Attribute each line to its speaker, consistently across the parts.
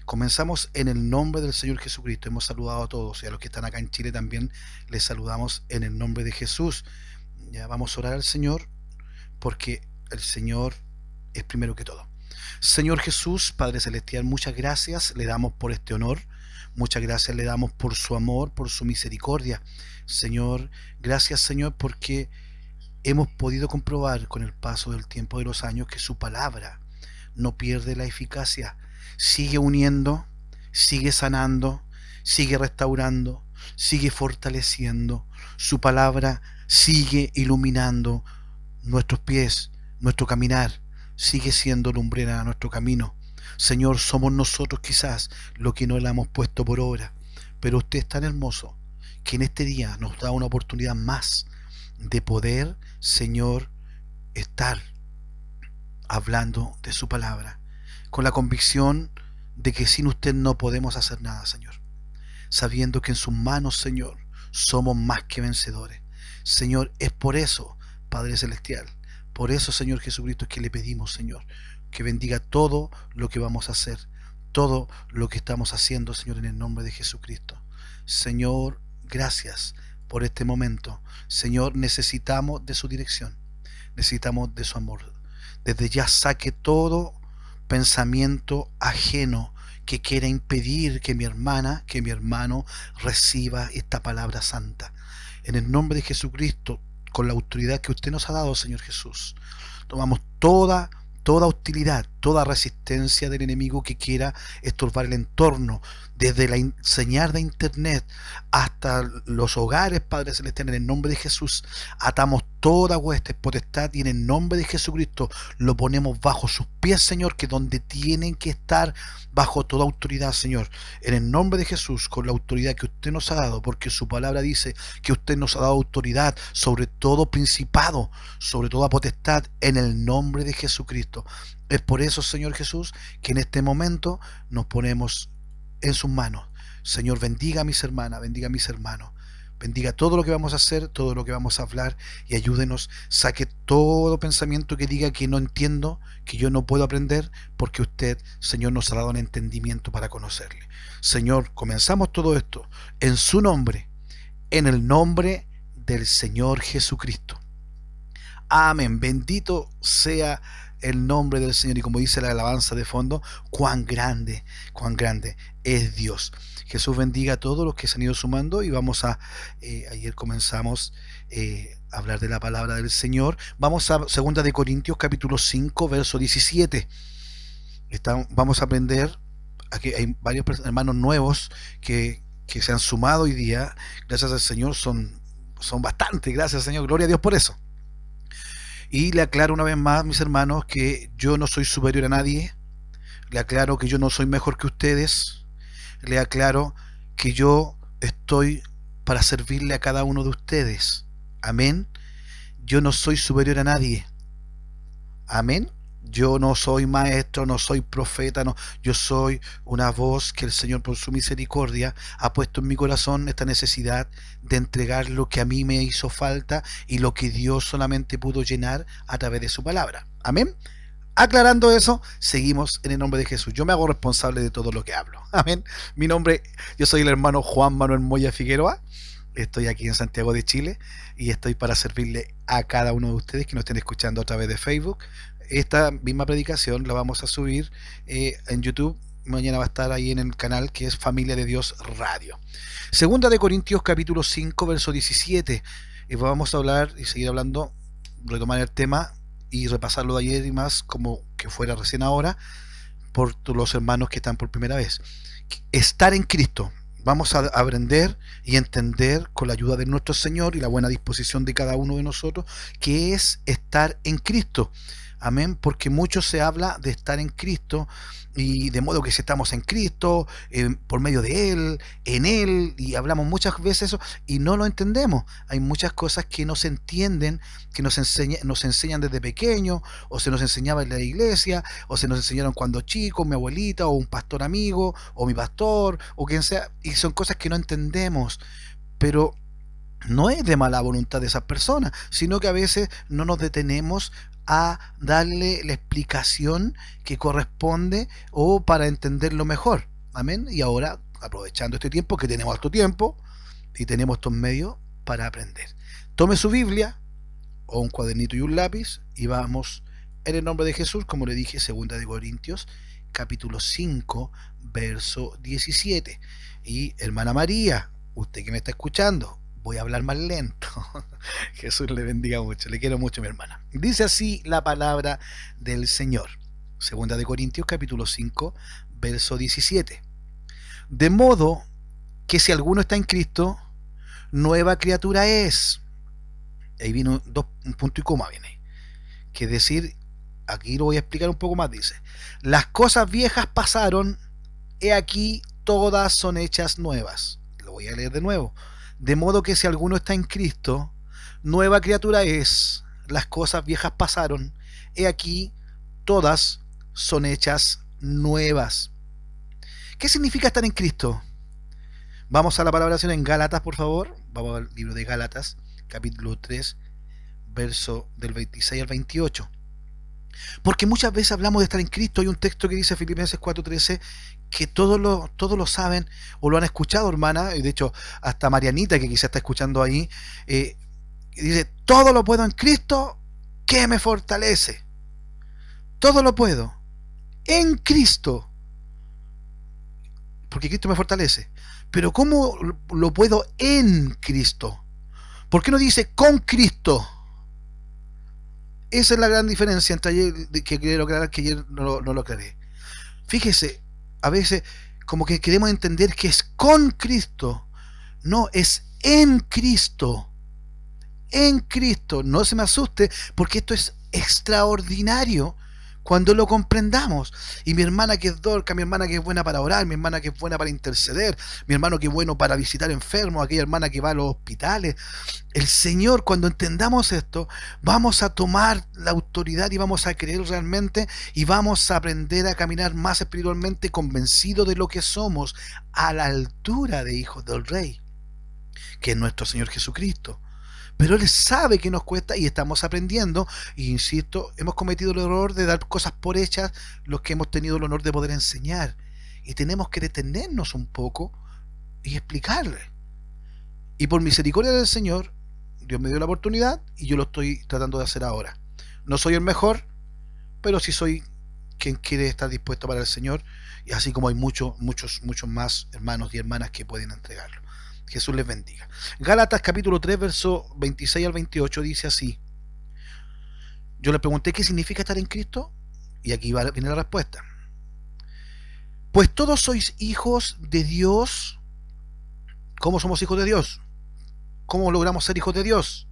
Speaker 1: Comenzamos en el nombre del Señor Jesucristo. Hemos saludado a todos y a los que están acá en Chile también les saludamos en el nombre de Jesús. Ya vamos a orar al Señor porque el Señor es primero que todo. Señor Jesús, Padre Celestial, muchas gracias le damos por este honor. Muchas gracias le damos por su amor, por su misericordia. Señor, gracias Señor porque hemos podido comprobar con el paso del tiempo de los años que su palabra no pierde la eficacia, sigue uniendo, sigue sanando, sigue restaurando, sigue fortaleciendo. Su palabra sigue iluminando nuestros pies, nuestro caminar, sigue siendo lumbrera a nuestro camino. Señor, somos nosotros quizás lo que no le hemos puesto por obra, pero usted es tan hermoso que en este día nos da una oportunidad más de poder, Señor, estar hablando de su palabra, con la convicción de que sin usted no podemos hacer nada, Señor, sabiendo que en sus manos, Señor, somos más que vencedores. Señor, es por eso, Padre Celestial, por eso, Señor Jesucristo, es que le pedimos, Señor, que bendiga todo lo que vamos a hacer, todo lo que estamos haciendo, Señor, en el nombre de Jesucristo. Señor, gracias por este momento. Señor, necesitamos de su dirección, necesitamos de su amor. Desde ya saque todo pensamiento ajeno que quiera impedir que mi hermana, que mi hermano reciba esta palabra santa. En el nombre de Jesucristo, con la autoridad que usted nos ha dado, Señor Jesús, tomamos toda hostilidad, toda resistencia del enemigo que quiera estorbar el entorno, desde la señal de internet hasta los hogares, Padre Celestial, en el nombre de Jesús, atamos toda hueste, potestad, y en el nombre de Jesucristo lo ponemos bajo sus pies, Señor, que donde tienen que estar, bajo toda autoridad, Señor, en el nombre de Jesús, con la autoridad que usted nos ha dado, porque su palabra dice que usted nos ha dado autoridad sobre todo principado, sobre toda potestad, en el nombre de Jesucristo. Es por eso, Señor Jesús, que en este momento nos ponemos en sus manos. Señor, bendiga a mis hermanas, bendiga a mis hermanos, bendiga todo lo que vamos a hacer, todo lo que vamos a hablar, y ayúdenos, saque todo pensamiento que diga que no entiendo, que yo no puedo aprender, porque usted, Señor, nos ha dado un entendimiento para conocerle. Señor, comenzamos todo esto en su nombre, en el nombre del Señor Jesucristo. Amén. Bendito sea el nombre del Señor. Y como dice la alabanza de fondo, cuán grande es Dios. Jesús bendiga a todos los que se han ido sumando, y vamos a, ayer comenzamos a hablar de la palabra del Señor. Vamos a 2 de Corintios capítulo 5 verso 17. Vamos a aprender, aquí hay varios hermanos nuevos que se han sumado hoy día. Gracias al Señor, son bastantes. Gracias, Señor, gloria a Dios por eso. Y le aclaro una vez más, mis hermanos, que yo no soy superior a nadie. Le aclaro que yo no soy mejor que ustedes. Le aclaro que yo estoy para servirle a cada uno de ustedes. Amén. Yo no soy superior a nadie. Amén. Yo no soy maestro, no soy profeta, no. Yo soy una voz que el Señor, por su misericordia, ha puesto en mi corazón esta necesidad de entregar lo que a mí me hizo falta y lo que Dios solamente pudo llenar a través de su palabra. Amén. Aclarando eso, seguimos en el nombre de Jesús. Yo me hago responsable de todo lo que hablo. Amén. Yo soy el hermano Juan Manuel Moya Figueroa. Estoy aquí en Santiago de Chile y estoy para servirle a cada uno de ustedes que nos estén escuchando a través de Facebook. Esta misma predicación la vamos a subir en YouTube. Mañana va a estar ahí en el canal que es Familia de Dios Radio. 2 de Corintios capítulo 5 verso 17. Y vamos a hablar y seguir hablando, retomar el tema y repasarlo de ayer y más, como que fuera recién ahora, por los hermanos que están por primera vez. Estar en Cristo. Vamos a aprender y entender, con la ayuda de nuestro Señor y la buena disposición de cada uno de nosotros, qué es estar en Cristo. Amén, porque mucho se habla de estar en Cristo, y de modo que si estamos en Cristo, por medio de Él, en Él, y hablamos muchas veces eso, y no lo entendemos. Hay muchas cosas que no se entienden, que nos enseñan desde pequeño, o se nos enseñaba en la iglesia, o se nos enseñaron cuando chicos, mi abuelita, o un pastor amigo, o mi pastor, o quien sea, y son cosas que no entendemos, pero no es de mala voluntad de esas personas, sino que a veces no nos detenemos a darle la explicación que corresponde o para entenderlo mejor. Amén. Y ahora, aprovechando este tiempo, que tenemos harto tiempo y tenemos estos medios para aprender. Tome su Biblia o un cuadernito y un lápiz y vamos en el nombre de Jesús, como le dije, 2 Corintios, capítulo 5, verso 17. Y hermana María, usted que me está escuchando, voy a hablar más lento. Jesús le bendiga mucho, le quiero mucho, mi hermana. Dice así la palabra del Señor. 2 Corintios, capítulo 5, verso 17. De modo que si alguno está en Cristo, nueva criatura es. Ahí vino un punto y coma, viene. Que decir, aquí lo voy a explicar un poco más, dice. Las cosas viejas pasaron, he aquí todas son hechas nuevas. Lo voy a leer de nuevo. De modo que si alguno está en Cristo, nueva criatura es. Las cosas viejas pasaron, he aquí todas son hechas nuevas. ¿Qué significa estar en Cristo? Vamos a la palabra en Gálatas, por favor. Vamos al libro de Gálatas, capítulo 3, verso del 26 al 28. Porque muchas veces hablamos de estar en Cristo. Hay un texto que dice Filipenses 4:13 que todos lo saben o lo han escuchado, hermana. Y de hecho, hasta Marianita, que quizás está escuchando ahí, dice: todo lo puedo en Cristo que me fortalece. Todo lo puedo en Cristo, porque Cristo me fortalece. Pero ¿cómo lo puedo en Cristo? ¿Por qué no dice con Cristo? Esa es la gran diferencia entre ayer, que quiero aclarar, que ayer no lo aclaré. Fíjese, a veces como que queremos entender que es con Cristo. No, es en Cristo. En Cristo. No se me asuste, porque esto es extraordinario cuando lo comprendamos. Y mi hermana que es Dorca, mi hermana que es buena para orar, mi hermana que es buena para interceder, mi hermano que es bueno para visitar enfermos, aquella hermana que va a los hospitales. El Señor, cuando entendamos esto, vamos a tomar la autoridad y vamos a creer realmente y vamos a aprender a caminar más espiritualmente, convencidos de lo que somos, a la altura de hijos del Rey, que es nuestro Señor Jesucristo. Pero Él sabe que nos cuesta y estamos aprendiendo. E insisto, hemos cometido el error de dar cosas por hechas los que hemos tenido el honor de poder enseñar. Y tenemos que detenernos un poco y explicarle. Y por misericordia del Señor, Dios me dio la oportunidad y yo lo estoy tratando de hacer ahora. No soy el mejor, pero sí soy quien quiere estar dispuesto para el Señor. Y así como hay muchos más hermanos y hermanas que pueden entregarlo. Jesús les bendiga. Gálatas capítulo 3, verso 26 al 28 dice así. Yo le pregunté qué significa estar en Cristo y aquí viene la respuesta. Pues todos sois hijos de Dios. ¿Cómo somos hijos de Dios? ¿Cómo logramos ser hijos de Dios?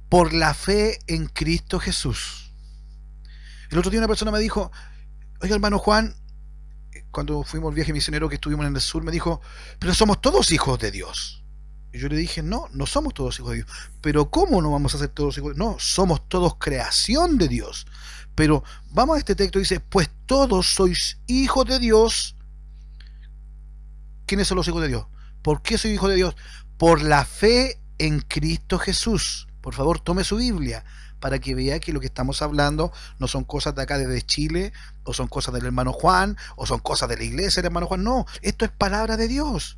Speaker 1: Por la fe en Cristo Jesús. El otro día una persona me dijo: oiga, hermano Juan, cuando fuimos al viaje misionero que estuvimos en el sur, me dijo: pero somos todos hijos de Dios. Y yo le dije: no somos todos hijos de Dios. Pero ¿cómo no vamos a ser todos hijos de Dios? No, somos todos creación de Dios. Pero vamos a este texto, dice: pues todos sois hijos de Dios. ¿Quiénes son los hijos de Dios? ¿Por qué soy hijo de Dios? Por la fe en Cristo Jesús. Por favor, tome su Biblia para que vea que lo que estamos hablando no son cosas de acá desde Chile, o son cosas del hermano Juan, o son cosas de la iglesia del hermano Juan. No, esto es palabra de Dios.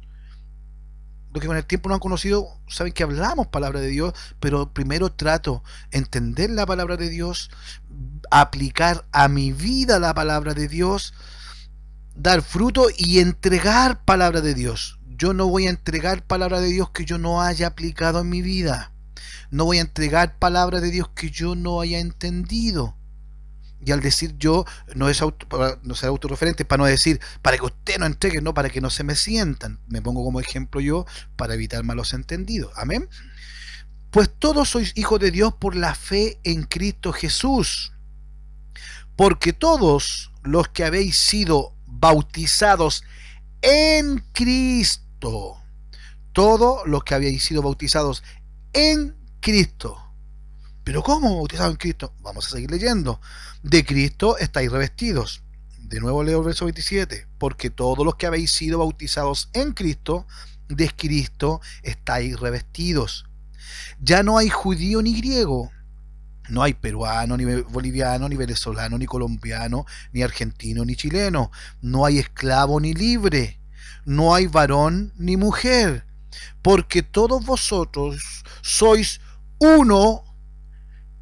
Speaker 1: Los que con el tiempo no han conocido saben que hablamos palabra de Dios, pero primero trato de entender la palabra de Dios, aplicar a mi vida la palabra de Dios, dar fruto y entregar palabra de Dios. Yo no voy a entregar palabra de Dios que yo no haya aplicado en mi vida. No voy a entregar palabra de Dios que yo no haya entendido. Y al decir yo, no es no ser autorreferente, para no decir para que usted no entregue, no, para que no se me sientan. Me pongo como ejemplo yo para evitar malos entendidos. Amén. Pues todos sois hijos de Dios por la fe en Cristo Jesús. Porque todos los que habéis sido bautizados en Cristo, todos los que habéis sido bautizados en Cristo. ¿Pero cómo bautizado en Cristo? Vamos a seguir leyendo. De Cristo estáis revestidos. De nuevo leo el verso 27. Porque todos los que habéis sido bautizados en Cristo, de Cristo estáis revestidos. Ya no hay judío ni griego, No hay peruano, ni boliviano, ni venezolano, ni colombiano, ni argentino, ni chileno. No hay esclavo ni libre. No hay varón ni mujer. Porque todos vosotros sois uno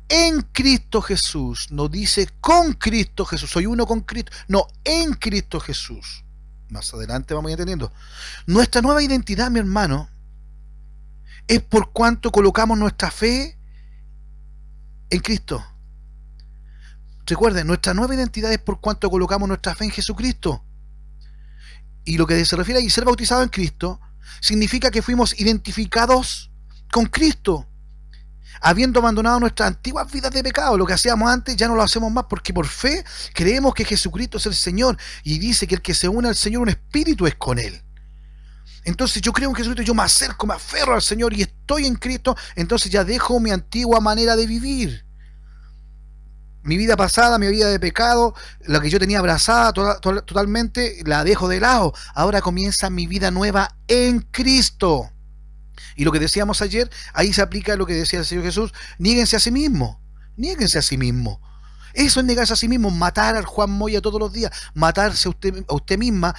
Speaker 1: en Cristo Jesús. No dice con Cristo Jesús. Soy uno con Cristo. No, en Cristo Jesús. Más adelante vamos a ir entendiendo. Nuestra nueva identidad, mi hermano, es por cuanto colocamos nuestra fe en Cristo. Recuerden, nuestra nueva identidad es por cuanto colocamos nuestra fe en Jesucristo. Y lo que se refiere a ser bautizado en Cristo significa que fuimos identificados con Cristo, habiendo abandonado nuestras antiguas vidas de pecado. Lo que hacíamos antes ya no lo hacemos más, porque por fe creemos que Jesucristo es el Señor, y dice que el que se une al Señor, un espíritu es con Él. Entonces yo creo en Jesucristo, yo me acerco, me aferro al Señor y estoy en Cristo. Entonces ya dejo mi antigua manera de vivir, mi vida pasada, mi vida de pecado, la que yo tenía abrazada totalmente, la dejo de lado. Ahora comienza mi vida nueva en Cristo. Y lo que decíamos ayer, ahí se aplica lo que decía el Señor Jesús: niéguense a sí mismo, niéguense a sí mismo. Eso es negarse a sí mismo, matar al Juan Moya todos los días, matarse a usted misma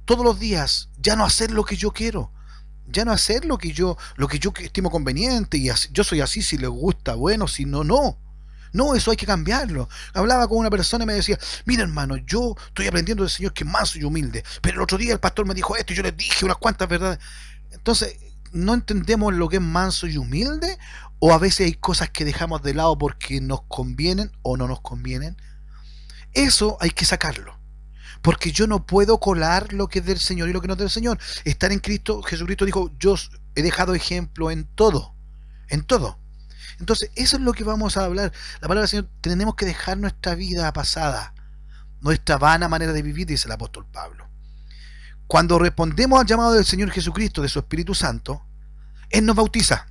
Speaker 1: todos los días, ya no hacer lo que yo quiero, ya no hacer lo que yo estimo conveniente, y así, yo soy así, si les gusta, bueno, si no, no. No, eso hay que cambiarlo. Hablaba con una persona y me decía: mira, hermano, yo estoy aprendiendo del Señor que es manso y humilde, pero el otro día el pastor me dijo esto y yo les dije unas cuantas verdades. Entonces, no entendemos lo que es manso y humilde, o a veces hay cosas que dejamos de lado porque nos convienen o no nos convienen. Eso hay que sacarlo, porque yo no puedo colar lo que es del Señor y lo que no es del Señor. Estar en Cristo, Jesucristo dijo: yo he dejado ejemplo en todo, en todo. Entonces, eso es lo que vamos a hablar. La palabra del Señor: tenemos que dejar nuestra vida pasada, nuestra vana manera de vivir, dice el apóstol Pablo. Cuando respondemos al llamado del Señor Jesucristo, de su Espíritu Santo, Él nos bautiza.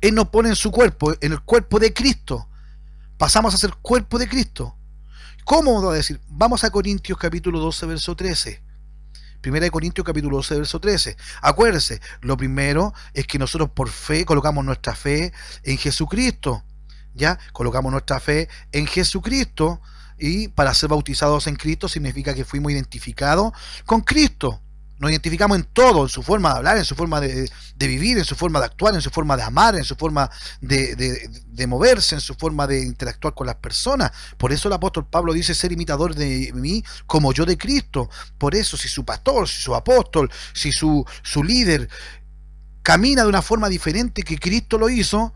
Speaker 1: Él nos pone en su cuerpo, en el cuerpo de Cristo. Pasamos a ser cuerpo de Cristo. ¿Cómo va a decir? Vamos a Corintios capítulo 12, verso 13. Primera de Corintios capítulo 12, verso 13. Acuérdense, lo primero es que nosotros por fe colocamos nuestra fe en Jesucristo. ¿Ya? Colocamos nuestra fe en Jesucristo, y para ser bautizados en Cristo significa que fuimos identificados con Cristo. Nos identificamos en todo, en su forma de hablar, en su forma de vivir, en su forma de actuar, en su forma de amar, en su forma de moverse, en su forma de interactuar con las personas. Por eso el apóstol Pablo dice: ser imitador de mí como yo de Cristo. Por eso, si su pastor, si su apóstol, si su líder camina de una forma diferente que Cristo lo hizo,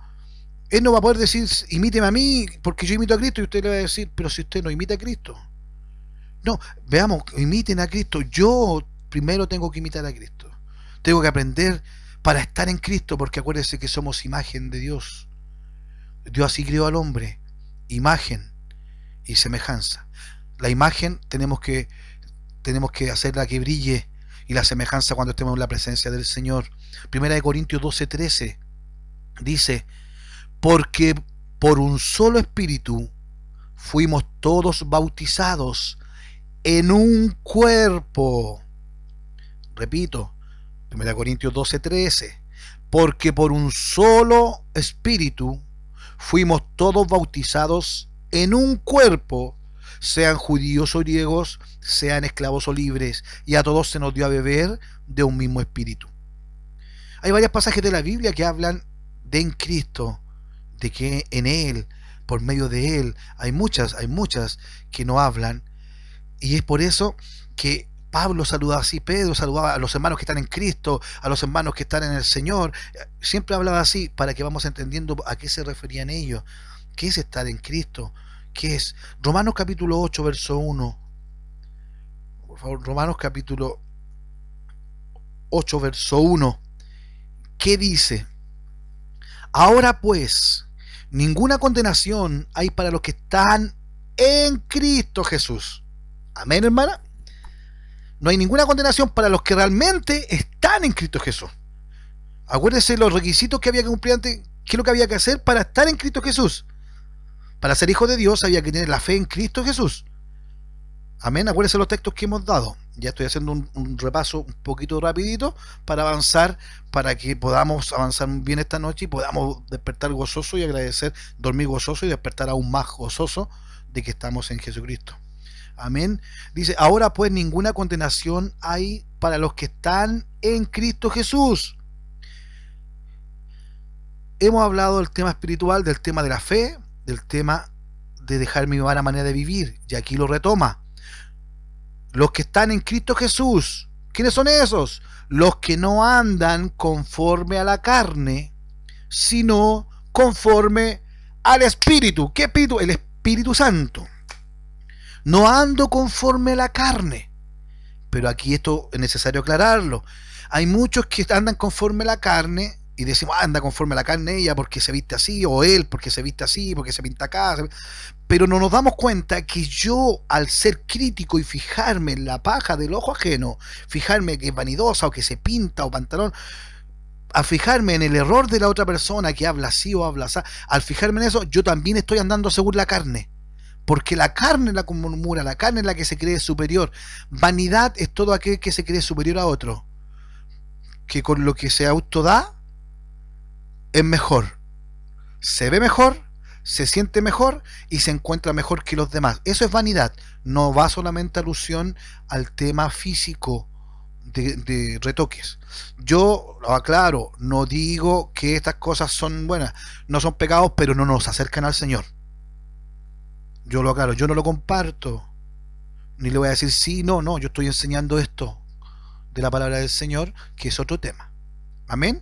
Speaker 1: él no va a poder decir: imíteme a mí porque yo imito a Cristo, y usted le va a decir: pero si usted no imita a Cristo. No, veamos, imiten a Cristo. Yo primero tengo que imitar a Cristo. Tengo que aprender para estar en Cristo, porque acuérdense que somos imagen de Dios. Dios así creó al hombre, imagen y semejanza. La imagen tenemos que hacerla que brille, y la semejanza cuando estemos en la presencia del Señor. Primera de Corintios 12, 13 dice: porque por un solo espíritu fuimos todos bautizados en un cuerpo. Repito, 1 Corintios 12, 13. Porque por un solo espíritu fuimos todos bautizados en un cuerpo, sean judíos o griegos, sean esclavos o libres, y a todos se nos dio a beber de un mismo espíritu. Hay varios pasajes de la Biblia que hablan de en Cristo, de que en Él, por medio de Él, hay muchas que no hablan, y es por eso que Pablo saludaba así, Pedro saludaba a los hermanos que están en Cristo, a los hermanos que están en el Señor. Siempre hablaba así, para que vamos entendiendo a qué se referían ellos. ¿Qué es estar en Cristo? ¿Qué es? Romanos capítulo 8, verso 1. Por favor, Romanos capítulo 8, verso 1. ¿Qué dice? Ahora pues, ninguna condenación hay para los que están en Cristo Jesús. Amén, hermana. No hay ninguna condenación para los que realmente están en Cristo Jesús. Acuérdense los requisitos que había que cumplir antes. ¿Qué es lo que había que hacer para estar en Cristo Jesús? Para ser hijo de Dios había que tener la fe en Cristo Jesús. Amén. Acuérdense los textos que hemos dado. Ya estoy haciendo un repaso un poquito rapidito para avanzar, para que podamos avanzar bien esta noche y podamos despertar gozoso y agradecer, dormir gozoso y despertar aún más gozoso de que estamos en Jesucristo. Amén. Dice, ahora pues ninguna condenación hay para los que están en Cristo Jesús. Hemos hablado del tema espiritual, del tema de la fe, del tema de dejar mi vana manera de vivir, y aquí lo retoma. Los que están en Cristo Jesús. ¿Quiénes son esos? Los que no andan conforme a la carne, sino conforme al Espíritu. ¿Qué Espíritu? El Espíritu Santo. No ando conforme a la carne. Pero aquí esto es necesario aclararlo. Hay muchos que andan conforme a la carne y decimos, anda conforme a la carne ella porque se viste así, o él porque se viste así, porque se pinta acá. Pero no nos damos cuenta que yo, al ser crítico y fijarme en la paja del ojo ajeno, fijarme que es vanidosa o que se pinta o pantalón, a fijarme en el error de la otra persona que habla así o habla así, al fijarme en eso, yo también estoy andando según la carne. Porque la carne es la que murmura, la carne es la que se cree superior. Vanidad es todo aquel que se cree superior a otro, que con lo que se autoda es mejor, se ve mejor, se siente mejor y se encuentra mejor que los demás. Eso es vanidad. No va solamente alusión al tema físico de retoques. Yo lo aclaro, no digo que estas cosas son buenas, no son pecados, pero no nos acercan al Señor. Yo lo aclaro, yo no lo comparto, ni le voy a decir sí, no, yo estoy enseñando esto de la palabra del Señor, que es otro tema. Amén.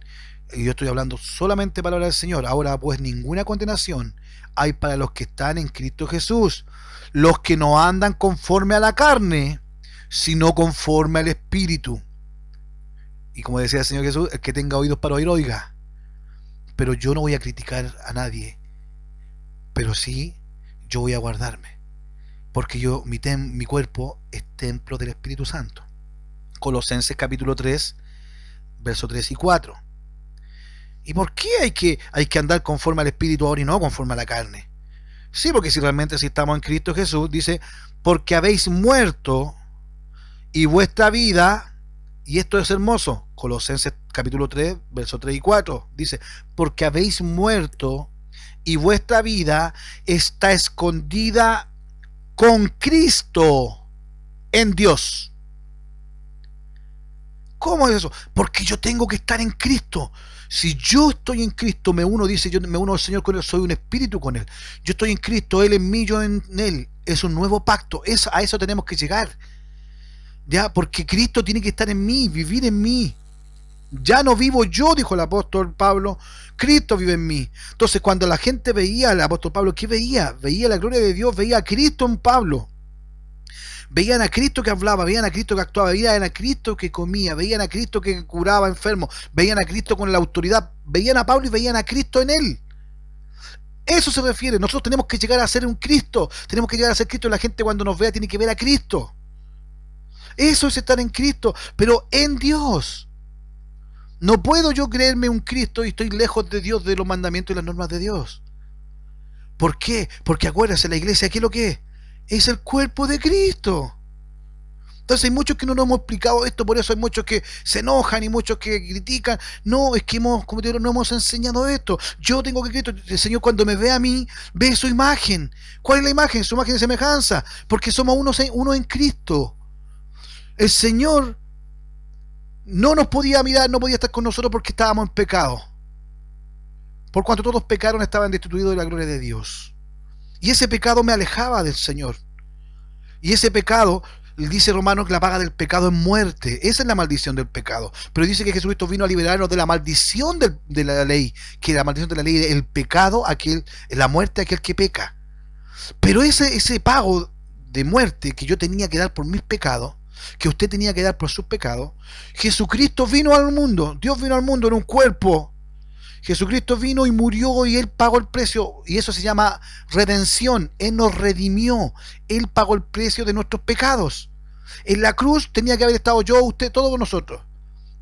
Speaker 1: Y yo estoy hablando solamente palabra del Señor. Ahora pues ninguna condenación hay para los que están en Cristo Jesús, los que no andan conforme a la carne, sino conforme al Espíritu. Y como decía el Señor Jesús, el que tenga oídos para oír, oiga. Pero yo no voy a criticar a nadie, pero sí yo voy a guardarme, porque mi cuerpo es templo del Espíritu Santo. Colosenses capítulo 3, versos 3 y 4. ¿Y por qué hay que andar conforme al Espíritu ahora y no conforme a la carne? Sí, porque si estamos en Cristo Jesús, dice, porque habéis muerto y vuestra vida, y esto es hermoso, Colosenses capítulo 3, versos 3 y 4, dice, porque habéis muerto y vuestra vida está escondida con Cristo en Dios. ¿Cómo es eso? Porque yo tengo que estar en Cristo. Si yo estoy en Cristo, me uno al Señor con Él, soy un espíritu con Él. Yo estoy en Cristo, Él en mí, yo en Él. Es un nuevo pacto. A eso tenemos que llegar. ¿Ya? Porque Cristo tiene que estar en mí, vivir en mí. Ya no vivo yo, dijo el apóstol Pablo, Cristo vive en mí. Entonces cuando la gente veía al apóstol Pablo, ¿qué veía? Veía la gloria de Dios, veía a Cristo en Pablo. Veían a Cristo que hablaba, veían a Cristo que actuaba, veían a Cristo que comía, veían a Cristo que curaba enfermos, veían a Cristo con la autoridad, veían a Pablo y veían a Cristo en él. Eso se refiere. Nosotros tenemos que llegar a ser un Cristo, tenemos que llegar a ser Cristo. La gente cuando nos vea tiene que ver a Cristo. Eso es estar en Cristo, pero en Dios. No puedo yo creerme un Cristo y estoy lejos de Dios, de los mandamientos y las normas de Dios. ¿Por qué? Porque acuérdense, la iglesia, ¿qué es lo que es? Es el cuerpo de Cristo. Entonces hay muchos que no nos hemos explicado esto, por eso hay muchos que se enojan y muchos que critican. No, es que como te digo, no hemos enseñado esto. Yo tengo que Cristo, el Señor cuando me ve a mí, ve su imagen. ¿Cuál es la imagen? Su imagen de semejanza, porque somos uno en Cristo. El Señor no nos podía mirar, no podía estar con nosotros porque estábamos en pecado. Por cuanto todos pecaron, estaban destituidos de la gloria de Dios. Y ese pecado me alejaba del Señor. Y ese pecado, dice Romanos, que la paga del pecado es muerte. Esa es la maldición del pecado. Pero dice que Jesucristo vino a liberarnos de la maldición de la ley. Que la maldición de la ley es el pecado, la muerte a aquel que peca. Pero ese pago de muerte que yo tenía que dar por mis pecados, que usted tenía que dar por sus pecados, Jesucristo vino al mundo. Dios vino al mundo en un cuerpo. Jesucristo vino y murió y Él pagó el precio, y eso se llama redención. Él nos redimió, Él pagó el precio de nuestros pecados. En la cruz tenía que haber estado yo, usted, todos nosotros,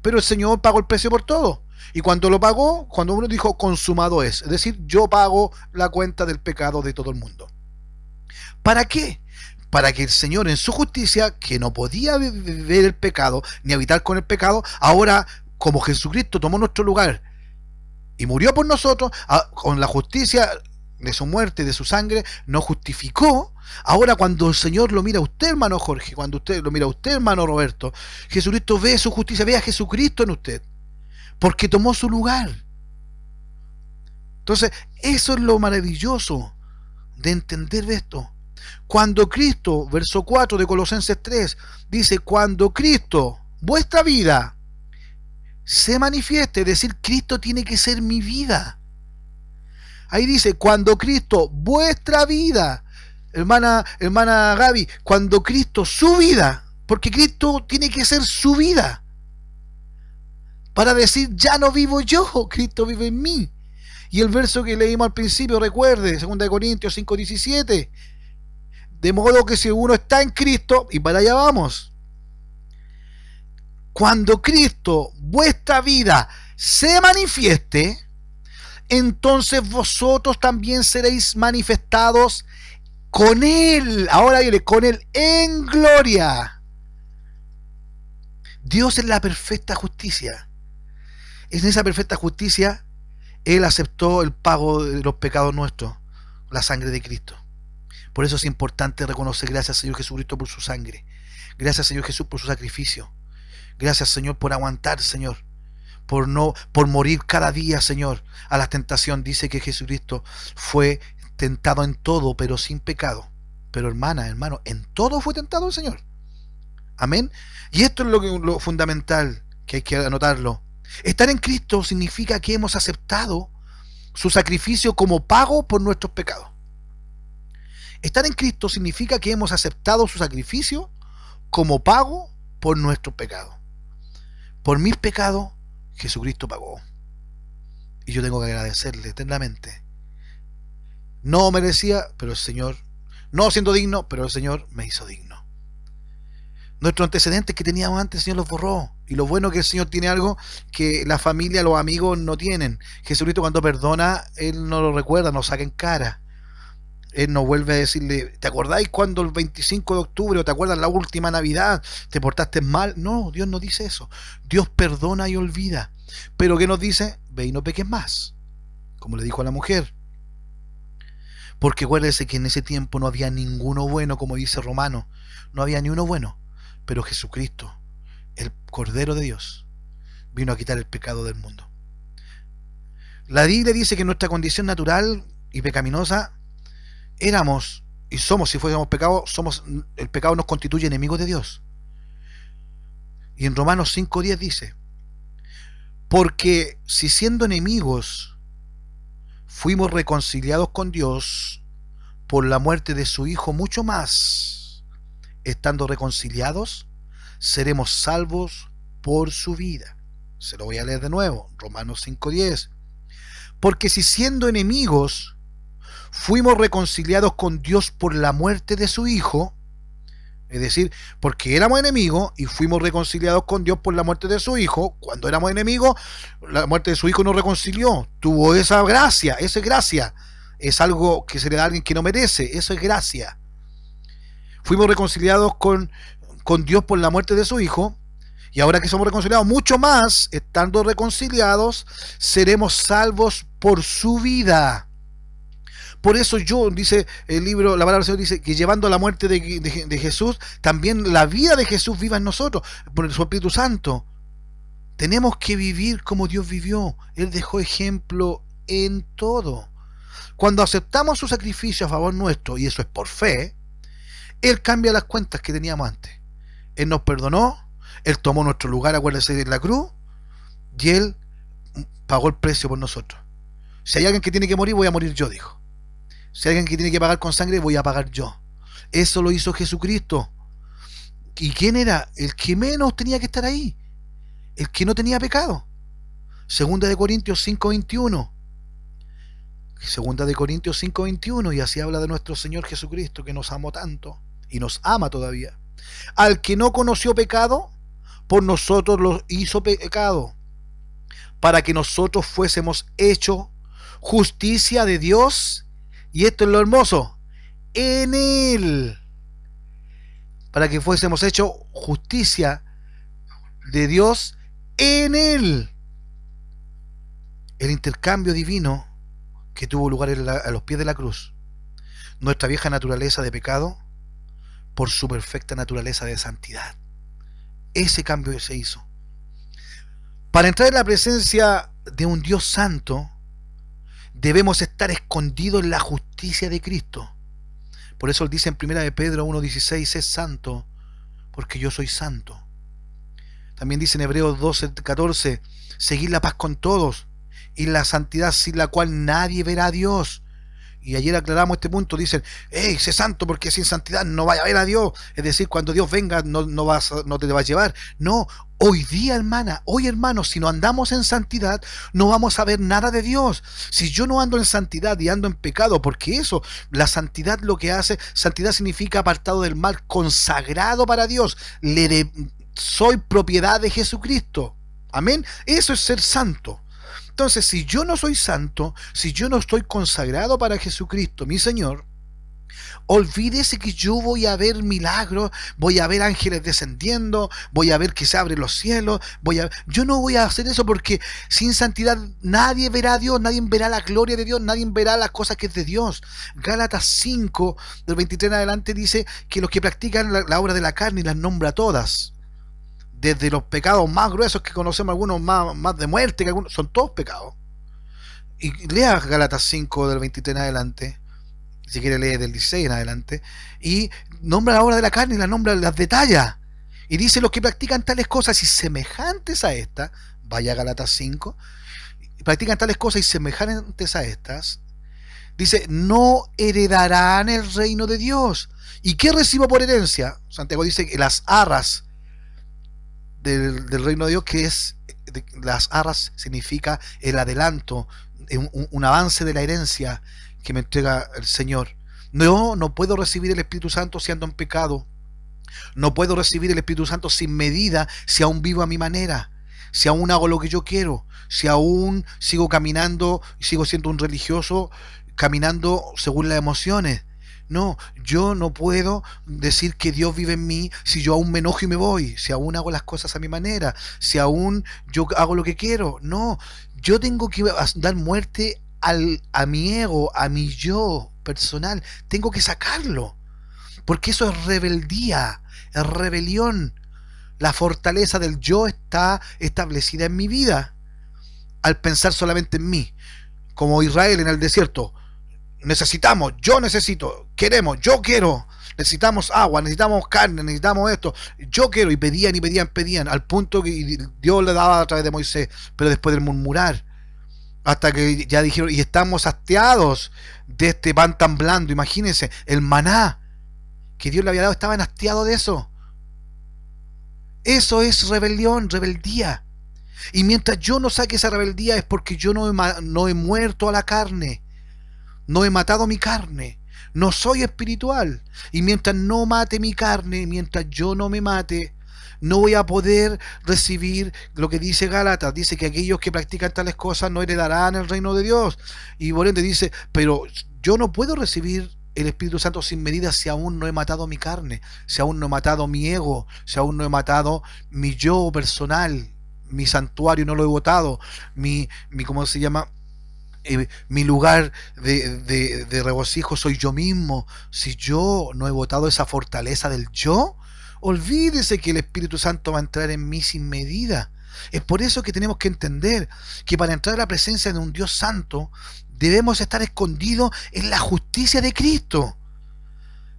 Speaker 1: pero el Señor pagó el precio por todo. Y cuando lo pagó, cuando uno dijo consumado es decir, yo pago la cuenta del pecado de todo el mundo. ¿Para qué? para que el Señor en su justicia, que no podía ver el pecado, ni habitar con el pecado, ahora, como Jesucristo tomó nuestro lugar y murió por nosotros, con la justicia de su muerte, de su sangre, nos justificó. Ahora cuando el Señor lo mira a usted, hermano Jorge, cuando usted lo mira a usted, hermano Roberto, Jesucristo ve su justicia, ve a Jesucristo en usted, porque tomó su lugar. Entonces, eso es lo maravilloso de entender esto. Cuando Cristo, verso 4 de Colosenses 3, dice, cuando Cristo, vuestra vida, se manifieste, es decir, Cristo tiene que ser mi vida. Ahí dice, cuando Cristo, vuestra vida, hermana Gaby, cuando Cristo, su vida, porque Cristo tiene que ser su vida, para decir, ya no vivo yo, Cristo vive en mí. Y el verso que leímos al principio, recuerde, 2 Corintios 5:17, de modo que si uno está en Cristo, y para allá vamos, cuando Cristo, vuestra vida, se manifieste, entonces vosotros también seréis manifestados con Él. Ahora viene, con Él en gloria. Dios es la perfecta justicia. En esa perfecta justicia, Él aceptó el pago de los pecados nuestros, la sangre de Cristo. Por eso es importante reconocer, gracias Señor Jesucristo por su sangre. Gracias Señor Jesús por su sacrificio. Gracias Señor por aguantar, Señor. Por morir cada día, Señor, a la tentación. Dice que Jesucristo fue tentado en todo, pero sin pecado. Pero hermano, en todo fue tentado el Señor. Amén. Y esto es lo fundamental, que hay que anotarlo. Estar en Cristo significa que hemos aceptado su sacrificio como pago por nuestros pecados. Estar en Cristo significa que hemos aceptado su sacrificio como pago por nuestros pecados. Por mis pecados, Jesucristo pagó. Y yo tengo que agradecerle eternamente. No merecía, pero el Señor, no siendo digno, pero el Señor me hizo digno. Nuestros antecedentes que teníamos antes, el Señor los borró. Y lo bueno que el Señor tiene algo que la familia, los amigos no tienen. Jesucristo cuando perdona, Él no lo recuerda, nos saca en cara. Él nos vuelve a decirle, ¿te acordáis cuando el 25 de octubre o te acuerdas la última Navidad te portaste mal? No, Dios no dice eso. Dios perdona y olvida. Pero ¿qué nos dice? Ve y no peques más, como le dijo a la mujer. Porque acuérdese que en ese tiempo no había ninguno bueno, como dice Romano. No había ni uno bueno. Pero Jesucristo, el Cordero de Dios, vino a quitar el pecado del mundo. La Biblia dice que nuestra condición natural y pecaminosa éramos y somos, si fuésemos pecados, el pecado nos constituye enemigos de Dios. Y en Romanos 5:10 dice, porque si siendo enemigos fuimos reconciliados con Dios por la muerte de su Hijo, mucho más, estando reconciliados, seremos salvos por su vida. Se lo voy a leer de nuevo, Romanos 5:10. Porque si siendo enemigos fuimos reconciliados con Dios por la muerte de su Hijo, es decir, porque éramos enemigos y fuimos reconciliados con Dios por la muerte de su Hijo. Cuando éramos enemigos, la muerte de su Hijo nos reconcilió. Tuvo esa gracia, eso es gracia. Es algo que se le da a alguien que no merece, eso es gracia. Fuimos reconciliados con Dios por la muerte de su Hijo. Y ahora que somos reconciliados, mucho más, estando reconciliados, seremos salvos por su vida. Por eso yo, dice el libro, la palabra del Señor dice que llevando la muerte de Jesús, también la vida de Jesús viva en nosotros, por su Espíritu Santo. Tenemos que vivir como Dios vivió. Él dejó ejemplo en todo. Cuando aceptamos su sacrificio a favor nuestro, y eso es por fe, Él cambia las cuentas que teníamos antes. Él nos perdonó, Él tomó nuestro lugar, acuérdense, de la cruz, y Él pagó el precio por nosotros. Si hay alguien que tiene que morir, voy a morir yo, dijo. Si hay alguien que tiene que pagar con sangre, voy a pagar yo. Eso lo hizo Jesucristo. ¿Y quién era? El que menos tenía que estar ahí. El que no tenía pecado. 2 Corintios 5:21. 2 Corintios 5:21. Y así habla de nuestro Señor Jesucristo, que nos amó tanto y nos ama todavía. Al que no conoció pecado, por nosotros lo hizo pecado, para que nosotros fuésemos hechos justicia de Dios. Y esto es lo hermoso, en Él. para que fuésemos hechos justicia de Dios en Él. El intercambio divino que tuvo lugar a los pies de la cruz. Nuestra vieja naturaleza de pecado por su perfecta naturaleza de santidad. Ese cambio se hizo. Para entrar en la presencia de un Dios santo, debemos estar escondidos en la justicia de Cristo. Por eso él dice en 1 de Pedro 1:16, es santo, porque yo soy santo. También dice en Hebreos 12:14, seguid la paz con todos, y la santidad sin la cual nadie verá a Dios. Y ayer aclaramos este punto, dicen, hey, sé santo porque sin santidad no vaya a ver a Dios. Es decir, cuando Dios venga no te va a llevar. No, hoy día, hermana, hoy hermano, si no andamos en santidad, no vamos a ver nada de Dios. Si yo no ando en santidad y ando en pecado, porque eso, la santidad lo que hace, santidad significa apartado del mal, consagrado para Dios. Soy propiedad de Jesucristo. Amén. Eso es ser santo. Entonces, si yo no soy santo, si yo no estoy consagrado para Jesucristo, mi Señor, olvídese que yo voy a ver milagros, voy a ver ángeles descendiendo, voy a ver que se abren los cielos, yo no voy a hacer eso porque sin santidad nadie verá a Dios, nadie verá la gloria de Dios, nadie verá las cosas que es de Dios. Gálatas 5, del 23 en adelante dice que los que practican la obra de la carne las nombra todas. Desde los pecados más gruesos que conocemos, algunos más de muerte, que algunos son todos pecados. Y lea Gálatas 5 del 23 en adelante, si quiere leer del 16 en adelante, y nombra la obra de la carne y la nombra, las detalla. Y dice los que practican tales cosas y semejantes a estas, vaya a Gálatas 5, practican tales cosas y semejantes a estas, dice, no heredarán el reino de Dios. ¿Y qué recibo por herencia? Santiago dice que las arras del reino de Dios, que es, las arras significa el adelanto, un avance de la herencia que me entrega el Señor. No puedo recibir el Espíritu Santo si ando en pecado. No puedo recibir el Espíritu Santo sin medida si aún vivo a mi manera, si aún hago lo que yo quiero, si aún sigo caminando, sigo siendo un religioso, caminando según las emociones. No, yo no puedo decir que Dios vive en mí si yo aún me enojo y me voy, si aún hago las cosas a mi manera, si aún yo hago lo que quiero. No, yo tengo que dar muerte a mi ego, a mi yo personal. Tengo que sacarlo, porque eso es rebeldía, es rebelión. La fortaleza del yo está establecida en mi vida al pensar solamente en mí, como Israel en el desierto. Necesitamos, yo necesito, queremos, yo quiero, necesitamos agua, necesitamos carne, necesitamos esto, yo quiero, y pedían, al punto que Dios le daba a través de Moisés, pero después del murmurar, hasta que ya dijeron, y estamos hastiados de este pan tan blando. Imagínense, el maná que Dios le había dado, estaban hastiados de eso. Eso es rebelión, rebeldía. Y mientras yo no saque esa rebeldía es porque yo no he muerto a la carne. No he matado mi carne, no soy espiritual. Y mientras no mate mi carne, mientras yo no me mate, no voy a poder recibir lo que dice Gálatas. Dice que aquellos que practican tales cosas no heredarán el reino de Dios. Y por ende dice, pero yo no puedo recibir el Espíritu Santo sin medida si aún no he matado mi carne, si aún no he matado mi ego, si aún no he matado mi yo personal, mi santuario no lo he botado, ¿cómo se llama? Mi lugar de regocijo soy yo mismo. Si yo no he botado esa fortaleza del yo, olvídese que el Espíritu Santo va a entrar en mí sin medida. Es por eso que tenemos que entender que para entrar a la presencia de un Dios santo debemos estar escondidos en la justicia de Cristo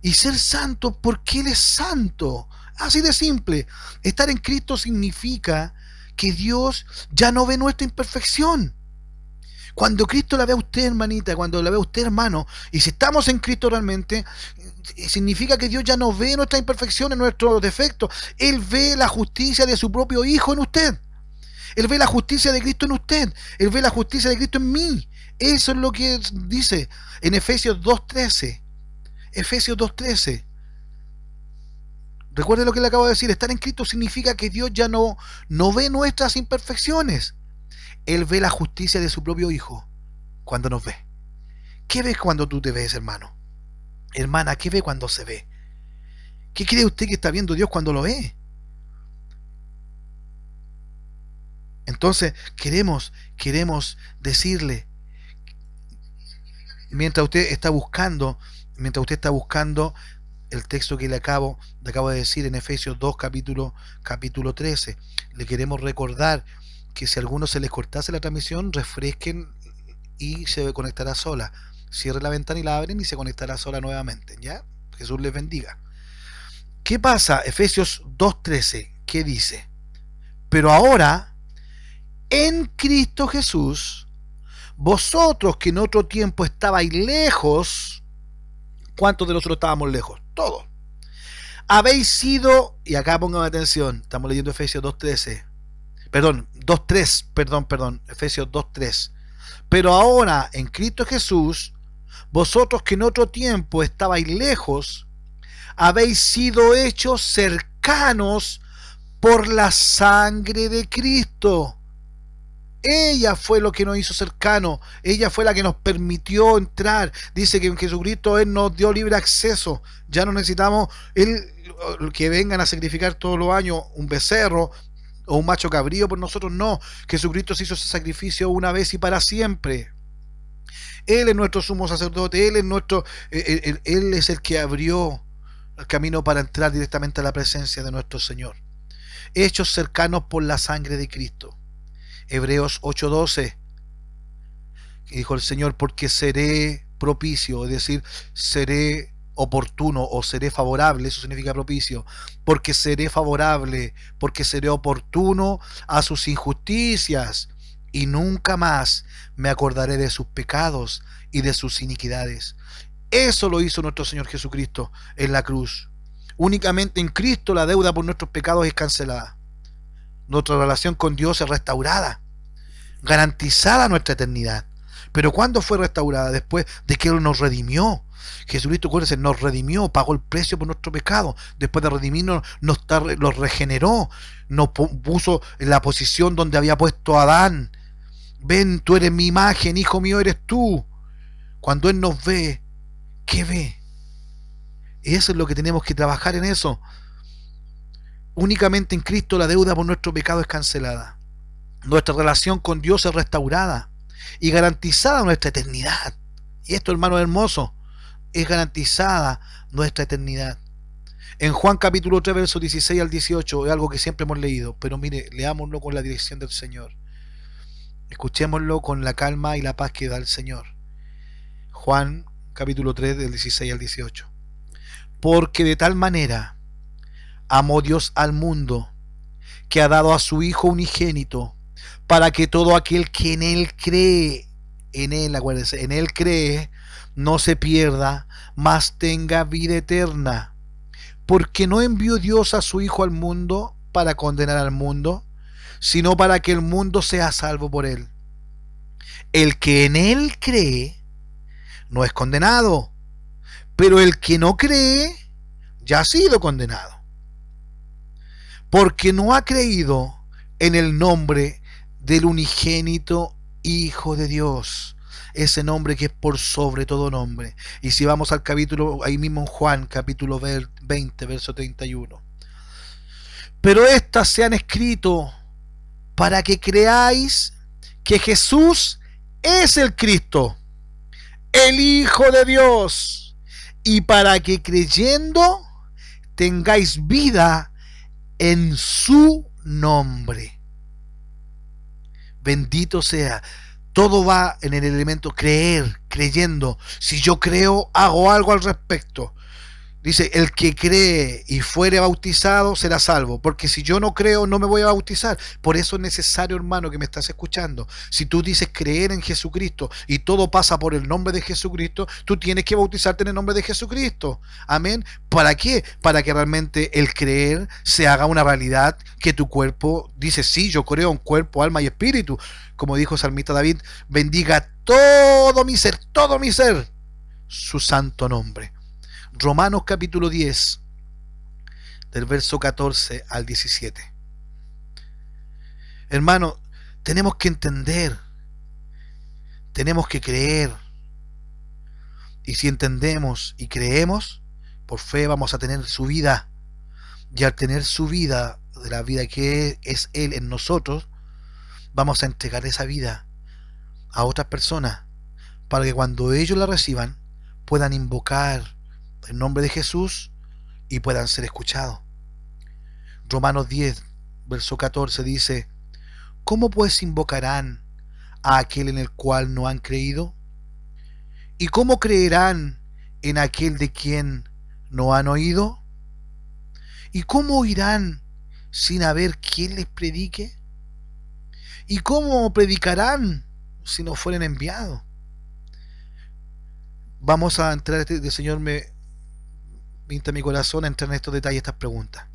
Speaker 1: y ser santos porque Él es santo. Así de simple. Estar en Cristo significa que Dios ya no ve nuestra imperfección. Cuando Cristo la ve a usted, hermanita, cuando la ve a usted, hermano, y si estamos en Cristo realmente, significa que Dios ya no ve nuestras imperfecciones, nuestros defectos. Él ve la justicia de su propio Hijo en usted. Él ve la justicia de Cristo en usted. Él ve la justicia de Cristo en mí. Eso es lo que dice en Efesios 2:13. Efesios 2:13. Recuerde lo que le acabo de decir. Estar en Cristo significa que Dios ya no ve nuestras imperfecciones. Él ve la justicia de su propio Hijo cuando nos ve. ¿Qué ves cuando tú te ves, hermano? Hermana, ¿qué ve cuando se ve? ¿Qué cree usted que está viendo Dios cuando lo ve? Entonces queremos decirle, mientras usted está buscando, el texto que le acabo de decir en Efesios 2 capítulo 13, le queremos recordar que si a alguno se les cortase la transmisión, refresquen y se conectará sola. Cierre la ventana y la abren y se conectará sola nuevamente, ¿ya? Jesús les bendiga. ¿Qué pasa? Efesios 2:13, ¿qué dice? Pero ahora, en Cristo Jesús, vosotros que en otro tiempo estabais lejos, ¿cuántos de nosotros estábamos lejos? Todos. Habéis sido, y acá pongan atención, estamos leyendo Efesios 2:13, perdón, 2:3, perdón, Efesios 2:3. Pero ahora, en Cristo Jesús, vosotros que en otro tiempo estabais lejos, habéis sido hechos cercanos por la sangre de Cristo. Ella fue lo que nos hizo cercano, ella fue la que nos permitió entrar. Dice que en Jesucristo Él nos dio libre acceso. Ya no necesitamos que vengan a sacrificar todos los años un becerro o un macho cabrío por nosotros, no. Jesucristo se hizo ese sacrificio una vez y para siempre. Él es nuestro sumo sacerdote, Él es el que abrió el camino para entrar directamente a la presencia de nuestro Señor. Hechos cercanos por la sangre de Cristo. Hebreos 8:12, dijo el Señor, porque seré propicio, es decir, seré oportuno o seré favorable, eso significa propicio, porque seré favorable, porque seré oportuno a sus injusticias, y nunca más me acordaré de sus pecados y de sus iniquidades. Eso lo hizo nuestro Señor Jesucristo en la cruz. Únicamente en Cristo la deuda por nuestros pecados es cancelada. Nuestra relación con Dios es restaurada, garantizada nuestra eternidad. Pero ¿cuándo fue restaurada? Después de que Él nos redimió. Jesucristo, acuérdense, nos redimió, pagó el precio por nuestro pecado. Después de redimirnos, nos regeneró, nos puso en la posición donde había puesto a Adán. Ven, tú eres mi imagen, hijo mío eres tú. Cuando Él nos ve, ¿qué ve? Eso es lo que tenemos que trabajar en eso. Únicamente en Cristo la deuda por nuestro pecado es cancelada. Nuestra relación con Dios es restaurada y garantizada nuestra eternidad. Y esto, hermano hermoso, es garantizada nuestra eternidad. En Juan capítulo 3, versos 16 al 18, es algo que siempre hemos leído, pero mire, leámoslo con la dirección del Señor. Escuchémoslo con la calma y la paz que da el Señor. Juan capítulo 3, del 16 al 18. Porque de tal manera amó Dios al mundo, que ha dado a su Hijo unigénito, para que todo aquel que en Él cree, acuérdense, en Él cree, no se pierda, mas tenga vida eterna. Porque no envió Dios a su Hijo al mundo para condenar al mundo, sino para que el mundo sea salvo por Él. El que en Él cree no es condenado, pero el que no cree ya ha sido condenado, porque no ha creído en el nombre del unigénito Hijo de Dios, ese nombre que es por sobre todo nombre. Y si vamos al capítulo, ahí mismo en Juan, capítulo 20, verso 31. Pero estas se han escrito para que creáis que Jesús es el Cristo, el Hijo de Dios, y para que creyendo tengáis vida en su nombre. Bendito sea. Todo va en el elemento creer, creyendo. Si yo creo, hago algo al respecto. Dice, el que cree y fuere bautizado será salvo, porque si yo no creo no me voy a bautizar. Por eso es necesario, hermano, que me estás escuchando. Si tú dices creer en Jesucristo y todo pasa por el nombre de Jesucristo, tú tienes que bautizarte en el nombre de Jesucristo. Amén. ¿Para qué? Para que realmente el creer se haga una realidad, que tu cuerpo dice, sí, yo creo en cuerpo, alma y espíritu. Como dijo el salmista David, bendiga todo mi ser, su santo nombre. Romanos capítulo 10, del verso 14 al 17. Hermano, tenemos que entender, tenemos que creer. Y si entendemos y creemos, por fe vamos a tener su vida. Y al tener su vida, de la vida que es Él en nosotros, vamos a entregar esa vida a otras personas para que cuando ellos la reciban puedan invocar el nombre de Jesús y puedan ser escuchados. Romanos 10, verso 14 dice: ¿cómo pues invocarán a aquel en el cual no han creído? ¿Y cómo creerán en aquel de quien no han oído? ¿Y cómo oirán sin haber quien les predique? ¿Y cómo predicarán si no fueren enviados? Vamos a entrar, el Señor me pinta mi corazón a entrar en estos detalles, estas preguntas.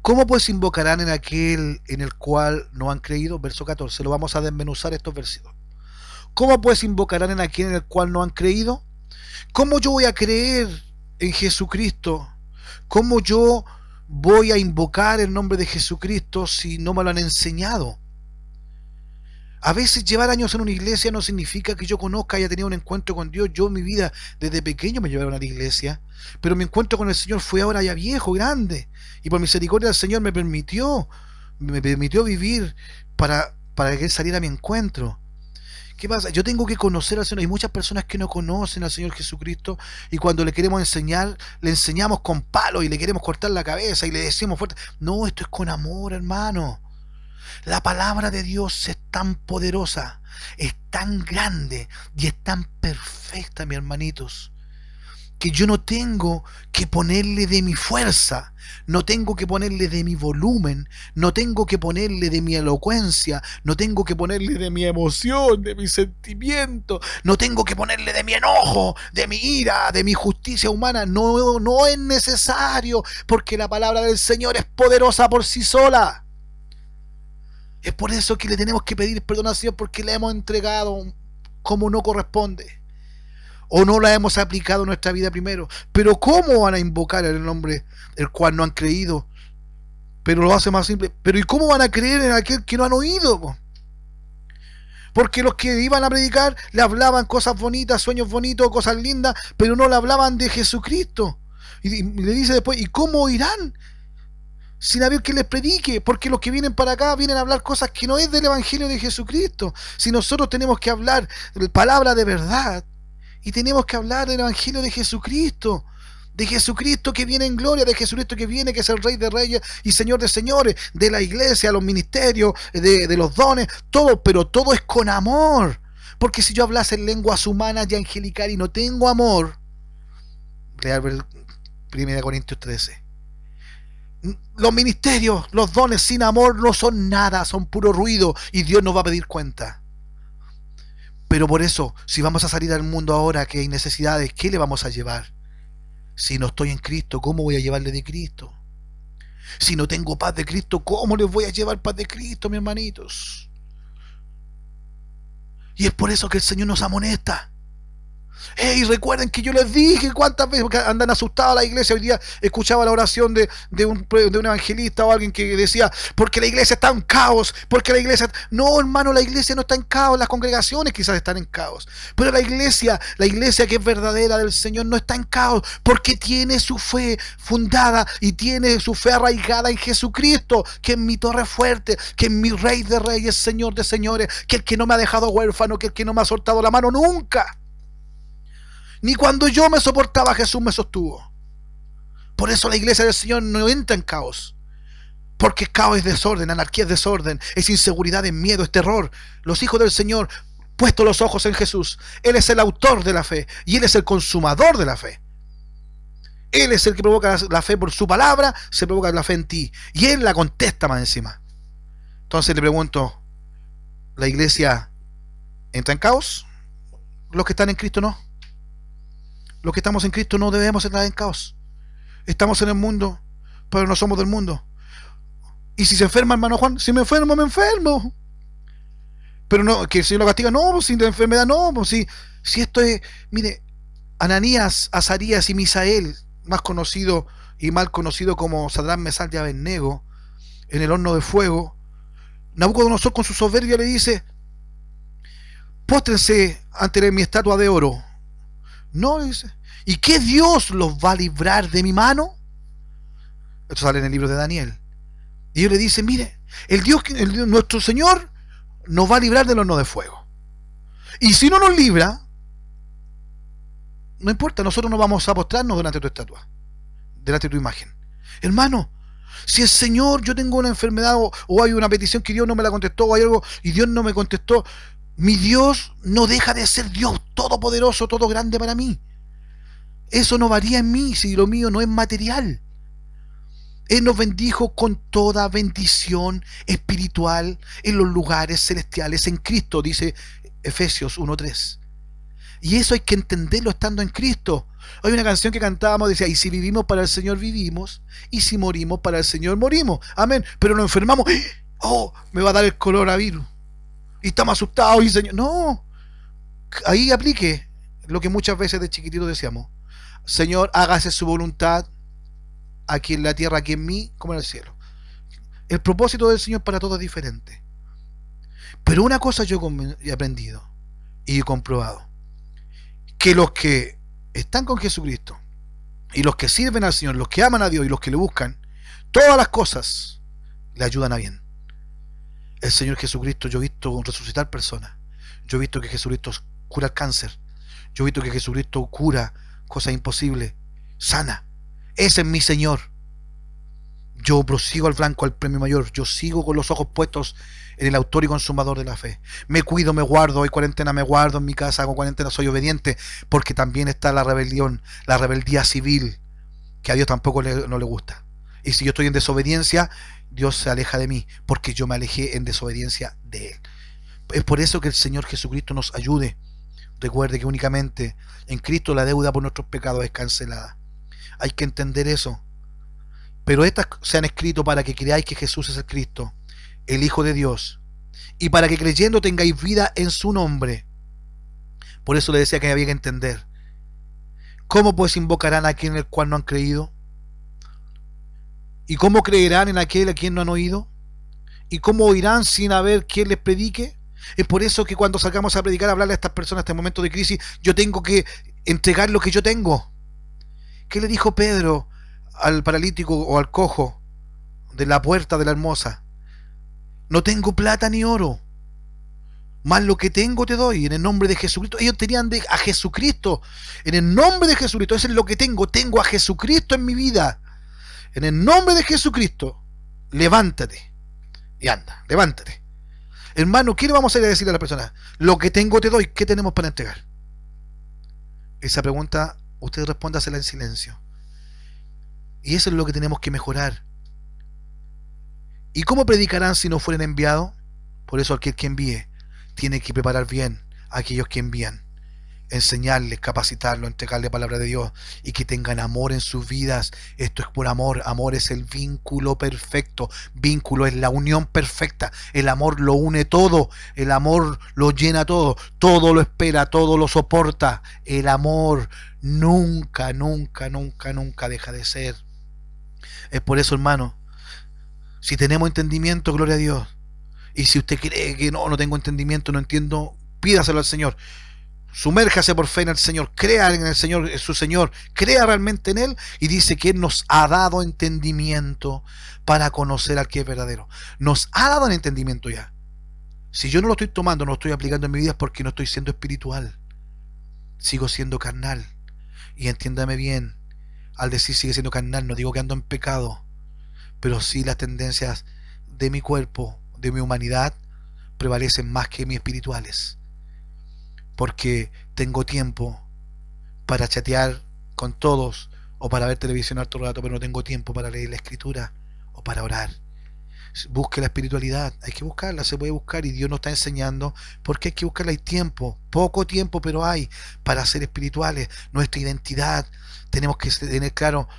Speaker 1: ¿Cómo pues invocarán en aquel en el cual no han creído? Verso 14, lo vamos a desmenuzar estos versículos. ¿Cómo pues invocarán en aquel en el cual no han creído? ¿Cómo yo voy a creer en Jesucristo? ¿Cómo yo voy a invocar el nombre de Jesucristo si no me lo han enseñado? A veces llevar años en una iglesia no significa que yo conozca y haya tenido un encuentro con Dios. Yo en mi vida desde pequeño me llevaron a la iglesia, pero mi encuentro con el Señor fue ahora ya viejo, grande, y por misericordia del Señor me permitió vivir para que Él saliera a mi encuentro. ¿Qué pasa? Yo tengo que conocer al Señor. Hay muchas personas que no conocen al Señor Jesucristo y cuando le queremos enseñar, le enseñamos con palos y le queremos cortar la cabeza y le decimos fuerte. No, esto es con amor, hermano. La palabra de Dios es tan poderosa, es tan grande y es tan perfecta, mis hermanitos, que yo no tengo que ponerle de mi fuerza, no tengo que ponerle de mi volumen, no tengo que ponerle de mi elocuencia, no tengo que ponerle de mi emoción, de mi sentimiento, no tengo que ponerle de mi enojo, de mi ira, de mi justicia humana. No, no es necesario, porque la palabra del Señor es poderosa por sí sola. Es por eso que le tenemos que pedir perdón al Señor, porque le hemos entregado como no corresponde. O no la hemos aplicado en nuestra vida primero. Pero ¿cómo van a invocar el nombre el cual no han creído? Pero lo hace más simple. Pero ¿y cómo van a creer en aquel que no han oído? Porque los que iban a predicar le hablaban cosas bonitas, sueños bonitos, cosas lindas, pero no le hablaban de Jesucristo. Y le dice después, ¿y cómo oirán sin haber quien les predique? Porque los que vienen para acá vienen a hablar cosas que no es del Evangelio de Jesucristo. Si nosotros tenemos que hablar palabra de verdad, y tenemos que hablar del Evangelio de Jesucristo que viene en gloria, de Jesucristo que viene, que es el Rey de Reyes y Señor de Señores, de la iglesia, los ministerios, de los dones, todo, pero todo es con amor. Porque si yo hablase en lenguas humanas y angelical y no tengo amor, leer 1 Corintios 13. Los ministerios, los dones sin amor no son nada, son puro ruido y Dios nos va a pedir cuenta. Pero por eso, si vamos a salir al mundo ahora que hay necesidades, ¿qué le vamos a llevar? Si no estoy en Cristo, ¿cómo voy a llevarle de Cristo? Si no tengo paz de Cristo, ¿cómo les voy a llevar paz de Cristo, mis hermanitos? Y es por eso que el Señor nos amonesta. Hey, recuerden que yo les dije cuántas veces, porque andan asustados a la iglesia. Hoy día escuchaba la oración de un evangelista o alguien que decía, porque la iglesia está en caos, porque la iglesia... No, hermano, la iglesia no está en caos, las congregaciones quizás están en caos, pero la iglesia que es verdadera del Señor no está en caos, porque tiene su fe fundada y tiene su fe arraigada en Jesucristo, que es mi torre fuerte, que es mi Rey de Reyes, Señor de Señores, que el que no me ha dejado huérfano, que el que no me ha soltado la mano nunca. Ni cuando yo me soportaba, Jesús me sostuvo. Por eso la iglesia del Señor no entra en caos. Porque caos es desorden, anarquía es desorden, es inseguridad, es miedo, es terror. Los hijos del Señor, puestos los ojos en Jesús, Él es el autor de la fe y Él es el consumador de la fe. Él es el que provoca la fe por su palabra, se provoca la fe en ti. Y Él la contesta más encima. Entonces le pregunto, ¿la iglesia entra en caos? Los que están en Cristo no. Los que estamos en Cristo no debemos entrar en caos. Estamos en el mundo, pero no somos del mundo. Y si se enferma, hermano Juan, si me enfermo, me enfermo. Pero no, que el Señor lo castiga, no, sin la enfermedad, no, si esto es, mire, Ananías, Azarías y Misael, más conocido y mal conocido como Sadrach, Mesach y Abednego, en el horno de fuego, Nabucodonosor con su soberbia le dice, póstrense ante mi estatua de oro. No, dice. ¿Y qué Dios los va a librar de mi mano? Esto sale en el libro de Daniel. Y Dios le dice, mire, nuestro Señor nos va a librar del horno de fuego. Y si no nos libra, no importa, nosotros no vamos a postrarnos delante de tu estatua, delante de tu imagen. Hermano, si el Señor, yo tengo una enfermedad o hay una petición que Dios no me la contestó o hay algo y Dios no me contestó, mi Dios no deja de ser Dios todopoderoso, todo grande para mí. Eso no varía en mí si lo mío no es material. Él nos bendijo con toda bendición espiritual en los lugares celestiales en Cristo, dice Efesios 1:3. Y eso hay que entenderlo estando en Cristo. Hay una canción que cantábamos, decía, y si vivimos para el Señor vivimos, y si morimos para el Señor morimos. Amén. Pero nos enfermamos, oh, me va a dar el coronavirus. Y estamos asustados, y Señor. No, ahí aplique lo que muchas veces de chiquitito decíamos. Señor, hágase su voluntad aquí en la tierra, aquí en mí, como en el cielo. El propósito del Señor para todos es diferente. Pero una cosa yo he aprendido y he comprobado, que los que están con Jesucristo y los que sirven al Señor, los que aman a Dios y los que le buscan, todas las cosas le ayudan a bien. El Señor Jesucristo, yo he visto resucitar personas, yo he visto que Jesucristo cura el cáncer, yo he visto que Jesucristo cura cosas imposibles, sana. Ese es mi Señor. Yo prosigo al blanco, al premio mayor. Yo sigo con los ojos puestos en el autor y consumador de la fe. Me cuido, me guardo, hay cuarentena, me guardo en mi casa, hago cuarentena, soy obediente, porque también está la rebelión, la rebeldía civil, que a Dios tampoco no le gusta. Y si yo estoy en desobediencia, Dios se aleja de mí, porque yo me alejé en desobediencia de Él. Es por eso que el Señor Jesucristo nos ayude. Recuerde que únicamente en Cristo la deuda por nuestros pecados es cancelada. Hay que entender eso. Pero estas se han escrito para que creáis que Jesús es el Cristo, el Hijo de Dios, y para que creyendo tengáis vida en su nombre. Por eso le decía que había que entender. ¿Cómo pues invocarán a aquel en el cual no han creído? ¿Y cómo creerán en aquel a quien no han oído? ¿Y cómo oirán sin haber quien les predique? Es por eso que cuando salgamos a predicar, a hablarle a estas personas en este momento de crisis, yo tengo que entregar lo que yo tengo. ¿Qué le dijo Pedro al paralítico o al cojo de la puerta de la hermosa? No tengo plata ni oro, más lo que tengo te doy, en el nombre de Jesucristo. Ellos tenían a Jesucristo, en el nombre de Jesucristo. Eso es lo que tengo a Jesucristo en mi vida. En el nombre de Jesucristo, levántate y anda, levántate. Hermano, ¿qué le vamos a ir a decir a la persona? Lo que tengo te doy, ¿qué tenemos para entregar? Esa pregunta usted respóndasela en silencio. Y eso es lo que tenemos que mejorar. ¿Y cómo predicarán si no fueren enviados? Por eso aquel que envíe tiene que preparar bien a aquellos que envían, enseñarles, capacitarlos, entregarles la palabra de Dios y que tengan amor en sus vidas. Esto es por amor. Amor es el vínculo perfecto. Vínculo es la unión perfecta. El amor lo une todo. El amor lo llena todo. Todo lo espera, todo lo soporta. El amor nunca, nunca, nunca, nunca deja de ser. Es por eso, hermano, si tenemos entendimiento, gloria a Dios. Y si usted cree que no tengo entendimiento, no entiendo, pídaselo al Señor. Sumérjase por fe en el Señor, crea en el Señor, en su Señor, crea realmente en Él, y dice que Él nos ha dado entendimiento para conocer al que es verdadero. Nos ha dado el entendimiento ya. Si yo no lo estoy tomando, no lo estoy aplicando en mi vida, es porque no estoy siendo espiritual. Sigo siendo carnal. Y entiéndame bien, al decir sigue siendo carnal, no digo que ando en pecado, pero sí las tendencias de mi cuerpo, de mi humanidad, prevalecen más que mis espirituales. Porque tengo tiempo para chatear con todos o para ver televisión harto rato, pero no tengo tiempo para leer la escritura o para orar. Busque la espiritualidad, hay que buscarla, se puede buscar y Dios nos está enseñando porque hay que buscarla. Hay tiempo, poco tiempo, pero hay para ser espirituales. Nuestra identidad, tenemos que tener claro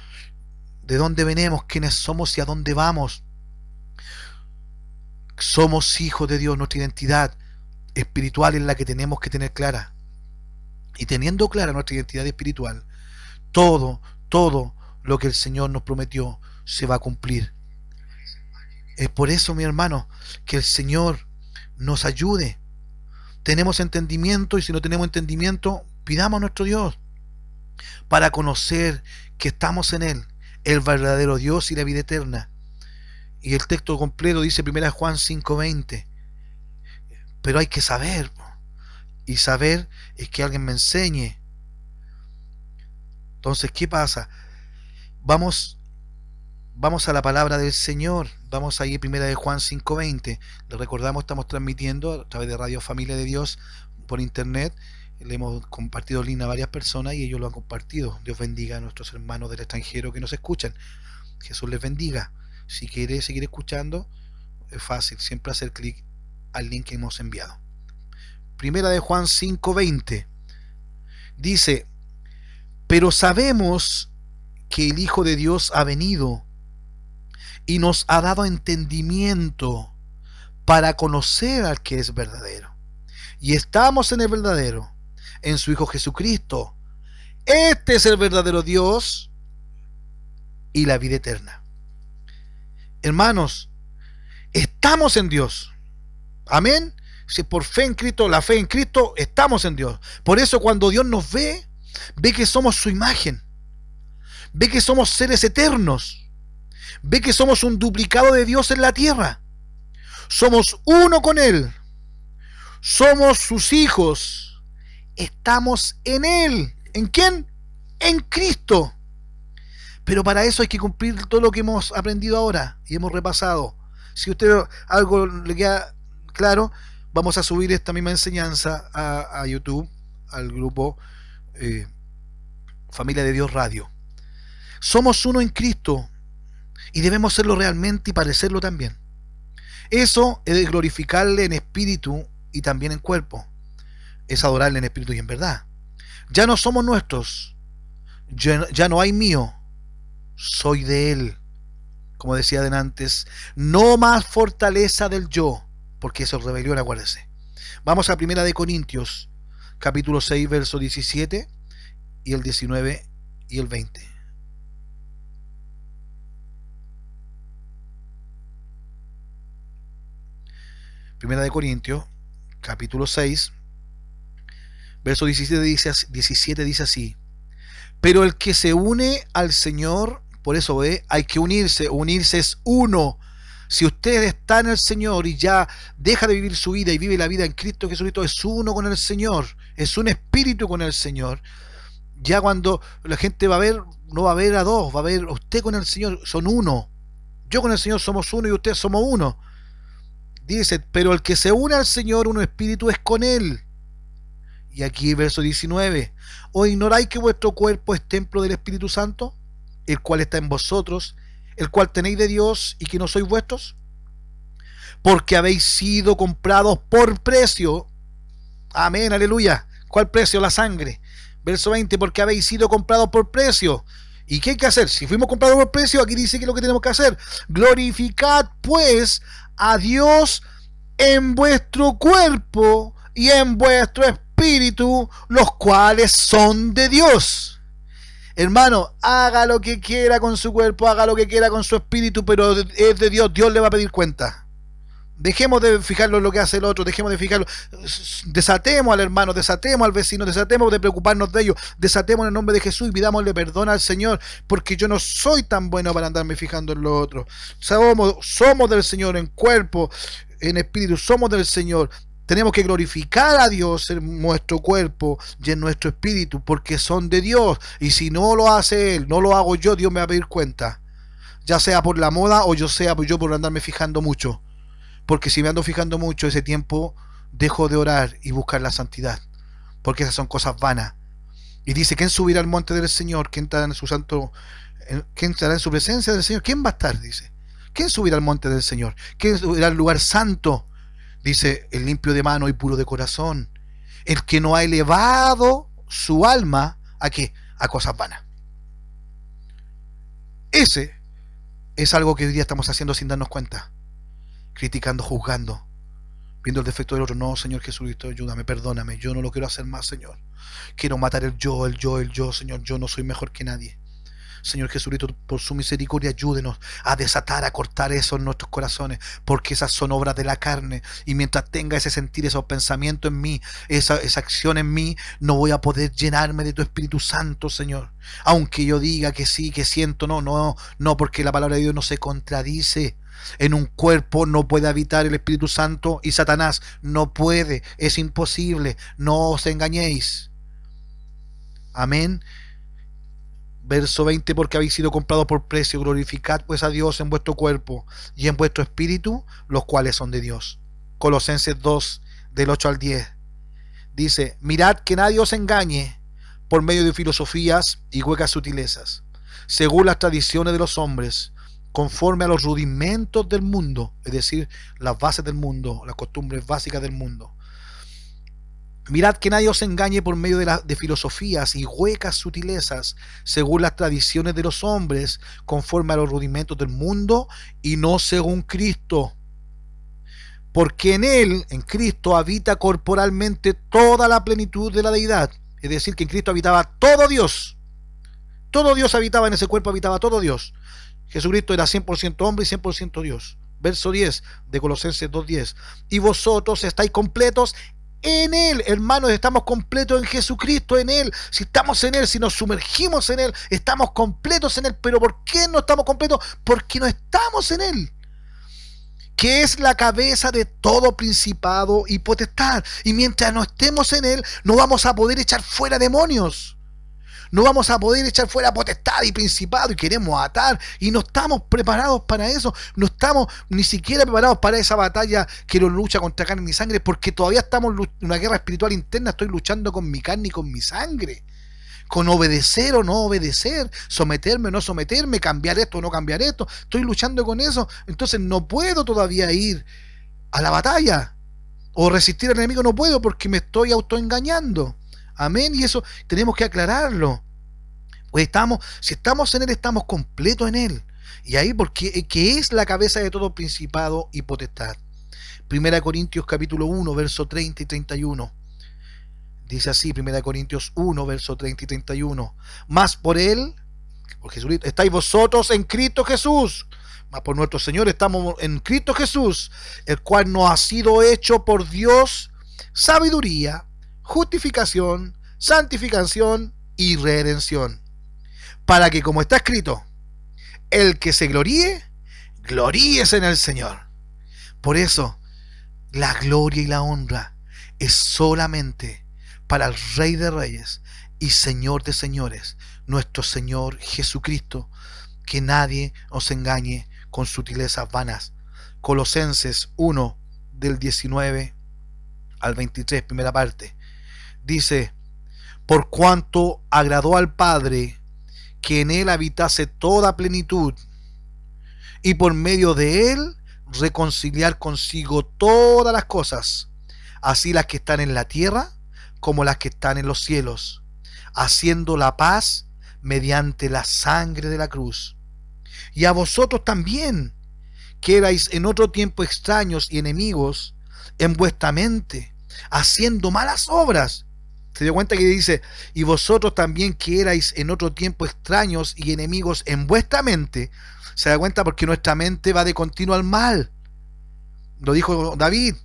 Speaker 1: de dónde venimos, quiénes somos y a dónde vamos. Somos hijos de Dios, nuestra identidad espiritual es la que tenemos que tener clara. Y teniendo clara nuestra identidad espiritual, todo lo que el Señor nos prometió se va a cumplir. Es por eso, mi hermano, que el Señor nos ayude. Tenemos entendimiento, y si no tenemos entendimiento, pidamos a nuestro Dios. para conocer que estamos en Él, el verdadero Dios y la vida eterna. Y el texto completo dice 1 Juan 5:20. Pero hay que saber, y saber es que alguien me enseñe. Entonces, ¿qué pasa? Vamos a la palabra del Señor. Vamos ahí, 1 Juan 5:20. Les recordamos, estamos transmitiendo a través de Radio Familia de Dios por internet. Le hemos compartido el link a varias personas y ellos lo han compartido. Dios bendiga a nuestros hermanos del extranjero que nos escuchan. Jesús les bendiga. Si quiere seguir escuchando, es fácil, siempre hacer clic al link que hemos enviado. 1 Juan 5:20 dice: pero sabemos que el Hijo de Dios ha venido y nos ha dado entendimiento para conocer al que es verdadero. Y estamos en el verdadero, en su Hijo Jesucristo. Este es el verdadero Dios y la vida eterna. Hermanos, estamos en Dios. Amén. Si por fe en Cristo, la fe en Cristo, estamos en Dios. Por eso cuando Dios nos ve, ve que somos su imagen. Ve que somos seres eternos. Ve que somos un duplicado de Dios en la tierra. Somos uno con Él. Somos sus hijos. Estamos en Él. ¿En quién? En Cristo. Pero para eso hay que cumplir todo lo que hemos aprendido ahora y hemos repasado. Si a usted algo le queda claro, vamos a subir esta misma enseñanza a YouTube, al grupo Familia de Dios Radio. Somos uno en Cristo y debemos serlo realmente y parecerlo también. Eso es glorificarle en espíritu y también en cuerpo. Es adorarle en espíritu y en verdad. Ya no somos nuestros. Ya no hay mío. Soy de Él. Como decía antes, no más fortaleza del yo, porque eso es rebelión, acuérdese. Vamos a 1 Corintios, capítulo 6, verso 17 y el 19 y el 20. Primera de Corintios, capítulo 6, verso 17 dice así: pero el que se une al Señor, por eso hay que unirse es uno. Si usted está en el Señor y ya deja de vivir su vida y vive la vida en Cristo Jesucristo, es uno con el Señor, es un espíritu con el Señor. Ya cuando la gente va a ver, no va a ver a dos, va a ver usted con el Señor, son uno. Yo con el Señor somos uno y usted somos uno. Dice, pero el que se une al Señor, un espíritu es con Él. Y aquí verso 19: ¿o ignoráis que vuestro cuerpo es templo del Espíritu Santo, el cual está en vosotros, el cual tenéis de Dios y que no sois vuestros? Porque habéis sido comprados por precio. Amén, aleluya. ¿Cuál precio? La sangre. Verso 20: porque habéis sido comprados por precio. ¿Y qué hay que hacer? Si fuimos comprados por precio, aquí dice que es lo que tenemos que hacer. Glorificad pues a Dios en vuestro cuerpo y en vuestro espíritu, los cuales son de Dios. Hermano, haga lo que quiera con su cuerpo, haga lo que quiera con su espíritu, pero es de Dios. Dios le va a pedir cuenta. Dejemos de fijarlo en lo que hace el otro, dejemos de fijarlo. Desatemos al hermano, desatemos al vecino, desatemos de preocuparnos de ellos, desatemos en el nombre de Jesús y pidámosle perdón al Señor, porque yo no soy tan bueno para andarme fijando en lo otro. Somos del Señor en cuerpo, en espíritu, somos del Señor. Tenemos que glorificar a Dios en nuestro cuerpo y en nuestro espíritu, porque son de Dios. Y si no lo hace Él, no lo hago yo, Dios me va a pedir cuenta. Ya sea por la moda o yo por andarme fijando mucho. Porque si me ando fijando mucho, ese tiempo dejo de orar y buscar la santidad. Porque esas son cosas vanas. Y dice, ¿quién subirá al monte del Señor? ¿Quién estará en su santo? ¿Quién estará en su presencia del Señor? ¿Quién va a estar? Dice. ¿Quién subirá al monte del Señor? ¿Quién subirá al lugar santo? Dice, el limpio de mano y puro de corazón. El que no ha elevado su alma, ¿a qué? A cosas vanas. Ese es algo que hoy día estamos haciendo sin darnos cuenta. Criticando, juzgando, viendo el defecto del otro. No, Señor Jesucristo, ayúdame, perdóname, yo no lo quiero hacer más, Señor. Quiero matar el yo, Señor, yo no soy mejor que nadie. Señor Jesucristo, por su misericordia, ayúdenos a desatar, a cortar eso en nuestros corazones, porque esas son obras de la carne, y mientras tenga ese sentir, esos pensamientos en mí, esa acción en mí, no voy a poder llenarme de tu Espíritu Santo, Señor. Aunque yo diga que sí, que siento, no, porque la palabra de Dios no se contradice. En un cuerpo no puede habitar el Espíritu Santo y Satanás no puede, es imposible, no os engañéis. Amén. Verso 20, porque habéis sido comprados por precio, glorificad pues a Dios en vuestro cuerpo y en vuestro espíritu, los cuales son de Dios. Colosenses 2, del 8 al 10. Dice, mirad que nadie os engañe por medio de filosofías y huecas sutilezas, según las tradiciones de los hombres, conforme a los rudimentos del mundo, es decir, las bases del mundo, las costumbres básicas del mundo. Mirad que nadie os engañe por medio de filosofías y huecas sutilezas, según las tradiciones de los hombres, conforme a los rudimentos del mundo, y no según Cristo. Porque en Él, en Cristo, habita corporalmente toda la plenitud de la deidad. Es decir, que en Cristo habitaba todo Dios. Todo Dios habitaba en ese cuerpo, habitaba todo Dios. Jesucristo era 100% hombre y 100% Dios. Verso 10 de Colosenses 2:10. Y vosotros estáis completos en Él, hermanos, estamos completos en Jesucristo, en Él. Si estamos en Él, si nos sumergimos en Él, estamos completos en Él. Pero ¿por qué no estamos completos? Porque no estamos en Él, que es la cabeza de todo principado y potestad. Y mientras no estemos en Él, no vamos a poder echar fuera demonios. No vamos a poder echar fuera potestad y principado, y queremos atar, y no estamos preparados para eso. No estamos ni siquiera preparados para esa batalla que no lucha contra carne ni sangre, porque todavía estamos en una guerra espiritual interna. Estoy luchando con mi carne y con mi sangre, con obedecer o no obedecer, someterme o no someterme, cambiar esto o no cambiar esto. Estoy luchando con eso. Entonces no puedo todavía ir a la batalla o resistir al enemigo. No puedo, porque me estoy autoengañando. Amén. Y eso tenemos que aclararlo. Pues si estamos en Él, estamos completos en Él. Y ahí, porque que es la cabeza de todo principado y potestad. Primera Corintios capítulo 1, verso 30 y 31. Dice así, Primera Corintios 1, verso 30 y 31. Más por Él, por Jesucristo, estáis vosotros en Cristo Jesús. Más por nuestro Señor estamos en Cristo Jesús, el cual nos ha sido hecho por Dios sabiduría, justificación, santificación y redención, para que, como está escrito, el que se gloríe, gloríese en el Señor. Por eso, la gloria y la honra es solamente para el Rey de Reyes y Señor de Señores, nuestro Señor Jesucristo. Que nadie os engañe con sutilezas vanas. Colosenses 1, del 19 al 23, primera parte. Dice, por cuanto agradó al Padre que en Él habitase toda plenitud, y por medio de Él reconciliar consigo todas las cosas, así las que están en la tierra como las que están en los cielos, haciendo la paz mediante la sangre de la cruz. Y a vosotros también, que erais en otro tiempo extraños y enemigos en vuestra mente, haciendo malas obras. Se dio cuenta que dice, y vosotros también, que erais en otro tiempo extraños y enemigos en vuestra mente. Se da cuenta, porque nuestra mente va de continuo al mal. Lo dijo David.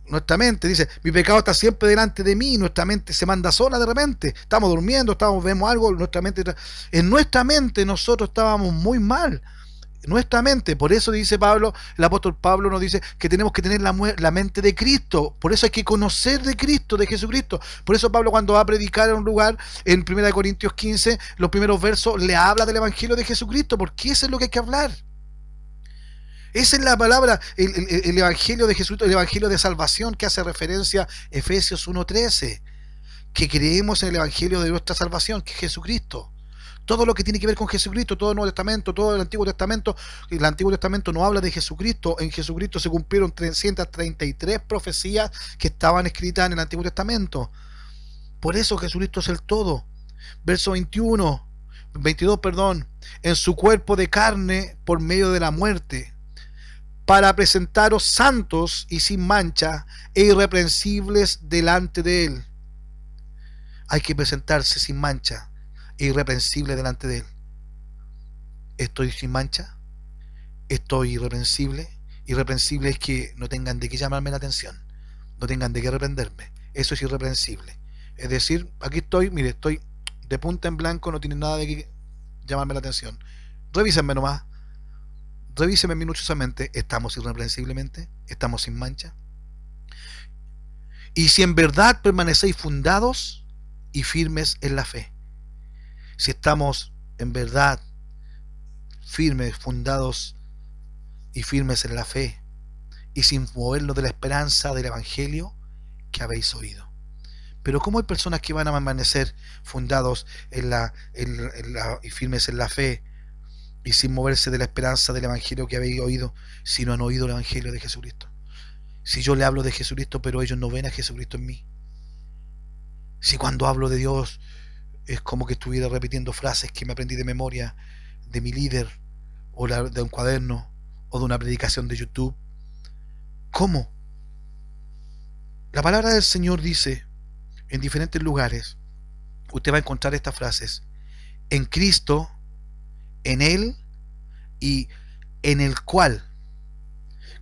Speaker 1: Nuestra mente dice, mi pecado está siempre delante de mí. Nuestra mente se manda sola de repente. Estamos durmiendo, vemos algo, en nuestra mente nosotros estábamos muy mal. Nuestra mente, por eso dice Pablo, el apóstol Pablo nos dice que tenemos que tener la mente de Cristo. Por eso hay que conocer de Cristo, de Jesucristo. Por eso Pablo, cuando va a predicar en un lugar, en 1 Corintios 15, los primeros versos, le habla del Evangelio de Jesucristo, porque eso es lo que hay que hablar. Esa es la palabra, el Evangelio de Jesucristo, el Evangelio de salvación, que hace referencia a Efesios 1:13, que creemos en el Evangelio de nuestra salvación, que es Jesucristo. Todo lo que tiene que ver con Jesucristo, todo el Nuevo Testamento, todo el Antiguo Testamento no habla de Jesucristo. En Jesucristo se cumplieron 333 profecías que estaban escritas en el Antiguo Testamento. Por eso Jesucristo es el todo. Verso 22, en su cuerpo de carne por medio de la muerte, para presentaros santos y sin mancha e irreprensibles delante de Él. Hay que presentarse sin mancha e irreprensible delante de Él. ¿Estoy sin mancha? ¿Estoy irreprensible? Irreprensible es que no tengan de qué llamarme la atención, no tengan de qué reprenderme. Eso es irreprensible. Es decir, aquí estoy, mire, estoy de punta en blanco, no tienen nada de qué llamarme la atención. Revísenme nomás, revísenme minuciosamente. ¿Estamos irreprensiblemente? ¿Estamos sin mancha? Y si en verdad permanecéis fundados y firmes en la fe, si estamos en verdad firmes, fundados y firmes en la fe, y sin movernos de la esperanza del Evangelio que habéis oído. Pero ¿cómo hay personas que van a permanecer fundados y firmes en la fe y sin moverse de la esperanza del Evangelio que habéis oído, si no han oído el Evangelio de Jesucristo? Si yo le hablo de Jesucristo, pero ellos no ven a Jesucristo en mí. Si cuando hablo de Dios es como que estuviera repitiendo frases que me aprendí de memoria de mi líder, o de un cuaderno, o de una predicación de YouTube. ¿Cómo? La palabra del Señor dice en diferentes lugares, usted va a encontrar estas frases: en Cristo, en Él y en el cual.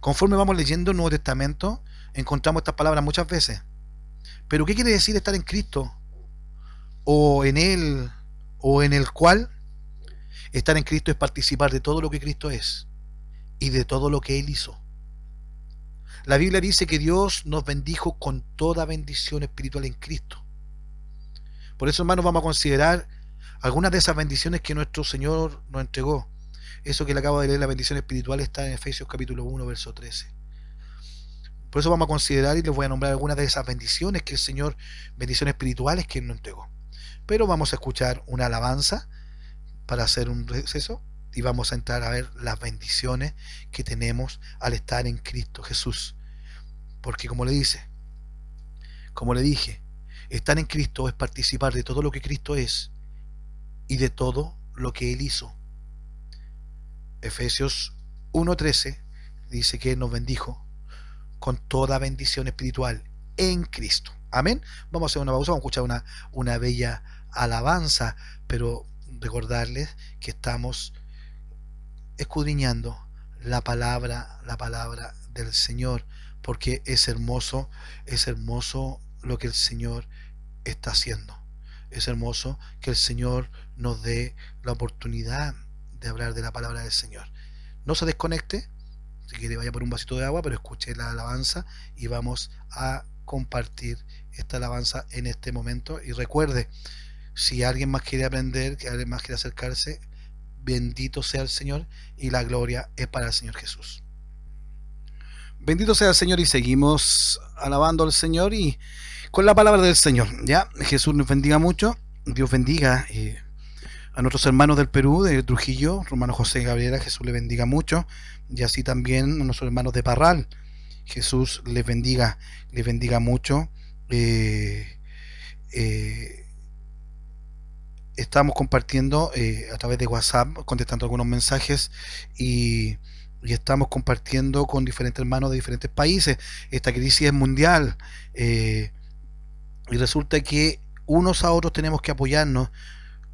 Speaker 1: Conforme vamos leyendo el Nuevo Testamento, encontramos estas palabras muchas veces. Pero ¿qué quiere decir estar en Cristo? O en Él, o en el cual. Estar en Cristo es participar de todo lo que Cristo es y de todo lo que Él hizo. La Biblia dice que Dios nos bendijo con toda bendición espiritual en Cristo. Por eso, hermanos, vamos a considerar algunas de esas bendiciones que nuestro Señor nos entregó. Eso que le acabo de leer, la bendición espiritual, está en Efesios capítulo 1, verso 13. Por eso vamos a considerar y les voy a nombrar algunas de esas bendiciones que el Señor, bendiciones espirituales que Él nos entregó. Pero vamos a escuchar una alabanza para hacer un receso y vamos a entrar a ver las bendiciones que tenemos al estar en Cristo Jesús. Porque como le dije, estar en Cristo es participar de todo lo que Cristo es y de todo lo que Él hizo. Efesios 1:13 dice que Él nos bendijo con toda bendición espiritual en Cristo. Amén. Vamos a hacer una pausa, vamos a escuchar una bella alabanza, pero recordarles que estamos escudriñando la palabra del Señor, porque es hermoso lo que el Señor está haciendo. Es hermoso que el Señor nos dé la oportunidad de hablar de la palabra del Señor. No se desconecte, si quiere vaya por un vasito de agua, pero escuche la alabanza y vamos a compartir esta alabanza en este momento. Y recuerde, si alguien más quiere aprender, que alguien más quiere acercarse, bendito sea el Señor y la gloria es para el Señor Jesús. Bendito sea el Señor y seguimos alabando al Señor y con la palabra del Señor. Ya, Jesús nos bendiga mucho. Dios bendiga a nuestros hermanos del Perú, de Trujillo, hermano José Gabriela, Jesús le bendiga mucho, y así también a nuestros hermanos de Parral, Jesús les bendiga mucho. Estamos compartiendo a través de WhatsApp, contestando algunos mensajes y estamos compartiendo con diferentes hermanos de diferentes países. Esta crisis es mundial y resulta que unos a otros tenemos que apoyarnos,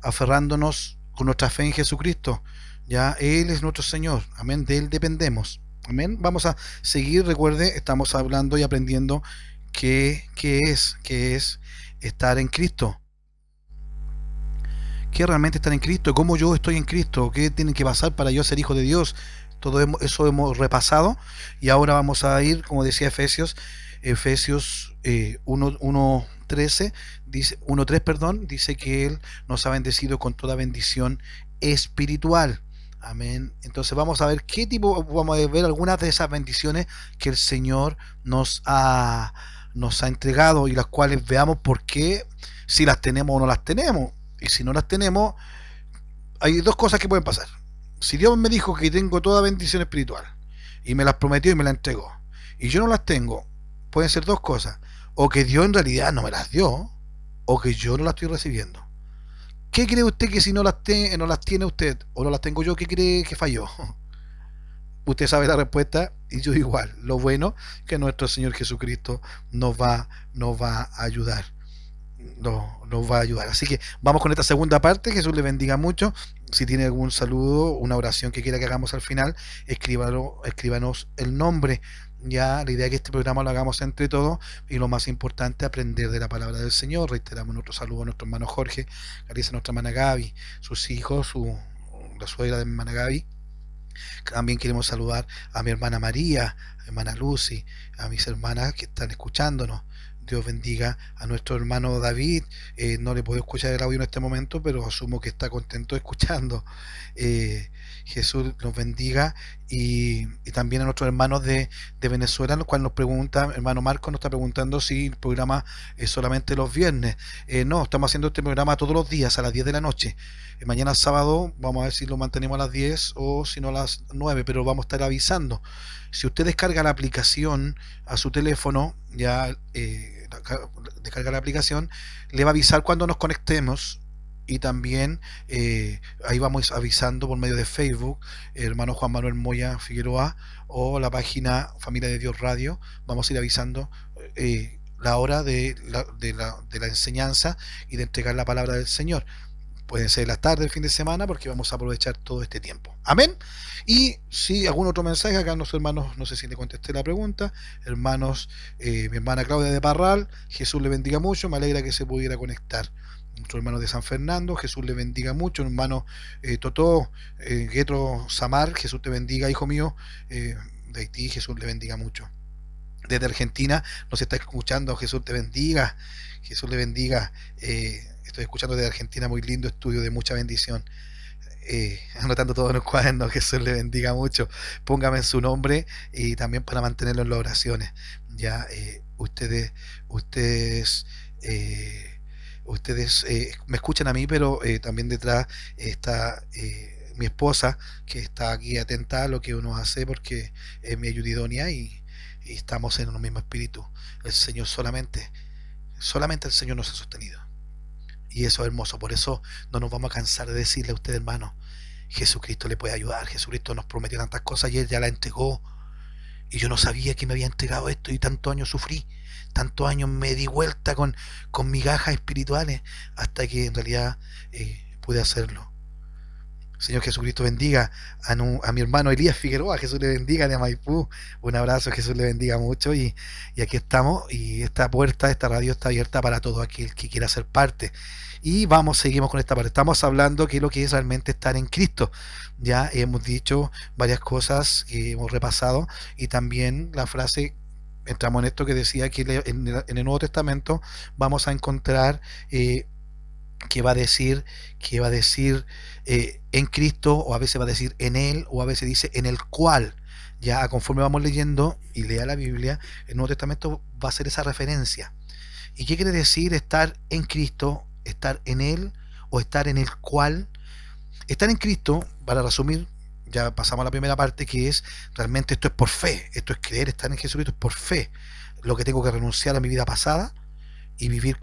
Speaker 1: aferrándonos con nuestra fe en Jesucristo. Ya Él es nuestro Señor, amén, de Él dependemos, amén. Vamos a seguir, recuerde, estamos hablando y aprendiendo qué es estar en Cristo, qué realmente estar en Cristo, cómo yo estoy en Cristo, qué tiene que pasar para yo ser hijo de Dios. Todo eso hemos repasado y ahora vamos a ir, como decía Efesios 1:13 dice, 1:3, perdón, dice que Él nos ha bendecido con toda bendición espiritual. Amén. Entonces vamos a ver vamos a ver algunas de esas bendiciones que el Señor nos ha entregado y las cuales veamos por qué, si las tenemos o no las tenemos. Y si no las tenemos, hay dos cosas que pueden pasar. Si Dios me dijo que tengo toda bendición espiritual y me las prometió y me las entregó, y yo no las tengo, pueden ser dos cosas: o que Dios en realidad no me las dio, o que yo no las estoy recibiendo. ¿Qué cree usted que si no las tiene usted o no las tengo yo, qué cree que falló? Usted sabe la respuesta y yo igual. Lo bueno que nuestro Señor Jesucristo nos va a ayudar. Nos va a ayudar. Así que vamos con esta segunda parte. Jesús le bendiga mucho. Si tiene algún saludo, una oración que quiera que hagamos al final, escríbanos el nombre. Ya la idea es que este programa lo hagamos entre todos y lo más importante, aprender de la palabra del Señor. Reiteramos nuestro saludo a nuestro hermano Jorge, a nuestra hermana Gaby, sus hijos, la suegra de mi hermana Gaby. También queremos saludar a mi hermana María, a mi hermana Lucy, a mis hermanas que están escuchándonos. Dios bendiga a nuestro hermano David. No le puedo escuchar el audio en este momento, pero asumo que está contento escuchando. Jesús nos bendiga, y también a nuestros hermanos de Venezuela, los cuales nos preguntan, hermano Marco nos está preguntando si el programa es solamente los viernes. No, estamos haciendo este programa todos los días a las 10 de la noche. Mañana sábado vamos a ver si lo mantenemos a las 10 o si no a las 9, pero vamos a estar avisando. Si usted descarga la aplicación a su teléfono, ya descarga la aplicación, le va a avisar cuando nos conectemos. Y también ahí vamos avisando por medio de Facebook, hermano Juan Manuel Moya Figueroa, o la página Familia de Dios Radio. Vamos a ir avisando la hora de la enseñanza y de entregar la palabra del Señor. Pueden ser las tardes del fin de semana, porque vamos a aprovechar todo este tiempo. Amén. Y si algún otro mensaje, acá nuestros hermanos, no sé si le contesté la pregunta, hermanos, mi hermana Claudia de Parral, Jesús le bendiga mucho, me alegra que se pudiera conectar. Nuestro hermano de San Fernando, Jesús le bendiga mucho. Hermano Totó, Guetro Samar, Jesús te bendiga, hijo mío, de Haití, Jesús le bendiga mucho. Desde Argentina nos está escuchando, Jesús te bendiga, Jesús le bendiga. Estoy escuchando desde Argentina, muy lindo estudio, de mucha bendición. Anotando todo en los cuadernos, Jesús le bendiga mucho. Póngame en su nombre y también para mantenerlo en las oraciones. Ya ustedes me escuchan a mí, pero también detrás está mi esposa, que está aquí atenta a lo que uno hace, porque es mi ayuda idónea, y estamos en un mismo espíritu. El Señor solamente el Señor nos ha sostenido. Y eso es hermoso. Por eso no nos vamos a cansar de decirle a usted, hermano, Jesucristo le puede ayudar. Jesucristo nos prometió tantas cosas y Él ya la entregó. Y yo no sabía que me había entregado esto, y tantos años sufrí, tantos años me di vuelta con migajas espirituales, hasta que en realidad pude hacerlo. Señor Jesucristo bendiga a mi hermano Elías Figueroa, Jesús le bendiga, de Maipú, un abrazo, Jesús le bendiga mucho, y aquí estamos, y esta puerta, esta radio está abierta para todo aquel que quiera ser parte. Y seguimos con esta parte. Estamos hablando de lo que es realmente estar en Cristo. Ya hemos dicho varias cosas que hemos repasado, y también la frase, entramos en esto que decía que en el Nuevo Testamento vamos a encontrar que va a decir en Cristo, o a veces va a decir en Él, o a veces dice en el cual. Ya conforme vamos leyendo y lea la Biblia, el Nuevo Testamento va a hacer esa referencia. ¿Y qué quiere decir estar en Cristo, estar en Él o estar en el cual? Estar en Cristo, para resumir, ya pasamos a la primera parte, que es realmente esto es por fe, esto es creer, estar en Jesucristo es por fe. Lo que tengo que renunciar a mi vida pasada y vivir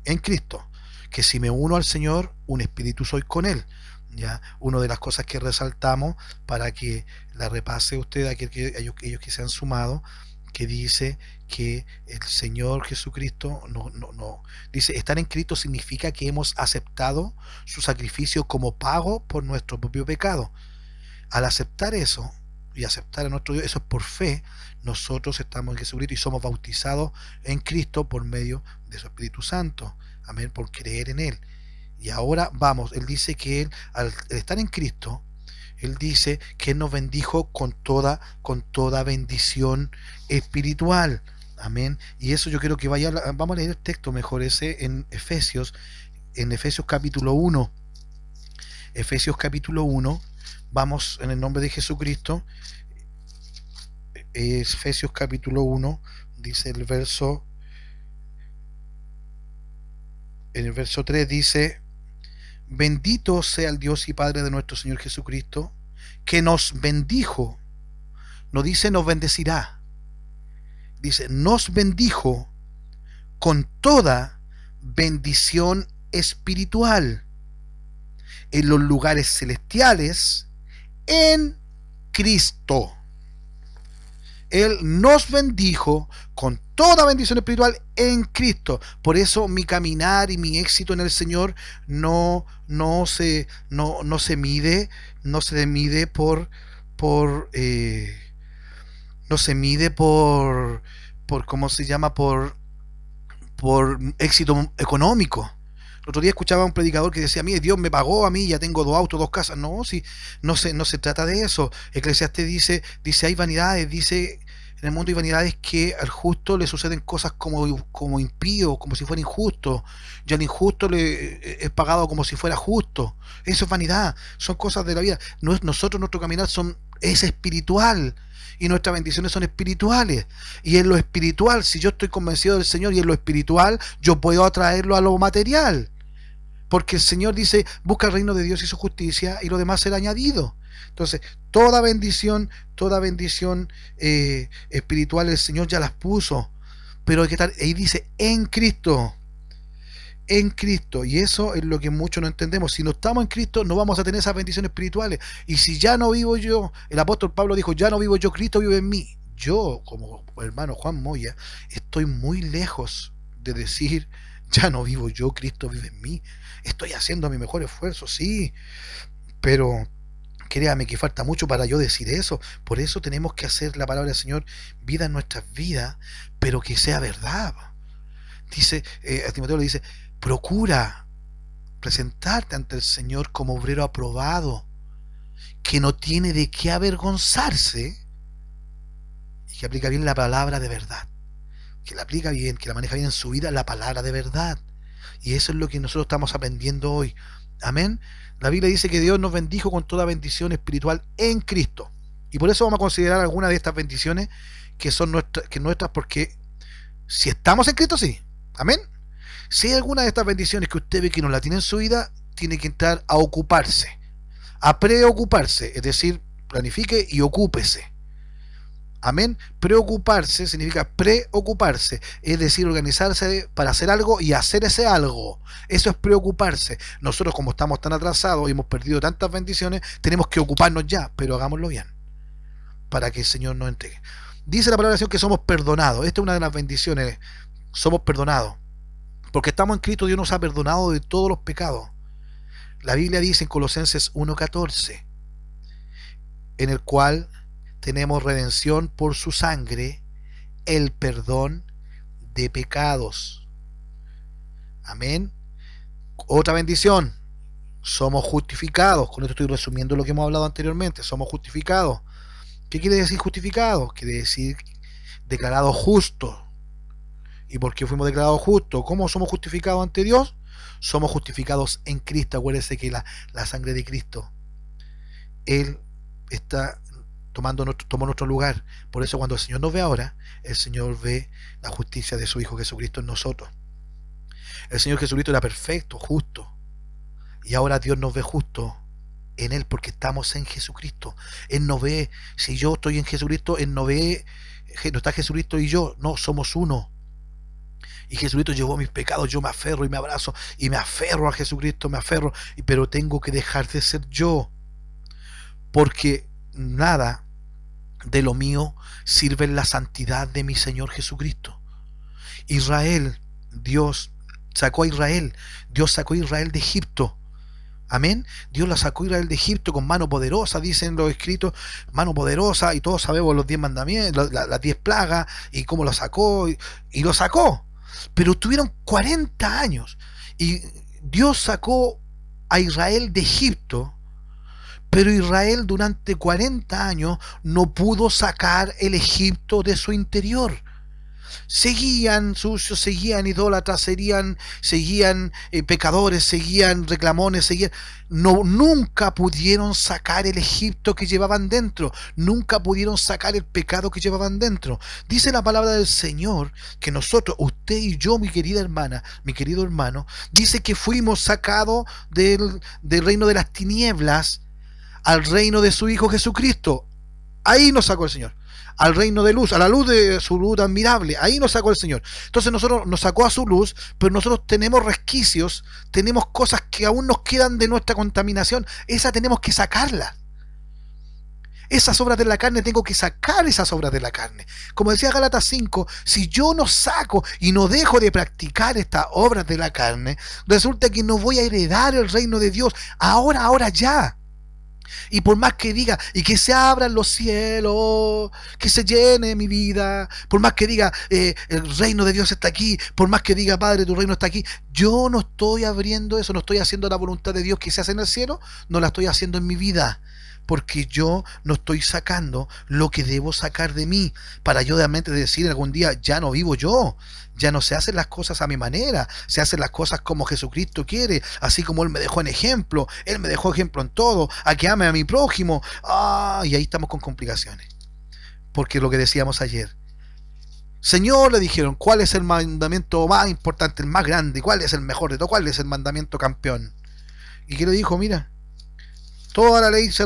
Speaker 1: en Cristo. Que si me uno al Señor, un espíritu soy con Él. Ya, una de las cosas que resaltamos, para que la repase usted, aquellos que se han sumado, que dice que el Señor Jesucristo no dice, estar en Cristo significa que hemos aceptado su sacrificio como pago por nuestro propio pecado. Al aceptar eso y aceptar a nuestro Dios, eso es por fe. Nosotros estamos en Jesucristo y somos bautizados en Cristo por medio de su Espíritu Santo. Amén, por creer en Él. Y ahora vamos, Él dice que al estar en Cristo, Él dice que Él nos bendijo con toda bendición espiritual. Amén. Y eso yo quiero que vamos a leer el texto mejor, ese en Efesios capítulo 1. Efesios capítulo 1, vamos en el nombre de Jesucristo. Efesios capítulo 1, dice en el verso 3, dice: bendito sea el Dios y Padre de nuestro Señor Jesucristo, que nos bendijo. No dice nos bendecirá, dice nos bendijo con toda bendición espiritual en los lugares celestiales en Cristo. Él nos bendijo con toda bendición espiritual en Cristo. Por eso mi caminar y mi éxito en el Señor no se mide, por no se mide por ¿cómo se llama? Por éxito económico. El otro día escuchaba a un predicador que decía: mire, Dios me pagó a mí, ya tengo 2 autos, 2 casas. No, si no se trata de eso. Eclesiastés dice hay vanidades, dice en el mundo hay vanidades, que al justo le suceden cosas como impío, como si fuera injusto, y al injusto le es pagado como si fuera justo. Eso es vanidad, son cosas de la vida. Nosotros, nuestro caminar es espiritual, y nuestras bendiciones son espirituales. Y en lo espiritual, si yo estoy convencido del Señor, y en lo espiritual yo puedo atraerlo a lo material, porque el Señor dice: busca el reino de Dios y su justicia, y lo demás será añadido. Entonces, toda bendición espiritual el Señor ya las puso, pero hay que estar, ahí dice, en Cristo. En Cristo, y eso es lo que muchos no entendemos. Si no estamos en Cristo, no vamos a tener esas bendiciones espirituales. Y si ya no vivo yo, el apóstol Pablo dijo: ya no vivo yo, Cristo vive en mí. Yo, como hermano Juan Moya, estoy muy lejos de decir: ya no vivo yo, Cristo vive en mí. Estoy haciendo mi mejor esfuerzo, sí, pero créame que falta mucho para yo decir eso. Por eso tenemos que hacer la palabra del Señor vida en nuestras vidas, pero que sea verdad. Dice, a Timoteo le dice: procura presentarte ante el Señor como obrero aprobado, que no tiene de qué avergonzarse, y que aplica bien la palabra de verdad, que la aplica bien, que la maneja bien en su vida, la palabra de verdad. Y eso es lo que nosotros estamos aprendiendo hoy. Amén. La Biblia dice que Dios nos bendijo con toda bendición espiritual en Cristo, y por eso vamos a considerar algunas de estas bendiciones que son nuestras, porque si estamos en Cristo, sí. Amén. Si hay alguna de estas bendiciones que usted ve que no la tiene en su vida, tiene que entrar a ocuparse, a preocuparse, es decir, planifique y ocúpese. Amén. Preocuparse significa preocuparse, es decir, organizarse para hacer algo y hacer ese algo. Eso es preocuparse. Nosotros, como estamos tan atrasados y hemos perdido tantas bendiciones, tenemos que ocuparnos ya, pero hagámoslo bien, para que el Señor nos entregue. Dice la palabra de Dios que somos perdonados. Esta es una de las bendiciones. Somos perdonados. Porque estamos en Cristo, Dios nos ha perdonado de todos los pecados. La Biblia dice en Colosenses 1:14, en el cual tenemos redención por su sangre, el perdón de pecados. Amén. Otra bendición: somos justificados. Con esto estoy resumiendo lo que hemos hablado anteriormente. Somos justificados. ¿Qué quiere decir justificados? Quiere decir declarados justos. ¿Y por qué fuimos declarados justos? ¿Cómo somos justificados ante Dios? Somos justificados en Cristo. Acuérdense que la sangre de Cristo, Él está tomó nuestro lugar. Por eso cuando el Señor nos ve ahora, el Señor ve la justicia de su Hijo Jesucristo en nosotros. El Señor Jesucristo era perfecto, justo, y ahora Dios nos ve justo en Él, porque estamos en Jesucristo. Él no ve, si yo estoy en Jesucristo, Él no ve, no está Jesucristo y yo, no, somos uno. Y Jesucristo llevó mis pecados, yo me aferro y me abrazo, y me aferro a Jesucristo, me aferro, pero tengo que dejar de ser yo, porque nada de lo mío sirve en la santidad de mi Señor Jesucristo. Israel, Dios sacó a Israel, Dios sacó a Israel de Egipto. Amén. Dios la sacó a Israel de Egipto con mano poderosa, dicen los escritos, mano poderosa, y todos sabemos los 10 mandamientos, las 10 plagas, y cómo lo sacó, y lo sacó. Pero tuvieron 40 años, y Dios sacó a Israel de Egipto, pero Israel durante 40 años no pudo sacar el Egipto de su interior. Seguían sucios, seguían idólatras, seguían pecadores, seguían reclamones, nunca pudieron sacar el Egipto que llevaban dentro, nunca pudieron sacar el pecado que llevaban dentro. Dice la palabra del Señor que nosotros, usted y yo, mi querida hermana, mi querido hermano, dice que fuimos sacados del reino de las tinieblas al reino de su Hijo Jesucristo. Ahí nos sacó el Señor, al reino de luz, a la luz de su luz admirable. Ahí nos sacó el Señor. Entonces nosotros nos sacó a su luz, pero nosotros tenemos resquicios, tenemos cosas que aún nos quedan de nuestra contaminación. Esa tenemos que sacarla. Esas obras de la carne tengo que sacar esas obras de la carne. Como decía Gálatas 5, si yo no saco y no dejo de practicar estas obras de la carne, resulta que no voy a heredar el reino de Dios ahora ya. Y por más que diga, y que se abran los cielos, que se llene mi vida, por más que diga, el reino de Dios está aquí, por más que diga, Padre, tu reino está aquí, yo no estoy abriendo eso, no estoy haciendo la voluntad de Dios que se hace en el cielo, no la estoy haciendo en mi vida. Porque yo no estoy sacando lo que debo sacar de mí, para yo realmente decir algún día, ya no vivo yo, ya no se hacen las cosas a mi manera, se hacen las cosas como Jesucristo quiere, así como Él me dejó en ejemplo, Él me dejó ejemplo en todo, a que ame a mi prójimo. Y ahí estamos con complicaciones, porque lo que decíamos ayer, Señor, le dijeron, ¿cuál es el mandamiento más importante, el más grande? ¿Cuál es el mejor de todo? ¿Cuál es el mandamiento campeón? ¿Y qué le dijo? Mira, toda la ley se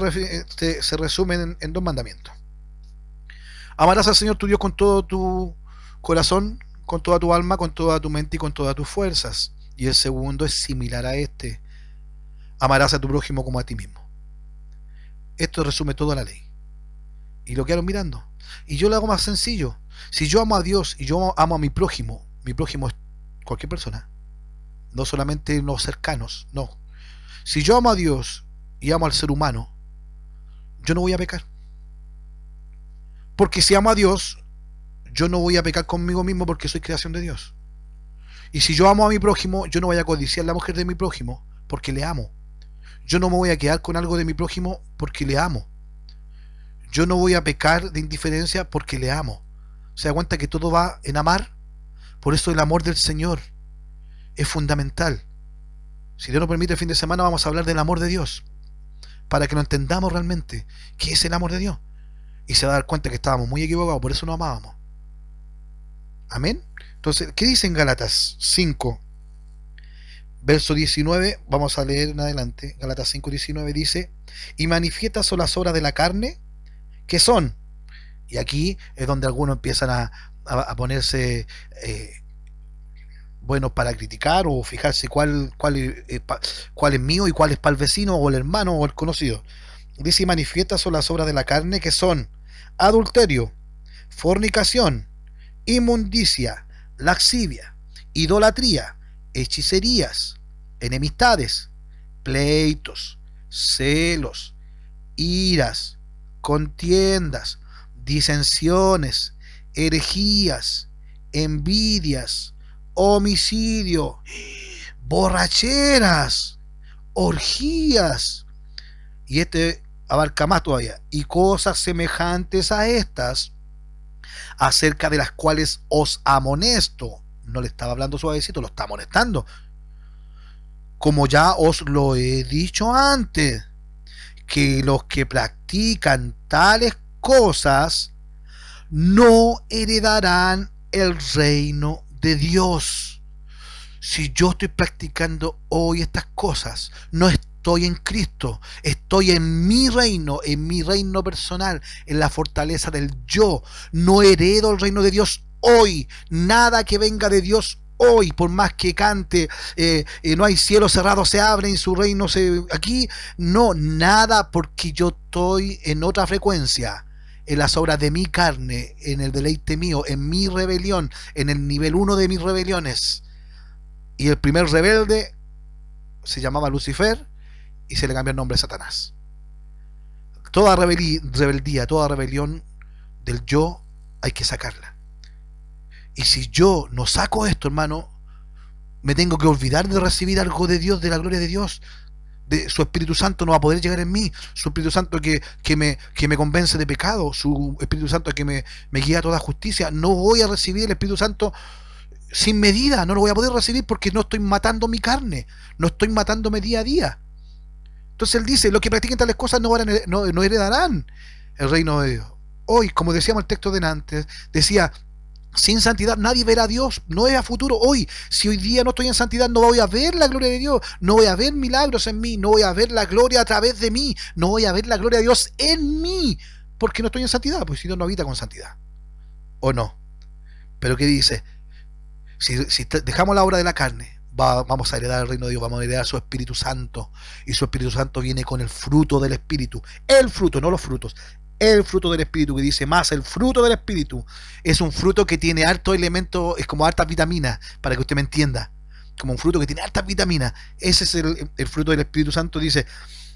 Speaker 1: resume en dos mandamientos. Amarás al Señor tu Dios con todo tu corazón, con toda tu alma, con toda tu mente y con todas tus fuerzas. Y el segundo es similar a este. Amarás a tu prójimo como a ti mismo. Esto resume toda la ley. Y lo quedaron mirando. Y yo lo hago más sencillo. Si yo amo a Dios y yo amo a mi prójimo es cualquier persona, no solamente los cercanos, no. Si yo amo a Dios y amo al ser humano, yo no voy a pecar. Porque si amo a Dios, yo no voy a pecar conmigo mismo porque soy creación de Dios. Y si yo amo a mi prójimo, yo no voy a codiciar la mujer de mi prójimo porque le amo. Yo no me voy a quedar con algo de mi prójimo porque le amo. Yo no voy a pecar de indiferencia porque le amo. ¿Se da cuenta que todo va en amar? Por eso el amor del Señor es fundamental. Si Dios nos permite, el fin de semana vamos a hablar del amor de Dios, para que lo entendamos realmente, qué es el amor de Dios. Y se va a dar cuenta que estábamos muy equivocados, por eso no amábamos. Amén. Entonces, ¿qué dice en Gálatas 5? Verso 19, vamos a leer en adelante. Gálatas 5, 19 dice, y manifiestas son las obras de la carne, que son, y aquí es donde algunos empiezan a ponerse buenos para criticar o fijarse cuál es mío y cuál es para el vecino o el hermano o el conocido. Dice, y manifiestas son las obras de la carne, que son adulterio, fornicación, inmundicia, lascivia, idolatría, hechicerías, enemistades, pleitos, celos, iras, contiendas, disensiones, herejías, envidias, homicidio, borracheras, orgías, y este abarca más todavía, y cosas semejantes a estas, acerca de las cuales os amonesto. No le estaba hablando suavecito, lo está amonestando. Como ya os lo he dicho antes, que los que practican tales cosas no heredarán el reino de Dios. Si yo estoy practicando hoy estas cosas, no estoy en Cristo, estoy en mi reino personal, en la fortaleza del yo. No heredo el reino de Dios hoy. Nada que venga de Dios hoy, por más que cante, no hay cielo cerrado, se abre en su reino, aquí, no, nada, porque yo estoy en otra frecuencia, en las obras de mi carne, en el deleite mío, en mi rebelión, en el nivel 1 de mis rebeliones. Y el primer rebelde se llamaba Lucifer y se le cambió el nombre a Satanás. Toda rebeldía, toda rebelión del yo hay que sacarla. Y si yo no saco esto, hermano, me tengo que olvidar de recibir algo de Dios, de la gloria de Dios. De su Espíritu Santo no va a poder llegar en mí. Su Espíritu Santo que me convence de pecado. Su Espíritu Santo que me guía a toda justicia. No voy a recibir el Espíritu Santo sin medida. No lo voy a poder recibir porque no estoy matando mi carne. No estoy matándome día a día. Entonces él dice, los que practiquen tales cosas no heredarán el reino de Dios. Hoy, como decíamos el texto de antes, decía, sin santidad nadie verá a Dios, no es a futuro. Hoy, si hoy día no estoy en santidad, no voy a ver la gloria de Dios, no voy a ver milagros en mí, no voy a ver la gloria a través de mí, no voy a ver la gloria de Dios en mí, porque no estoy en santidad, porque si no, no habita con santidad. ¿O no? Pero ¿qué dice? Si dejamos la obra de la carne, vamos a heredar el reino de Dios, vamos a heredar su Espíritu Santo, y su Espíritu Santo viene con el fruto del Espíritu, el fruto, no los frutos, El fruto del Espíritu, que dice más, el fruto del Espíritu es un fruto que tiene altos elementos, es como altas vitaminas, para que usted me entienda, como un fruto que tiene altas vitaminas. Ese es el fruto del Espíritu Santo. Dice,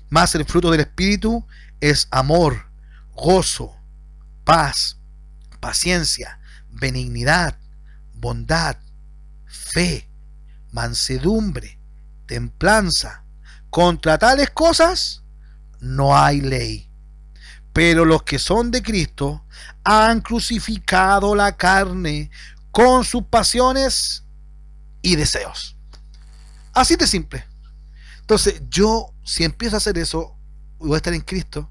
Speaker 1: más el fruto del Espíritu es amor, gozo, paz, paciencia, benignidad, bondad, fe, mansedumbre, templanza. Contra tales cosas no hay ley. Pero los que son de Cristo han crucificado la carne con sus pasiones y deseos. Así de simple. Entonces yo, si empiezo a hacer eso, voy a estar en Cristo,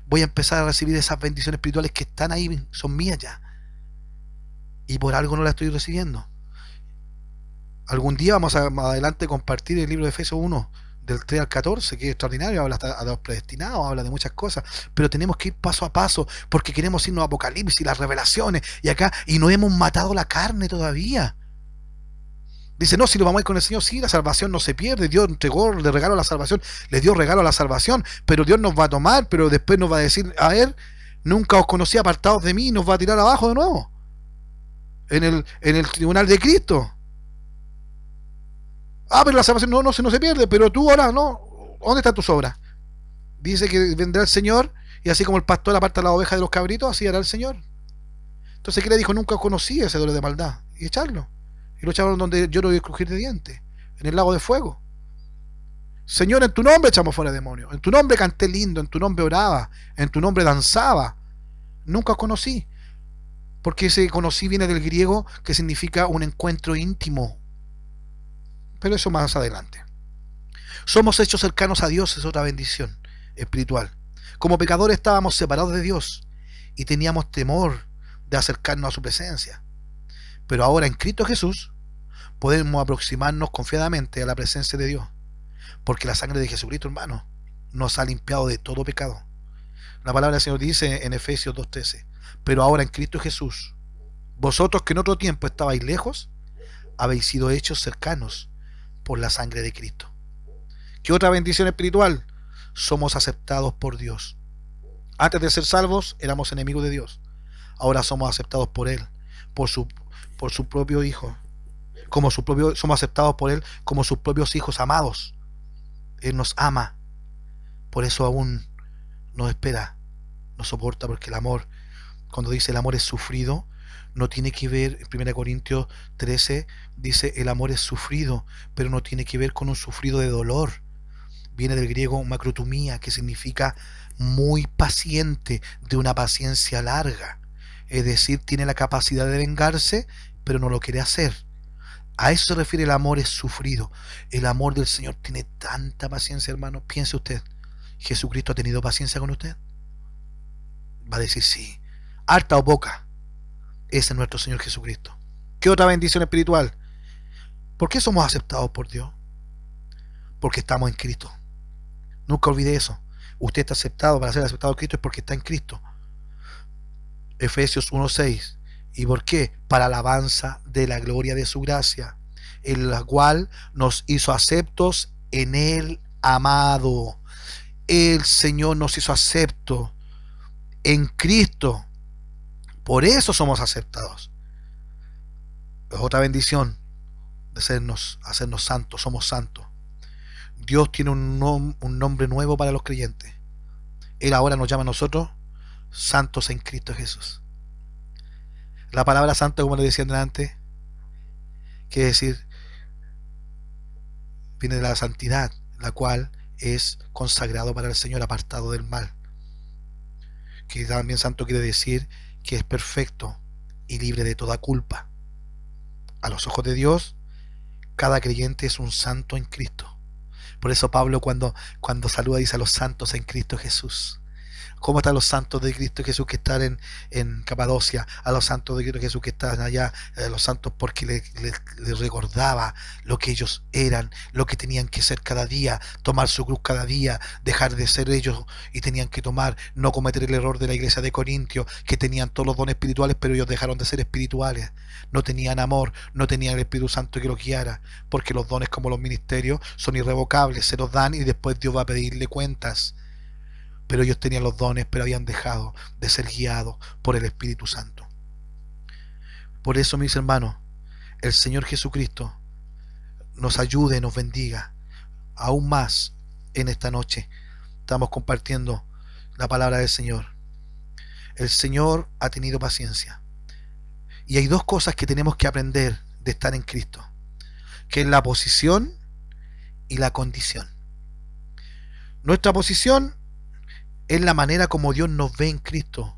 Speaker 1: voy a empezar a recibir esas bendiciones espirituales que están ahí, son mías ya. Y por algo no las estoy recibiendo. Algún día vamos a más adelante compartir el libro de Efesios 1, del 3 al 14, que es extraordinario, habla hasta de los predestinados, habla de muchas cosas, pero tenemos que ir paso a paso, porque queremos irnos a Apocalipsis, las revelaciones, y acá, y no hemos matado la carne todavía. Dice, no, si lo vamos a ir con el Señor, sí, la salvación no se pierde, Dios entregó, le regaló la salvación, le dio regalo a la salvación, pero Dios nos va a tomar, pero después nos va a decir, a ver, nunca os conocí apartados de mí, y nos va a tirar abajo de nuevo, en el tribunal de Cristo. Ah, pero la salvación no se pierde, pero tú ahora no. ¿Dónde están tus obras? Dice que vendrá el Señor, y así como el pastor aparta la oveja de los cabritos, así hará el Señor. Entonces, ¿qué le dijo? Nunca conocí ese dolor de maldad. Y echarlo. Y lo echaron donde yo no voy a crujir de dientes, en el lago de fuego. Señor, en tu nombre echamos fuera demonios. En tu nombre canté lindo, en tu nombre oraba, en tu nombre danzaba. Nunca conocí. Porque ese conocí viene del griego, que significa un encuentro íntimo. Pero eso más adelante. Somos hechos cercanos a Dios, es otra bendición espiritual. Como pecadores estábamos separados de Dios y teníamos temor de acercarnos a su presencia. Pero ahora en Cristo Jesús podemos aproximarnos confiadamente a la presencia de Dios, porque la sangre de Jesucristo, hermano, nos ha limpiado de todo pecado. La palabra del Señor dice en Efesios 2:13, pero ahora en Cristo Jesús, vosotros que en otro tiempo estabais lejos, habéis sido hechos cercanos por la sangre de Cristo. ¿Qué otra bendición espiritual? Somos aceptados por Dios. Antes de ser salvos éramos enemigos de Dios. Ahora somos aceptados por Él, por su propio Hijo. Somos aceptados por Él como sus propios hijos amados. Él nos ama. Por eso aún nos espera, nos soporta, porque el amor, cuando dice el amor es sufrido, no tiene que ver, en 1 Corintios 13 dice el amor es sufrido, pero no tiene que ver con un sufrido de dolor. Viene del griego macrotumía, que significa muy paciente, de una paciencia larga. Es decir, tiene la capacidad de vengarse, pero no lo quiere hacer. A eso se refiere el amor es sufrido. El amor del Señor tiene tanta paciencia, hermano. Piense usted, ¿Jesucristo ha tenido paciencia con usted? Va a decir sí. Harta o poca. Ese es nuestro Señor Jesucristo. ¿Qué otra bendición espiritual? ¿Por qué somos aceptados por Dios? Porque estamos en Cristo. Nunca olvide eso. Usted está aceptado, para ser aceptado en Cristo es porque está en Cristo. Efesios 1:6. ¿Y por qué? Para alabanza de la gloria de su gracia, en la cual nos hizo aceptos en el amado. El Señor nos hizo aceptos en Cristo. Por eso somos aceptados. Es otra bendición de hacernos santos. Somos santos. Dios tiene un nombre nuevo para los creyentes. Él ahora nos llama a nosotros santos en Cristo Jesús. La palabra santo, como le decía antes, quiere decir, viene de la santidad, la cual es consagrado para el Señor, apartado del mal. Que también santo quiere decir que es perfecto y libre de toda culpa. A los ojos de Dios, cada creyente es un santo en Cristo. Por eso Pablo cuando saluda dice a los santos en Cristo Jesús. ¿Cómo están los santos de Cristo Jesús que están en Capadocia? A los santos de Cristo Jesús que están allá, los santos porque les recordaba lo que ellos eran, lo que tenían que ser cada día, tomar su cruz cada día, dejar de ser ellos y tenían que tomar, no cometer el error de la iglesia de Corintios, que tenían todos los dones espirituales, pero ellos dejaron de ser espirituales, no tenían amor, no tenían el Espíritu Santo que los guiara, porque los dones como los ministerios son irrevocables, se los dan y después Dios va a pedirle cuentas. pero ellos tenían los dones, pero habían dejado de ser guiados por el Espíritu Santo. Por eso, mis hermanos, el Señor Jesucristo nos ayude, nos bendiga aún más en esta noche. Estamos compartiendo la palabra del Señor. El Señor ha tenido paciencia. Y hay dos cosas que tenemos que aprender de estar en Cristo, que es la posición y la condición. Nuestra posición es la manera como Dios nos ve en Cristo,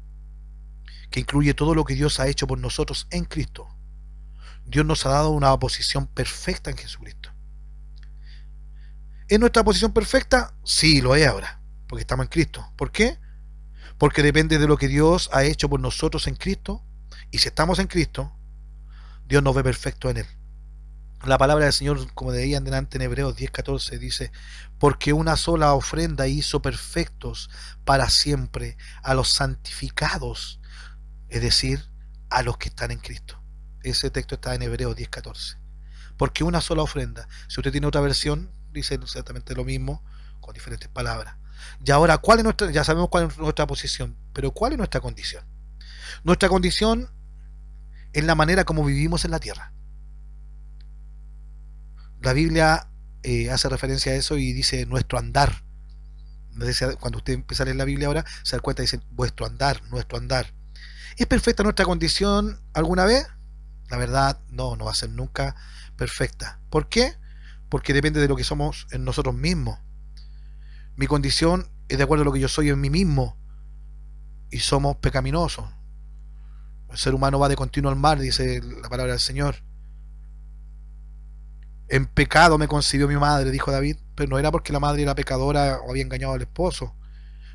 Speaker 1: que incluye todo lo que Dios ha hecho por nosotros en Cristo. Dios nos ha dado una posición perfecta en Jesucristo. ¿Es nuestra posición perfecta? Sí, lo es ahora, porque estamos en Cristo. ¿Por qué? Porque depende de lo que Dios ha hecho por nosotros en Cristo. Y si estamos en Cristo, Dios nos ve perfecto en Él. La palabra del Señor, como decían delante en Hebreos 10:14, dice: porque una sola ofrenda hizo perfectos para siempre a los santificados, es decir, a los que están en Cristo. Ese texto está en Hebreos 10:14. Porque una sola ofrenda. Si usted tiene otra versión, dice exactamente lo mismo, con diferentes palabras. Y ahora, ya sabemos cuál es nuestra posición, pero ¿cuál es nuestra condición? Nuestra condición es la manera como vivimos en la tierra. La Biblia hace referencia a eso y dice nuestro andar. Cuando usted empieza a leer la Biblia ahora, se da cuenta y dice vuestro andar, nuestro andar. ¿Es perfecta nuestra condición alguna vez? La verdad, no va a ser nunca perfecta. ¿Por qué? Porque depende de lo que somos en nosotros mismos. Mi condición es de acuerdo a lo que yo soy en mí mismo, y somos pecaminosos. El ser humano va de continuo al mal, dice la palabra del Señor. En pecado me concibió mi madre, dijo David, pero no era porque la madre era pecadora o había engañado al esposo.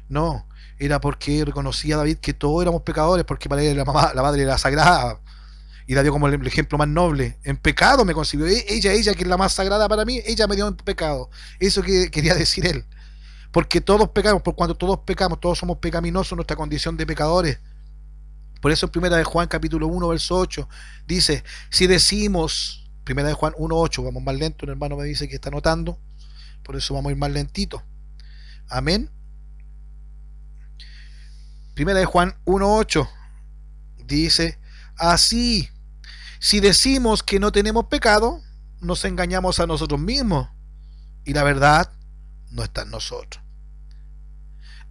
Speaker 1: No, era porque reconocía David que todos éramos pecadores, porque para él la madre era sagrada y la dio como el ejemplo más noble. En pecado me concibió. Ella que es la más sagrada para mí, ella me dio en pecado. Eso que quería decir él. Porque todos pecamos, por cuanto todos pecamos, todos somos pecaminosos, nuestra condición de pecadores. Por eso en Primera de Juan capítulo 1 verso 8 dice: si decimos, Primera de Juan 1:8, vamos más lento, un hermano me dice que está anotando, por eso vamos a ir más lentito. Amén. Primera de Juan 1:8 dice así: si decimos que no tenemos pecado, nos engañamos a nosotros mismos y la verdad no está en nosotros.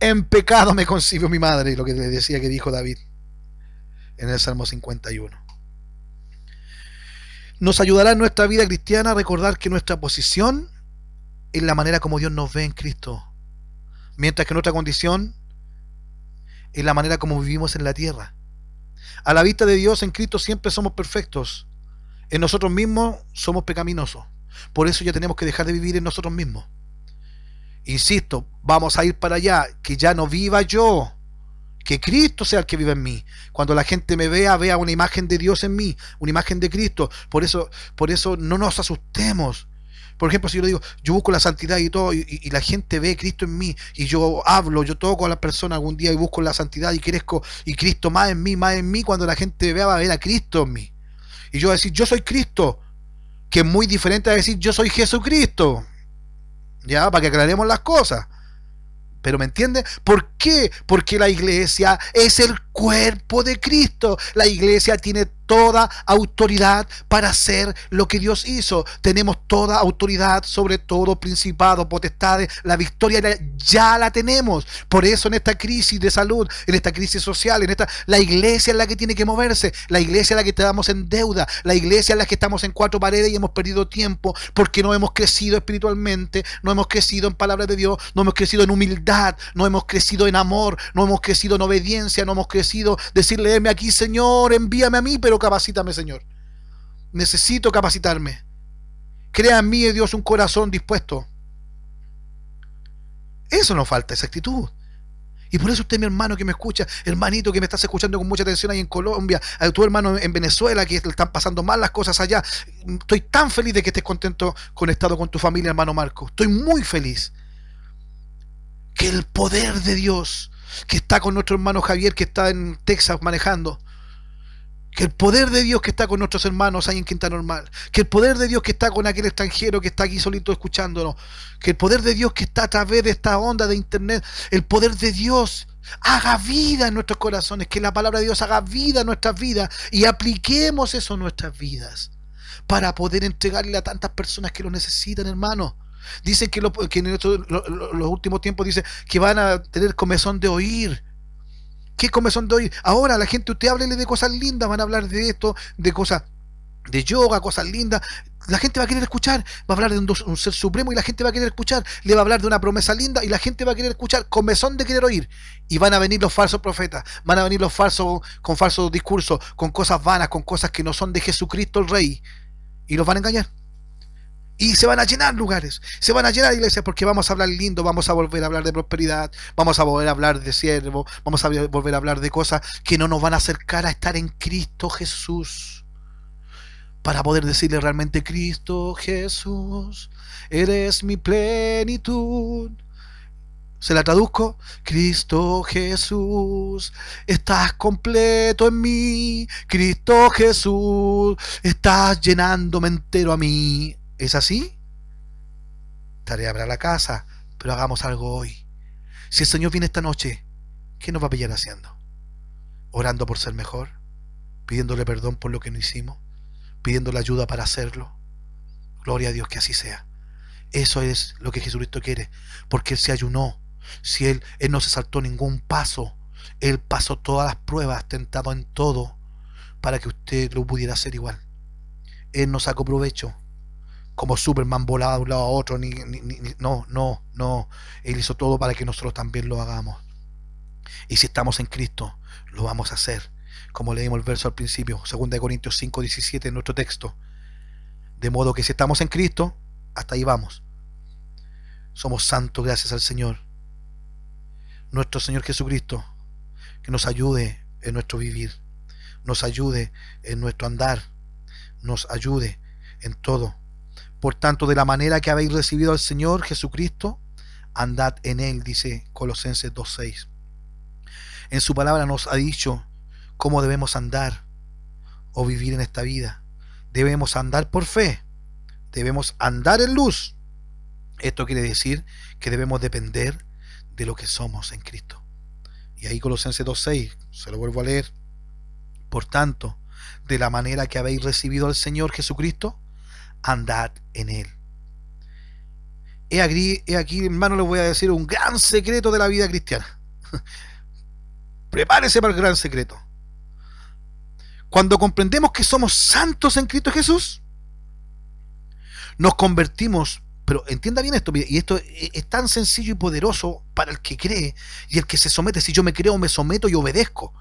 Speaker 1: En pecado me concibió mi madre, lo que le decía que dijo David en el Salmo 51. Nos ayudará en nuestra vida cristiana a recordar que nuestra posición es la manera como Dios nos ve en Cristo, mientras que nuestra condición es la manera como vivimos en la tierra. A la vista de Dios en Cristo siempre somos perfectos. En nosotros mismos somos pecaminosos. Por eso ya tenemos que dejar de vivir en nosotros mismos. Insisto, vamos a ir para allá, que ya no viva yo, que Cristo sea el que viva en mí. Cuando la gente me vea una imagen de Dios en mí, una imagen de Cristo. Por eso no nos asustemos. Por ejemplo, si yo digo, yo busco la santidad y todo, y la gente ve Cristo en mí, y yo hablo, yo toco a la persona algún día y busco la santidad y crezco, y Cristo más en mí, cuando la gente me vea va a ver a Cristo en mí. Y yo voy a decir, yo soy Cristo, que es muy diferente a decir, yo soy Jesucristo. Ya, para que aclaremos las cosas. ¿Pero me entiende? ¿Por qué? Porque la iglesia es el cuerpo de Cristo. La iglesia tiene toda autoridad para hacer lo que Dios hizo. Tenemos toda autoridad sobre todo principado, potestades. La victoria ya la tenemos. Por eso en esta crisis de salud, en esta crisis social, la iglesia es la que tiene que moverse. La iglesia es la que estamos en deuda. La iglesia es la que estamos en cuatro paredes y hemos perdido tiempo porque no hemos crecido espiritualmente, no hemos crecido en palabra de Dios, no hemos crecido en humildad, no hemos crecido en amor, no hemos crecido en obediencia, no hemos crecido decirle, heme aquí, Señor, envíame a mí, pero capacítame, Señor. Necesito capacitarme. Crea en mí, Dios, un corazón dispuesto. Eso nos falta, esa actitud. Y por eso usted, mi hermano que me escucha, hermanito que me estás escuchando con mucha atención ahí en Colombia, a tu hermano en Venezuela, que están pasando mal las cosas allá, estoy tan feliz de que estés contento, conectado con tu familia, hermano Marco. Estoy muy feliz. Que el poder de Dios, que está con nuestro hermano Javier, que está en Texas manejando, Que el poder de Dios que está con nuestros hermanos ahí en Quinta Normal, que el poder de Dios que está con aquel extranjero que está aquí solito escuchándonos, que el poder de Dios que está a través de esta onda de internet, el poder de Dios haga vida en nuestros corazones, que la palabra de Dios haga vida en nuestras vidas y apliquemos eso en nuestras vidas para poder entregarle a tantas personas que lo necesitan, hermanos. Dicen que en los últimos tiempos dice que van a tener comezón de oír. ¿Qué comezón de oír? Ahora la gente, usted háblele de cosas lindas, van a hablar de esto, de cosas de yoga, cosas lindas. La gente va a querer escuchar, va a hablar de un ser supremo y la gente va a querer escuchar, le va a hablar de una promesa linda y la gente va a querer escuchar, comezón de querer oír. Y van a venir los falsos profetas, van a venir los falsos, con falsos discursos, con cosas vanas, con cosas que no son de Jesucristo el Rey, y los van a engañar. Y se van a llenar lugares, se van a llenar iglesias porque vamos a hablar lindo, vamos a volver a hablar de prosperidad, vamos a volver a hablar de siervo, vamos a volver a hablar de cosas que no nos van a acercar a estar en Cristo Jesús. Para poder decirle realmente: Cristo Jesús, eres mi plenitud. Se la traduzco: Cristo Jesús, estás completo en mí. Cristo Jesús, estás llenándome entero a mí. ¿Es así? Tarea para la casa, pero hagamos algo hoy. Si el Señor viene esta noche, ¿qué nos va a pillar haciendo? Orando por ser mejor, pidiéndole perdón por lo que no hicimos, pidiéndole ayuda para hacerlo. Gloria a Dios, que así sea. Eso es lo que Jesucristo quiere, porque Él se ayunó. Si Él no se saltó ningún paso, Él pasó todas las pruebas, tentado en todo, para que usted lo pudiera hacer igual. Él no sacó provecho como Superman, volaba de un lado a otro, no. Él hizo todo para que nosotros también lo hagamos. Y si estamos en Cristo, lo vamos a hacer. Como leímos el verso al principio, 2 Corintios 5:17 en nuestro texto. De modo que si estamos en Cristo, hasta ahí vamos. Somos santos gracias al Señor. Nuestro Señor Jesucristo, que nos ayude en nuestro vivir, nos ayude en nuestro andar, nos ayude en todo. Por tanto, de la manera que habéis recibido al Señor Jesucristo, andad en Él, dice Colosenses 2:6. En su palabra nos ha dicho cómo debemos andar o vivir en esta vida. Debemos andar por fe, debemos andar en luz. Esto quiere decir que debemos depender de lo que somos en Cristo. Y ahí Colosenses 2:6, se lo vuelvo a leer. Por tanto, de la manera que habéis recibido al Señor Jesucristo, andad en Él. He aquí, hermano, les voy a decir un gran secreto de la vida cristiana. Prepárese para el gran secreto. Cuando comprendemos que somos santos en Cristo Jesús, nos convertimos, pero entienda bien esto, y esto es tan sencillo y poderoso para el que cree y el que se somete. Si yo me creo, me someto y obedezco.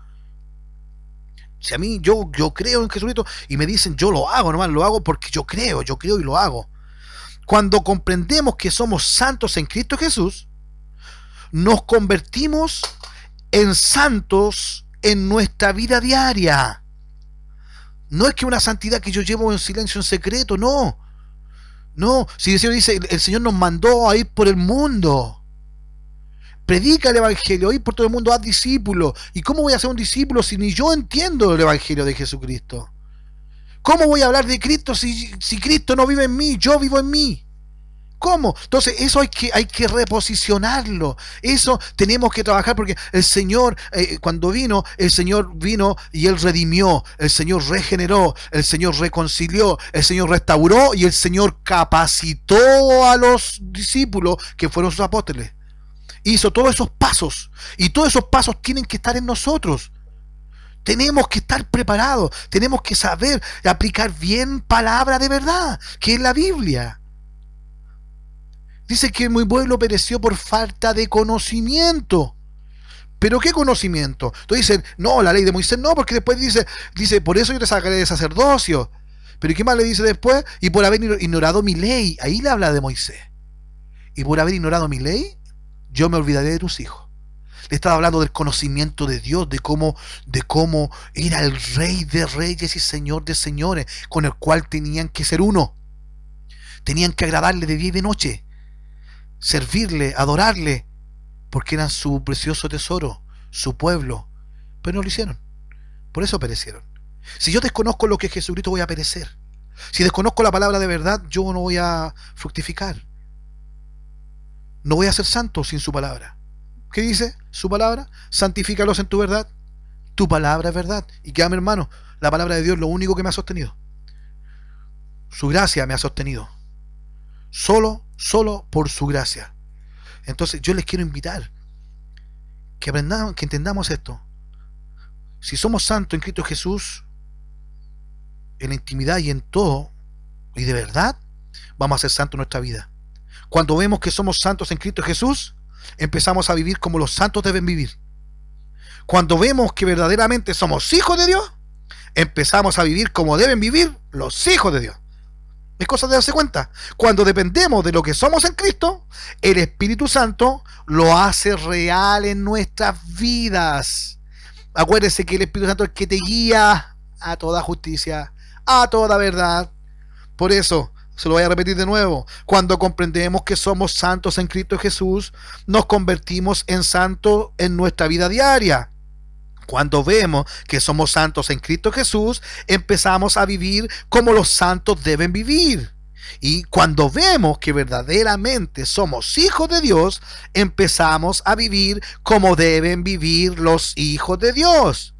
Speaker 1: Si a mí yo creo en Jesucristo y me dicen, yo lo hago, nomás lo hago porque yo creo y lo hago. Cuando comprendemos que somos santos en Cristo Jesús, nos convertimos en santos en nuestra vida diaria. No es que una santidad que yo llevo en silencio, en secreto, no. Si el Señor dice, el Señor nos mandó a ir por el mundo. Predica el Evangelio, ir por todo el mundo, haz discípulos. ¿Y cómo voy a ser un discípulo si ni yo entiendo el Evangelio de Jesucristo? ¿Cómo voy a hablar de Cristo si Cristo no vive en mí, yo vivo en mí? ¿Cómo? Entonces eso hay que reposicionarlo. Eso tenemos que trabajar porque el Señor, cuando vino, el Señor vino y Él redimió, el Señor regeneró, el Señor reconcilió, el Señor restauró y el Señor capacitó a los discípulos que fueron sus apóstoles. Hizo todos esos pasos y todos esos pasos tienen que estar en nosotros. Tenemos que estar preparados, tenemos que saber aplicar bien palabra de verdad, que es la Biblia. Dice que mi pueblo pereció por falta de conocimiento. ¿Pero qué conocimiento? Entonces dicen, no, la ley de Moisés no, porque después dice, por eso yo te sacaré de sacerdocio. Pero ¿qué más le dice después? Y por haber ignorado mi ley. Ahí le habla de Moisés. Y por haber ignorado mi ley, yo me olvidaré de tus hijos. Le estaba hablando del conocimiento de Dios, de cómo era el Rey de reyes y Señor de señores, con el cual tenían que ser uno. Tenían que agradarle de día y de noche, servirle, adorarle, porque eran su precioso tesoro, su pueblo. Pero no lo hicieron, por eso perecieron. Si yo desconozco lo que es Jesucristo, voy a perecer. Si desconozco la palabra de verdad, yo no voy a fructificar. No voy a ser santo sin su palabra. ¿Qué dice su palabra? Santifícalos en tu verdad. Tu palabra es verdad. Y quédame, hermano, la palabra de Dios es lo único que me ha sostenido. Su gracia me ha sostenido. Solo por su gracia. Entonces yo les quiero invitar que aprendamos, que entendamos esto. Si somos santos en Cristo Jesús, en la intimidad y en todo, y de verdad, vamos a ser santos en nuestra vida. Cuando vemos que somos santos en Cristo Jesús, empezamos a vivir como los santos deben vivir. Cuando vemos que verdaderamente somos hijos de Dios, empezamos a vivir como deben vivir los hijos de Dios. Es cosa de darse cuenta. Cuando dependemos de lo que somos en Cristo, el Espíritu Santo lo hace real en nuestras vidas. Acuérdese que el Espíritu Santo es el que te guía a toda justicia, a toda verdad. Por eso, se lo voy a repetir de nuevo, cuando comprendemos que somos santos en Cristo Jesús, nos convertimos en santos en nuestra vida diaria. Cuando vemos que somos santos en Cristo Jesús, empezamos a vivir como los santos deben vivir. Y cuando vemos que verdaderamente somos hijos de Dios, empezamos a vivir como deben vivir los hijos de Dios.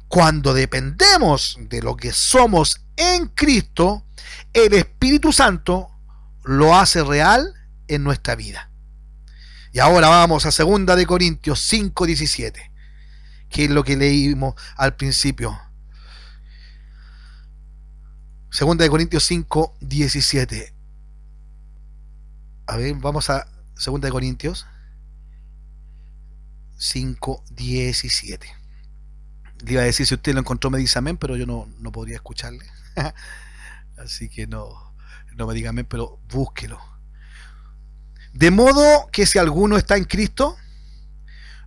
Speaker 1: Cuando dependemos de lo que somos en Cristo, el Espíritu Santo lo hace real en nuestra vida. Y ahora vamos a 2 de Corintios 5:17. Que es lo que leímos al principio. 2 de Corintios 5:17. A ver, vamos a 2 de Corintios 5:17. Le iba a decir, si usted lo encontró me dice amén, pero yo no podría escucharle. Así que no me diga amén, pero búsquelo. De modo que si alguno está en Cristo,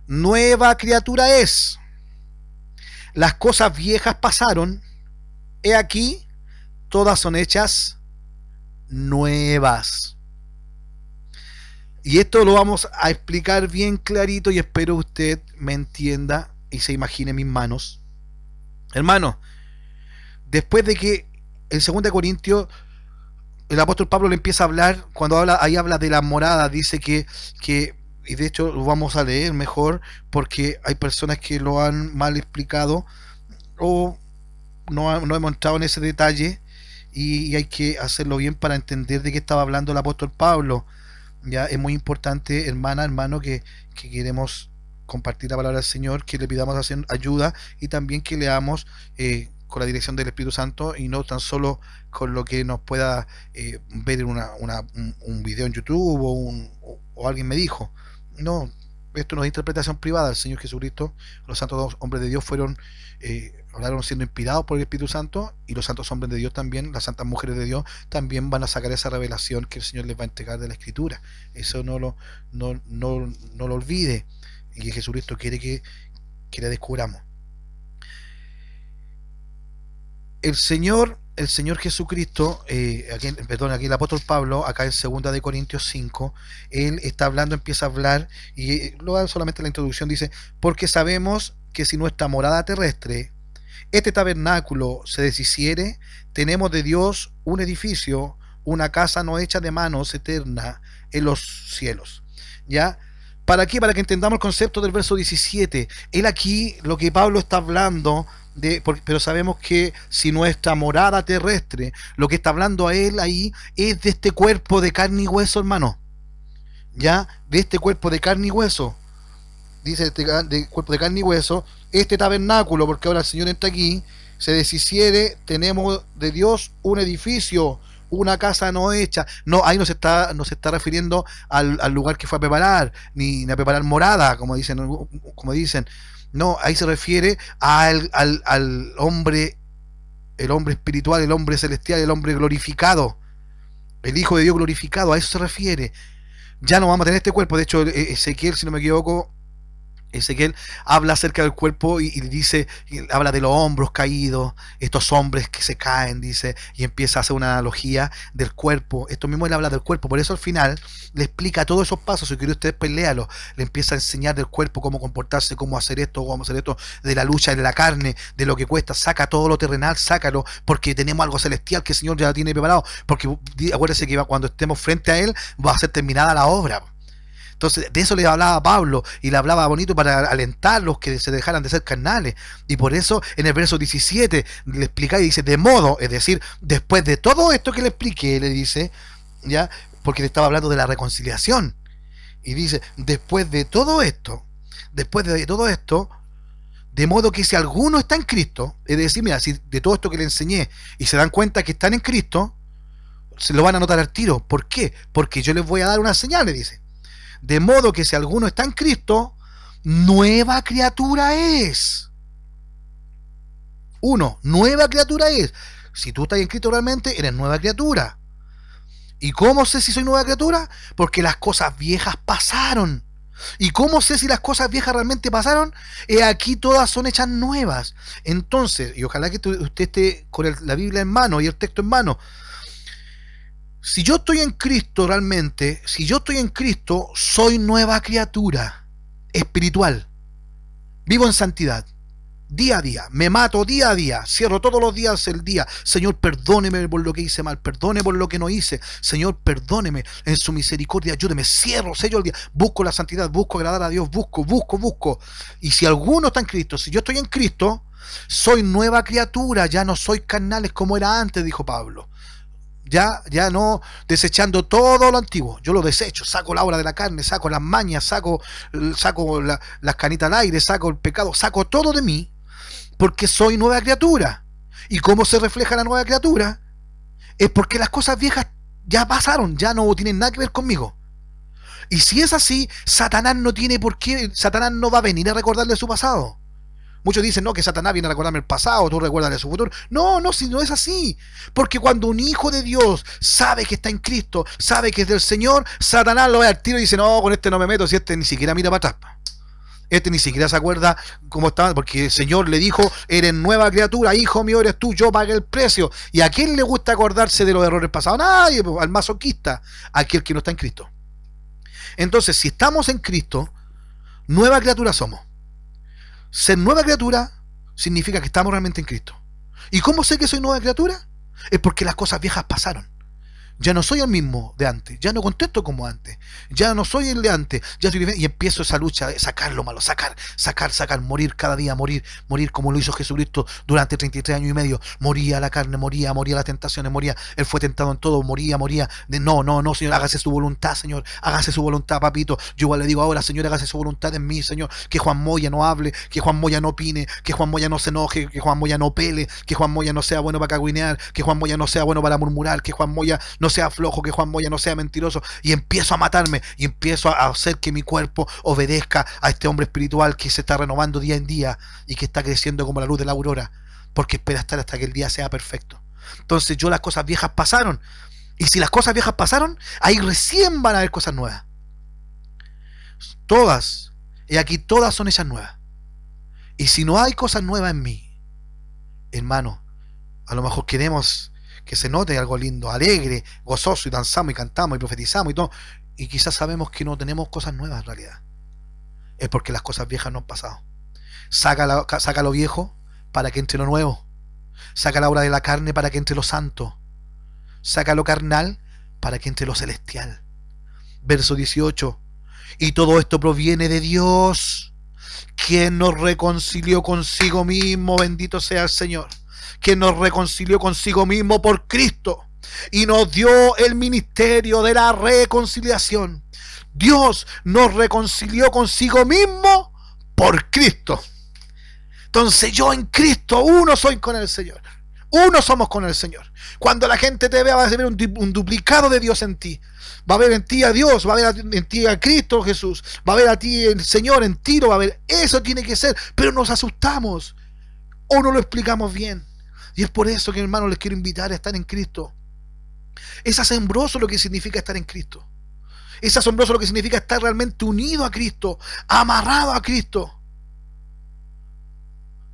Speaker 1: nueva criatura es. Las cosas viejas pasaron, he aquí, todas son hechas nuevas. Y esto lo vamos a explicar bien clarito y espero usted me entienda y se imagine mis manos. Hermano, después de que en 2 Corintios el apóstol Pablo le empieza a hablar, cuando habla de la morada, dice que y de hecho lo vamos a leer mejor porque hay personas que lo han mal explicado o no hemos entrado en ese detalle y hay que hacerlo bien para entender de qué estaba hablando el apóstol Pablo. Ya es muy importante, hermano, que queremos compartir la palabra del Señor, que le pidamos ayuda y también que leamos con la dirección del Espíritu Santo y no tan solo con lo que nos pueda ver en un video en YouTube o alguien me dijo. No, esto no es interpretación privada. El Señor Jesucristo, los santos hombres de Dios hablaron siendo inspirados por el Espíritu Santo, y los santos hombres de Dios también, las santas mujeres de Dios también van a sacar esa revelación que el Señor les va a entregar de la Escritura. Eso no lo olvide, y que Jesucristo quiere que la descubramos. El Señor Jesucristo, aquí el apóstol Pablo, acá en 2 de Corintios 5, él está hablando, empieza a hablar, y luego solamente la introducción dice: porque sabemos que si nuestra morada terrestre, este tabernáculo, se deshiciere, tenemos de Dios un edificio, una casa no hecha de manos, eterna en los cielos. ¿Ya? ¿Para qué? Para que entendamos el concepto del verso 17. Él aquí, lo que Pablo está hablando, pero sabemos que si nuestra morada terrestre, lo que está hablando a él ahí es de este cuerpo de carne y hueso, hermano. ¿Ya? De este cuerpo de carne y hueso. Dice de cuerpo de carne y hueso, este tabernáculo, porque ahora el Señor entra aquí, se deshiciere, tenemos de Dios un edificio, una casa no hecha. No, ahí no se está refiriendo al lugar que fue a preparar, ni a preparar morada, como dicen. No, ahí se refiere al hombre, el hombre espiritual, el hombre celestial, el hombre glorificado, el Hijo de Dios glorificado. A eso se refiere. Ya no vamos a tener este cuerpo. De hecho, Ezequiel, si no me equivoco, Ezequiel habla acerca del cuerpo y dice, y habla de los hombros caídos, estos hombres que se caen, dice, y empieza a hacer una analogía del cuerpo. Esto mismo él habla del cuerpo, por eso al final le explica todos esos pasos. Si quiere usted después léalo, le empieza a enseñar del cuerpo cómo comportarse, cómo hacer esto, de la lucha de la carne, de lo que cuesta. Saca todo lo terrenal, sácalo, porque tenemos algo celestial que el Señor ya tiene preparado, porque acuérdese que cuando estemos frente a Él va a ser terminada la obra. Entonces, de eso le hablaba Pablo, y le hablaba bonito para alentarlos que se dejaran de ser carnales. Y por eso en el verso 17 le explica y dice, de modo, es decir, después de todo esto que le expliqué, le dice, ya, porque le estaba hablando de la reconciliación. Y dice, después de todo esto, de modo que si alguno está en Cristo, es decir, mira, si de todo esto que le enseñé y se dan cuenta que están en Cristo, se lo van a notar al tiro. ¿Por qué? Porque yo les voy a dar una señal, le dice. De modo que si alguno está en Cristo, nueva criatura es. Nueva criatura es. Si tú estás en Cristo realmente, eres nueva criatura. ¿Y cómo sé si soy nueva criatura? Porque las cosas viejas pasaron. ¿Y cómo sé si las cosas viejas realmente pasaron? Aquí todas son hechas nuevas. Entonces, y ojalá que usted esté con la Biblia en mano y el texto en mano. Si yo estoy en Cristo realmente, si yo estoy en Cristo, soy nueva criatura espiritual. Vivo en santidad, día a día, me mato día a día, cierro todos los días el día. Señor, perdóneme por lo que hice mal, perdone por lo que no hice. Señor, perdóneme, en su misericordia, ayúdeme, cierro, sello el día. Busco la santidad, busco agradar a Dios, busco. Y si alguno está en Cristo, si yo estoy en Cristo, soy nueva criatura, ya no soy carnales como era antes, dijo Pablo. Ya no, desechando todo lo antiguo, yo lo desecho, saco la obra de la carne, saco las mañas, saco las canitas al aire, saco el pecado, saco todo de mí, porque soy nueva criatura. ¿Y cómo se refleja la nueva criatura? Es porque las cosas viejas ya pasaron, ya no tienen nada que ver conmigo. Y si es así, Satanás no tiene por qué, Satanás no va a venir a recordarle su pasado. Muchos dicen, no, que Satanás viene a recordarme el pasado, tú recuerdas de su futuro. No, si no es así. Porque cuando un hijo de Dios sabe que está en Cristo, sabe que es del Señor, Satanás lo ve al tiro y dice, no, con este no me meto, si este ni siquiera mira para atrás. Este ni siquiera se acuerda cómo estaba, porque el Señor le dijo, eres nueva criatura, hijo mío eres tú, yo pagué el precio. ¿Y a quién le gusta acordarse de los errores pasados? Nadie, al masoquista, aquel que no está en Cristo. Entonces, si estamos en Cristo, nueva criatura somos. Ser nueva criatura significa que estamos realmente en Cristo. ¿Y cómo sé que soy nueva criatura? Es porque las cosas viejas pasaron. Ya no soy el mismo de antes, ya no contesto como antes, ya no soy el de antes, ya soy diferente, y empiezo esa lucha de sacar lo malo, sacar, morir cada día, morir como lo hizo Jesucristo durante 33 años y medio. Moría la carne, moría las tentaciones, moría, Él fue tentado en todo, moría, no, Señor, hágase su voluntad, Señor, hágase su voluntad, papito. Yo igual le digo ahora, Señor, hágase su voluntad en mí, Señor, que Juan Moya no hable, que Juan Moya no opine, que Juan Moya no se enoje, que Juan Moya no pele, que Juan Moya no sea bueno para cagüinear, que Juan Moya no sea bueno para murmurar, que Juan Moya no sea flojo, que Juan Moya no sea mentiroso, y empiezo a matarme y empiezo a hacer que mi cuerpo obedezca a este hombre espiritual que se está renovando día en día y que está creciendo como la luz de la aurora, porque espera estar hasta que el día sea perfecto. Entonces las cosas viejas pasaron, y si las cosas viejas pasaron, ahí recién van a haber cosas nuevas. Todas, y aquí todas son hechas nuevas. Y si no hay cosas nuevas en mí, hermano, a lo mejor queremos que se note algo lindo, alegre, gozoso, y danzamos y cantamos y profetizamos y todo, y quizás sabemos que no tenemos cosas nuevas en realidad. Es porque las cosas viejas no han pasado. Saca lo viejo para que entre lo nuevo. Saca la obra de la carne para que entre lo santo. Saca lo carnal para que entre lo celestial. Verso 18. Y todo esto proviene de Dios, quien nos reconcilió consigo mismo, bendito sea el Señor, que nos reconcilió consigo mismo por Cristo y nos dio el ministerio de la reconciliación. Dios nos reconcilió consigo mismo por Cristo. Entonces yo en Cristo uno soy con el Señor, uno somos con el Señor. Cuando la gente te vea, va a ver un duplicado de Dios en ti. Va a ver en ti a Dios, va a ver en ti a Cristo Jesús, va a ver a ti el Señor en ti, lo va a ver. Eso tiene que ser, pero nos asustamos o no lo explicamos bien. Y es por eso que, hermano, les quiero invitar a estar en Cristo. Es asombroso lo que significa estar en Cristo. Es asombroso lo que significa estar realmente unido a Cristo, amarrado a Cristo.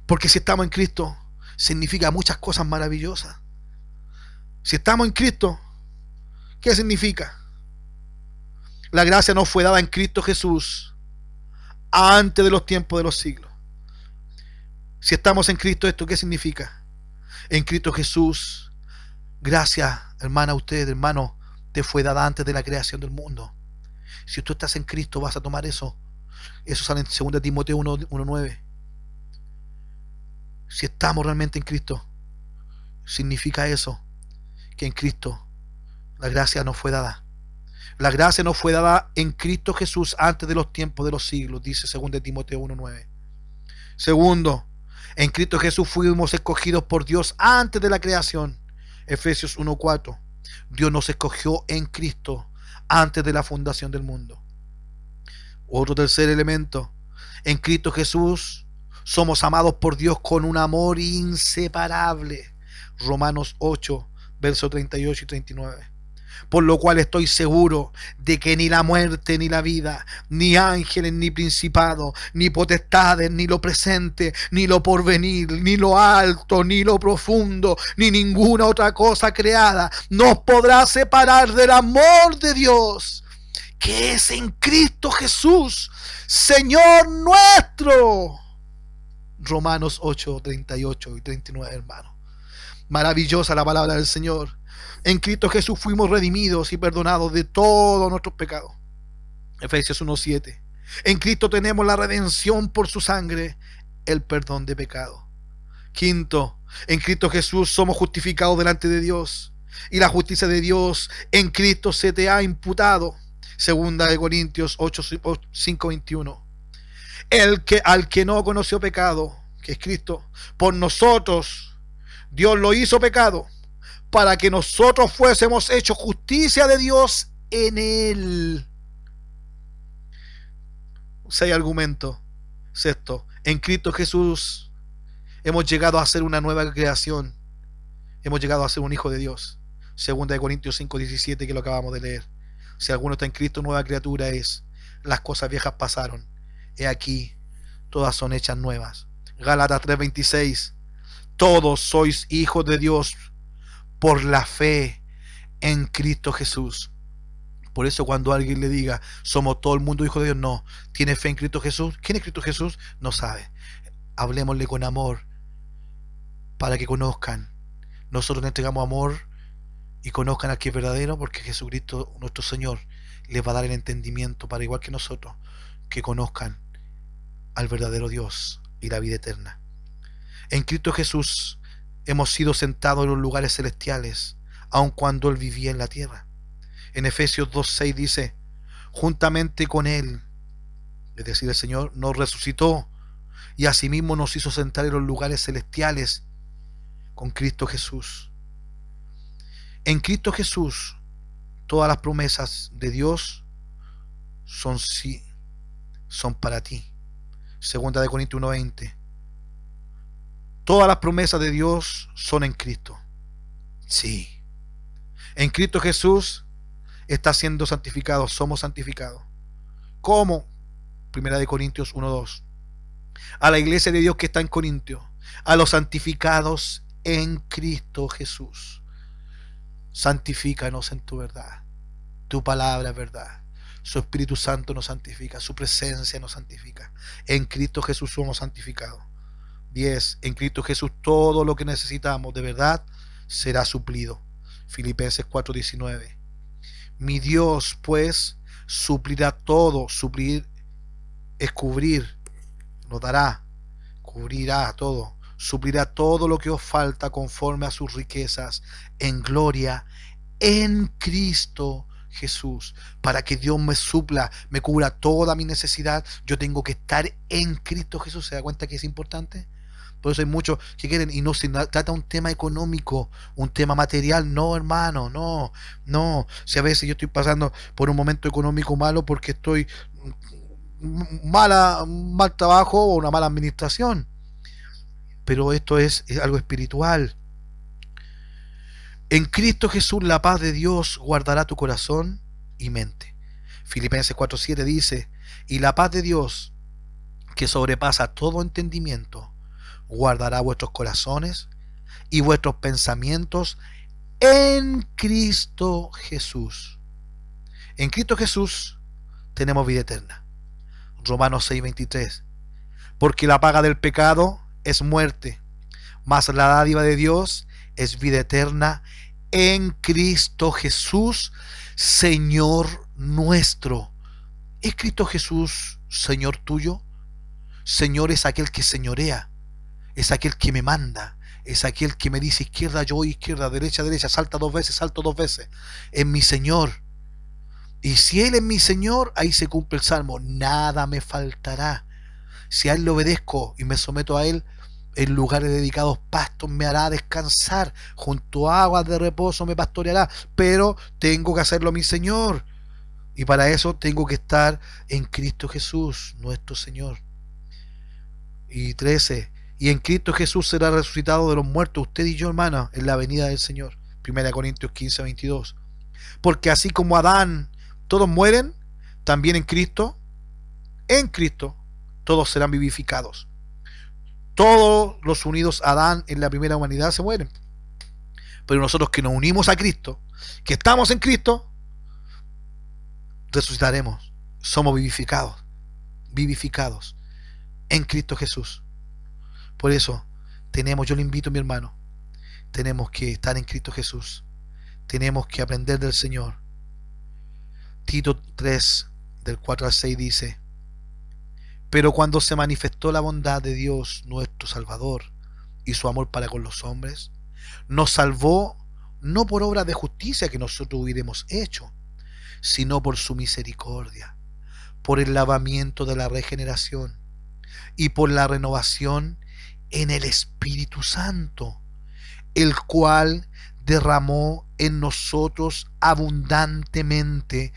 Speaker 1: Porque si estamos en Cristo, significa muchas cosas maravillosas. Si estamos en Cristo, ¿qué significa? La gracia nos fue dada en Cristo Jesús antes de los tiempos de los siglos. Si estamos en Cristo, ¿esto qué significa? En Cristo Jesús, gracias, hermana, a usted, hermano, te fue dada antes de la creación del mundo. Si tú estás en Cristo, vas a tomar eso. Eso sale en 2 Timoteo 1:9. Si estamos realmente en Cristo, significa eso, que en Cristo la gracia nos fue dada. La gracia nos fue dada en Cristo Jesús antes de los tiempos de los siglos, dice 2 Timoteo 1:9. Segundo, en Cristo Jesús fuimos escogidos por Dios antes de la creación. Efesios 1:4. Dios nos escogió en Cristo antes de la fundación del mundo. Otro tercer elemento. En Cristo Jesús somos amados por Dios con un amor inseparable. Romanos 8, versos 38 y 39. Por lo cual estoy seguro de que ni la muerte, ni la vida, ni ángeles, ni principados, ni potestades, ni lo presente, ni lo porvenir, ni lo alto, ni lo profundo, ni ninguna otra cosa creada nos podrá separar del amor de Dios, que es en Cristo Jesús, Señor nuestro. Romanos 8, 38 y 39, hermano. Maravillosa la palabra del Señor. En Cristo Jesús fuimos redimidos y perdonados de todos nuestros pecados. Efesios 1:7. En Cristo tenemos la redención por su sangre, el perdón de pecado. Quinto, en Cristo Jesús somos justificados delante de Dios, y la justicia de Dios en Cristo se te ha imputado. 2 Corintios 8, 5, 21. Al que no conoció pecado, que es Cristo, por nosotros Dios lo hizo pecado, para que nosotros fuésemos hechos justicia de Dios en Él. 6 argumentos. Sexto, en Cristo Jesús hemos llegado a ser una nueva creación. Hemos llegado a ser un hijo de Dios. 2 Corintios 5:17, que lo acabamos de leer. Si alguno está en Cristo, nueva criatura es. Las cosas viejas pasaron. He aquí, todas son hechas nuevas. Gálatas 3:26. Todos sois hijos de Dios por la fe en Cristo Jesús. Por eso cuando alguien le diga, somos todo el mundo hijos de Dios, no. ¿Tiene fe en Cristo Jesús? ¿Quién es Cristo Jesús? No sabe. Hablemosle con amor para que conozcan. Nosotros le entregamos amor y conozcan al que es verdadero, porque Jesucristo, nuestro Señor, les va a dar el entendimiento para, igual que nosotros, que conozcan al verdadero Dios y la vida eterna. En Cristo Jesús hemos sido sentados en los lugares celestiales, aun cuando Él vivía en la tierra. En Efesios 2:6 dice, juntamente con Él, es decir, el Señor nos resucitó y asimismo nos hizo sentar en los lugares celestiales con Cristo Jesús. En Cristo Jesús todas las promesas de Dios son sí, son para ti. 2 Corintios 1:20. Todas las promesas de Dios son en Cristo. Sí. En Cristo Jesús está siendo santificado, somos santificados. ¿Cómo? 1 Corintios 1:2. A la iglesia de Dios que está en Corintio, a los santificados en Cristo Jesús. Santifícanos en tu verdad. Tu palabra es verdad. Su Espíritu Santo nos santifica, su presencia nos santifica. En Cristo Jesús somos santificados. 10. En Cristo Jesús todo lo que necesitamos de verdad será suplido. Filipenses 4:19. Mi Dios pues suplirá todo. Suplir es cubrir, nos dará, cubrirá todo, suplirá todo lo que os falta conforme a sus riquezas en gloria en Cristo Jesús. Para que Dios me supla, me cubra toda mi necesidad, yo tengo que estar en Cristo Jesús. ¿Se da cuenta que es importante? Por eso hay muchos que quieren, y no se trata un tema económico, un tema material. No, hermano, no. Si a veces yo estoy pasando por un momento económico malo porque estoy mal trabajo o una mala administración, pero esto es algo espiritual. En Cristo Jesús la paz de Dios guardará tu corazón y mente. Filipenses 4:7 dice: y la paz de Dios, que sobrepasa todo entendimiento, guardará vuestros corazones y vuestros pensamientos en Cristo Jesús. En Cristo Jesús tenemos vida eterna. Romanos 6:23. Porque la paga del pecado es muerte, mas la dádiva de Dios es vida eterna en Cristo Jesús, Señor nuestro. ¿Es Cristo Jesús Señor tuyo? Señor es aquel que señorea, es aquel que me manda, es aquel que me dice izquierda, yo voy izquierda, derecha, derecha, salta 2 veces, salto 2 veces. Es mi Señor. Y si Él es mi Señor, ahí se cumple el Salmo: nada me faltará. Si a Él le obedezco y me someto a Él, en lugares dedicados pastos me hará descansar, junto a aguas de reposo me pastoreará. Pero tengo que hacerlo mi Señor, y para eso tengo que estar en Cristo Jesús, nuestro Señor. Y 13. Y en Cristo Jesús será resucitado de los muertos usted y yo, hermana, en la venida del Señor. 1 Corintios 15:22. Porque así como Adán todos mueren, también en Cristo todos serán vivificados. Todos los unidos a Adán en la primera humanidad se mueren. Pero nosotros que nos unimos a Cristo, que estamos en Cristo, resucitaremos. Somos vivificados en Cristo Jesús. Por eso yo le invito, mi hermano, tenemos que estar en Cristo Jesús. Tenemos que aprender del Señor. Tito 3, del 4 al 6 dice: pero cuando se manifestó la bondad de Dios nuestro Salvador y su amor para con los hombres, nos salvó no por obras de justicia que nosotros hubiéramos hecho, sino por su misericordia, por el lavamiento de la regeneración y por la renovación en el Espíritu Santo, el cual derramó en nosotros abundantemente.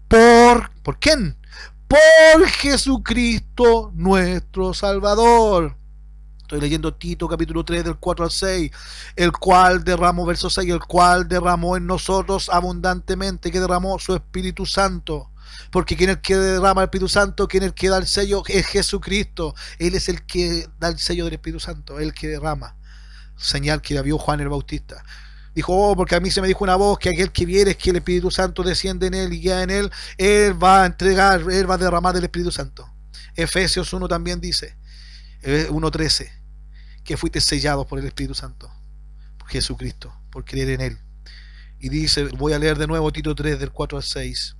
Speaker 1: ¿Por quién? Por Jesucristo nuestro Salvador. Estoy leyendo Tito capítulo 3 del 4 al 6. El cual derramó, verso 6, el cual derramó en nosotros abundantemente, que derramó su Espíritu Santo. Porque quien es el que derrama el Espíritu Santo, quien es el que da el sello, es Jesucristo. Él es el que da el sello del Espíritu Santo, el que derrama. Señal que la vio Juan el Bautista. Dijo: porque a mí se me dijo una voz que aquel que viere es que el Espíritu Santo desciende en él y queda en él, él va a entregar, él va a derramar del Espíritu Santo. Efesios 1 también dice, 1:13, que fuiste sellados por el Espíritu Santo, por Jesucristo, por creer en él. Y dice, voy a leer de nuevo Tito 3 del 4 al 6.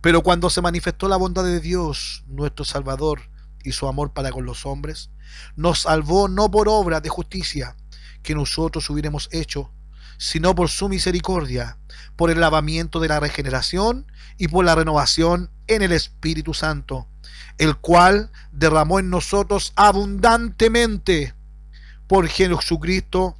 Speaker 1: Pero cuando se manifestó la bondad de Dios nuestro Salvador y su amor para con los hombres, nos salvó no por obras de justicia que nosotros hubiéramos hecho, sino por su misericordia, por el lavamiento de la regeneración y por la renovación en el Espíritu Santo, el cual derramó en nosotros abundantemente por Jesucristo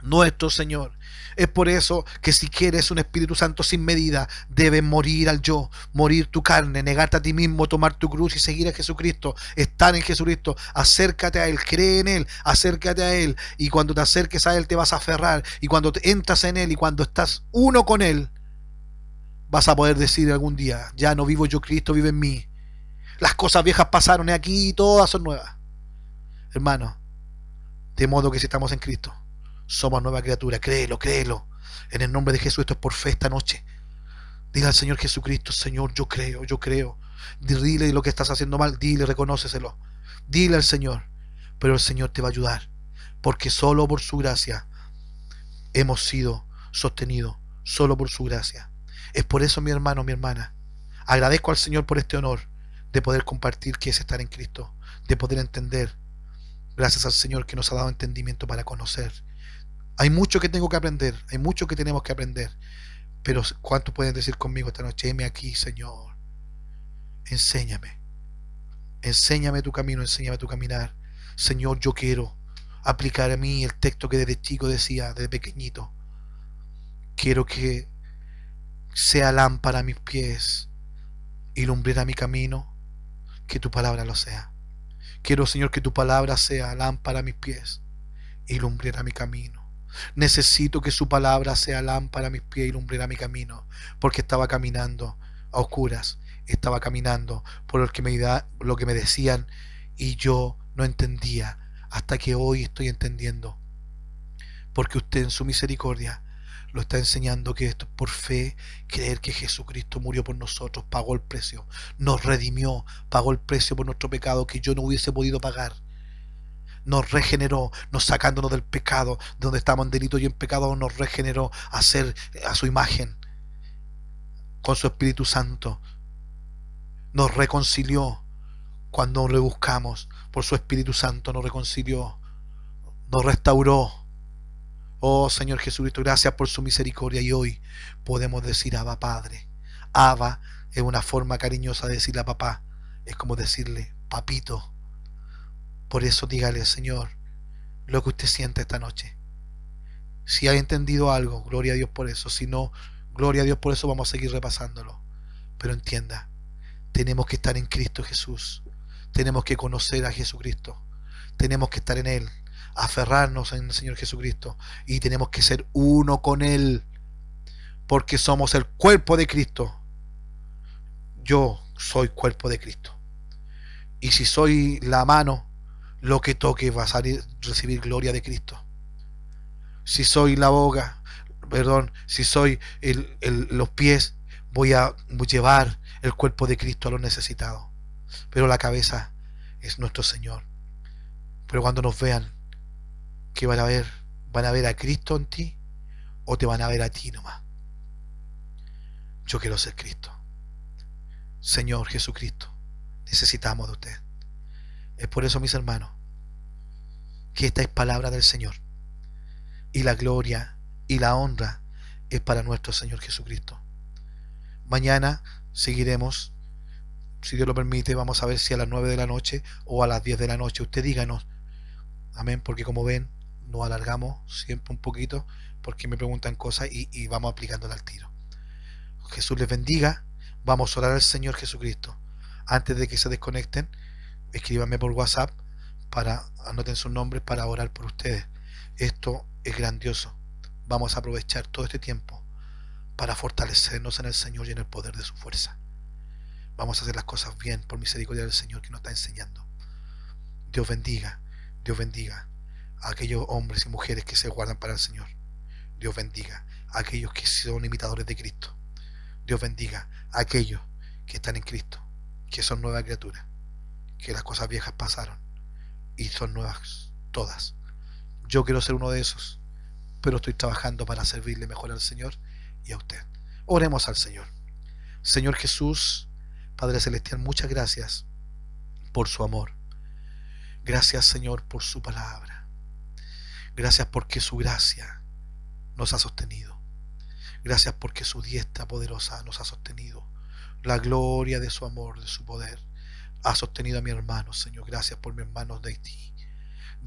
Speaker 1: nuestro Señor. Es por eso que si quieres un Espíritu Santo sin medida, debes morir al yo, morir tu carne, negarte a ti mismo, tomar tu cruz y seguir a Jesucristo, estar en Jesucristo. Acércate a Él, cree en Él, acércate a Él, y cuando te acerques a Él te vas a aferrar, y cuando te entras en Él y cuando estás uno con Él, vas a poder decir algún día: ya no vivo yo, Cristo vive en mí. Las cosas viejas pasaron y aquí todas son nuevas. Hermano, de modo que si estamos en Cristo, somos nueva criatura. Créelo, créelo. En el nombre de Jesús, esto es por fe esta noche. Dile al Señor Jesucristo: Señor, yo creo, yo creo. Dile lo que estás haciendo mal, dile, reconóceselo. Dile al Señor, pero el Señor te va a ayudar, porque solo por su gracia hemos sido sostenidos, solo por su gracia. Es por eso, mi hermano, mi hermana, agradezco al Señor por este honor de poder compartir qué es estar en Cristo, de poder entender. Gracias al Señor que nos ha dado entendimiento para conocer. Hay mucho que tengo que aprender, hay mucho que tenemos que aprender, pero ¿cuántos pueden decir conmigo esta noche? Heme aquí, Señor, enséñame tu camino, enséñame tu caminar. Señor, yo quiero aplicar a mí el texto que desde chico decía, desde pequeñito. Quiero que sea lámpara a mis pies y lumbrera mi camino, que tu palabra lo sea. Quiero, Señor, que tu palabra sea lámpara a mis pies y lumbrera mi camino. Necesito que su palabra sea lámpara a mis pies y lumbrera mi camino, porque estaba caminando a oscuras, estaba caminando por lo que me decían y yo no entendía, hasta que hoy estoy entendiendo, porque usted en su misericordia lo está enseñando, que esto es por fe, creer que Jesucristo murió por nosotros, pagó el precio, nos redimió, pagó el precio por nuestro pecado que yo no hubiese podido pagar, nos regeneró, nos sacándonos del pecado, de donde estábamos en delito y en pecado, nos regeneró a ser a su imagen, con su Espíritu Santo, nos reconcilió cuando le buscamos, por su Espíritu Santo nos reconcilió, nos restauró. Oh Señor Jesucristo, gracias por su misericordia, y hoy podemos decir Abba Padre. Abba es una forma cariñosa de decirle a papá, es como decirle papito. Por eso dígale, Señor, lo que usted siente esta noche. Si ha entendido algo, gloria a Dios por eso. Si no, gloria a Dios por eso, vamos a seguir repasándolo. Pero entienda, tenemos que estar en Cristo Jesús. Tenemos que conocer a Jesucristo. Tenemos que estar en Él, aferrarnos en el Señor Jesucristo, y tenemos que ser uno con Él, porque somos el cuerpo de Cristo. Yo soy cuerpo de Cristo, y si soy la mano, lo que toque va a recibir gloria de Cristo. Si soy la boca, perdón, si soy los pies, voy a llevar el cuerpo de Cristo a los necesitados. Pero la cabeza es nuestro Señor. Pero cuando nos vean, ¿qué van a ver? ¿Van a ver a Cristo en ti o te van a ver a ti nomás? Yo quiero ser Cristo. Señor Jesucristo, necesitamos de usted. Es por eso, mis hermanos, que esta es palabra del Señor, y la gloria y la honra es para nuestro Señor Jesucristo. Mañana seguiremos, si Dios lo permite. Vamos a ver si a las 9 de la noche o a las 10 de la noche. Usted díganos. Amén, porque como ven, nos alargamos siempre un poquito, porque me preguntan cosas y vamos aplicándola al tiro. Jesús les bendiga. Vamos a orar al Señor Jesucristo. Antes de que se desconecten, escríbanme por WhatsApp, anoten sus nombres para orar por ustedes. Esto es grandioso. Vamos a aprovechar todo este tiempo para fortalecernos en el Señor y en el poder de su fuerza. Vamos a hacer las cosas bien por misericordia del Señor que nos está enseñando. Dios bendiga a aquellos hombres y mujeres que se guardan para el Señor. Dios bendiga a aquellos que son imitadores de Cristo. Dios bendiga a aquellos que están en Cristo, que son nuevas criaturas, que las cosas viejas pasaron y son nuevas todas. Yo quiero ser uno de esos, pero estoy trabajando para servirle mejor al Señor y a usted. Oremos al Señor. Señor Jesús, Padre Celestial, muchas gracias por su amor. Gracias, Señor, por su palabra. Gracias porque su gracia nos ha sostenido. Gracias porque su diestra poderosa nos ha sostenido. La gloria de su amor, de su poder, ha sostenido a mi hermano, Señor. Gracias por mi hermano de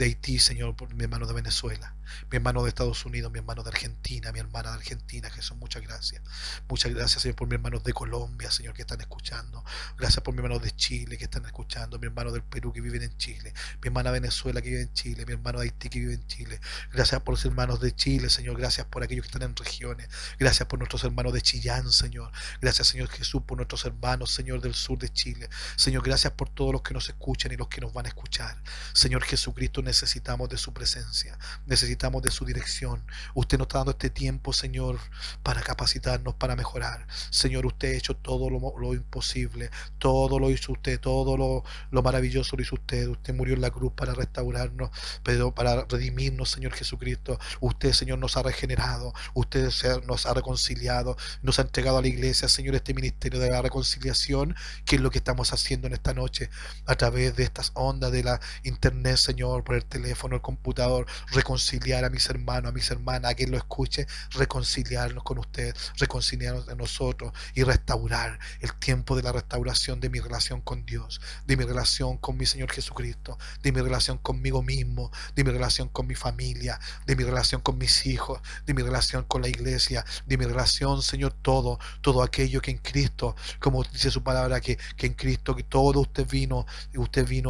Speaker 1: Haití, Señor, por mi hermano de Venezuela, mi hermano de Estados Unidos, mi hermano de Argentina, mi hermana de Argentina, Jesús, muchas gracias. Muchas gracias, Señor, por mis hermanos de Colombia, Señor, que están escuchando. Gracias por mis hermanos de Chile que están escuchando, mi hermano del Perú que viven en Chile, mi hermana de Venezuela que vive en Chile, mi hermano de Haití que vive en Chile. Gracias por los hermanos de Chile, Señor. Gracias por aquellos que están en regiones. Gracias por nuestros hermanos de Chillán, Señor. Gracias, Señor Jesús, por nuestros hermanos, Señor, del sur de Chile. Señor, gracias por todos los que nos escuchan y los que nos van a escuchar. Señor Jesucristo, necesitamos de su presencia, necesitamos de su dirección. Usted nos está dando este tiempo, Señor, para capacitarnos, para mejorar. Señor, usted ha hecho todo lo imposible, todo lo hizo usted, todo lo maravilloso lo hizo usted. Usted murió en la cruz para restaurarnos, pero para redimirnos, Señor Jesucristo. Usted, Señor, nos ha regenerado, usted nos ha reconciliado, nos ha entregado a la iglesia, Señor, este ministerio de la reconciliación, que es lo que estamos haciendo en esta noche, a través de estas ondas de la internet, Señor, por el teléfono, el computador, reconciliar a mis hermanos, a mis hermanas, a quien lo escuche, reconciliarnos con usted, reconciliarnos de nosotros y restaurar el tiempo de la restauración de mi relación con Dios, de mi relación con mi Señor Jesucristo, de mi relación conmigo mismo, de mi relación con mi familia, de mi relación con mis hijos, de mi relación con la iglesia, de mi relación, Señor, todo aquello que en Cristo, como dice su palabra, que en Cristo, que todo usted vino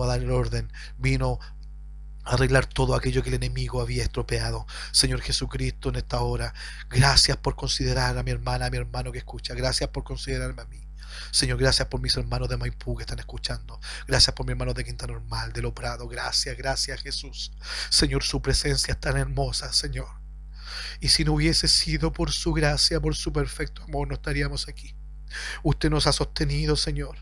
Speaker 1: a dar el orden, vino arreglar todo aquello que el enemigo había estropeado. Señor Jesucristo, en esta hora, gracias por considerar a mi hermana, a mi hermano que escucha. Gracias por considerarme a mí. Señor, gracias por mis hermanos de Maipú que están escuchando. Gracias por mis hermanos de Quinta Normal, de Lo Prado. Gracias, gracias Jesús. Señor, su presencia es tan hermosa, Señor. Y si no hubiese sido por su gracia, por su perfecto amor, no estaríamos aquí. Usted nos ha sostenido, Señor.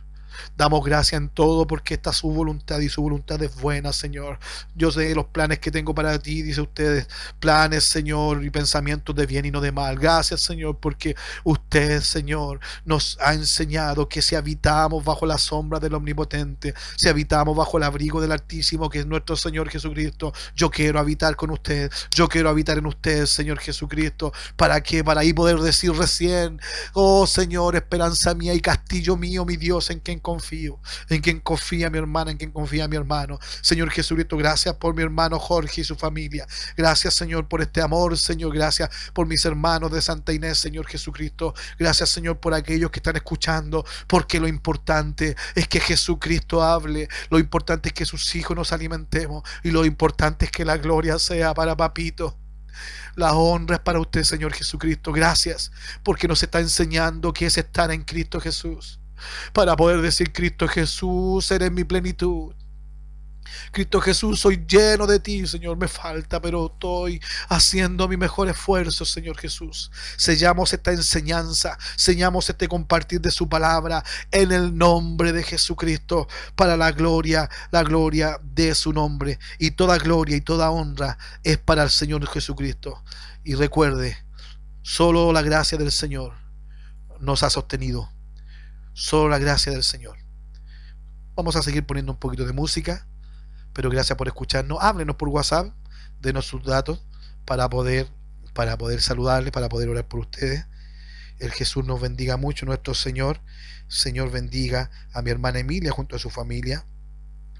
Speaker 1: Damos gracias en todo porque esta es su voluntad y su voluntad es buena, Señor. Yo sé los planes que tengo para ti, dice ustedes, planes, Señor, y pensamientos de bien y no de mal. Gracias, Señor, porque usted, Señor, nos ha enseñado que si habitamos bajo la sombra del Omnipotente, si habitamos bajo el abrigo del Altísimo, que es nuestro Señor Jesucristo, yo quiero habitar con usted, yo quiero habitar en usted, Señor Jesucristo. ¿Para qué? Para ahí poder decir recién, oh Señor, esperanza mía y castillo mío, mi Dios, en quien confío, en quien confía mi hermana, en quien confía mi hermano. Señor Jesucristo, gracias por mi hermano Jorge y su familia. Gracias, Señor, por este amor, Señor. Gracias por mis hermanos de Santa Inés, Señor Jesucristo. Gracias, Señor, por aquellos que están escuchando, porque lo importante es que Jesucristo hable, lo importante es que sus hijos nos alimentemos y lo importante es que la gloria sea para Papito. La honra es para usted, Señor Jesucristo. Gracias porque nos está enseñando que es estar en Cristo Jesús. Para poder decir, Cristo Jesús, eres mi plenitud. Cristo Jesús, soy lleno de ti, Señor, me falta, pero estoy haciendo mi mejor esfuerzo, Señor Jesús. Sellamos esta enseñanza, sellamos este compartir de su palabra en el nombre de Jesucristo, para la gloria de su nombre. Y toda gloria y toda honra es para el Señor Jesucristo. Y recuerde, solo la gracia del Señor nos ha sostenido. Solo la gracia del Señor. Vamos a seguir poniendo un poquito de música, pero gracias por escucharnos. Háblenos por WhatsApp, denos sus datos para poder saludarles, para poder orar por ustedes. El Jesús nos bendiga mucho, nuestro Señor bendiga a mi hermana Emilia junto a su familia.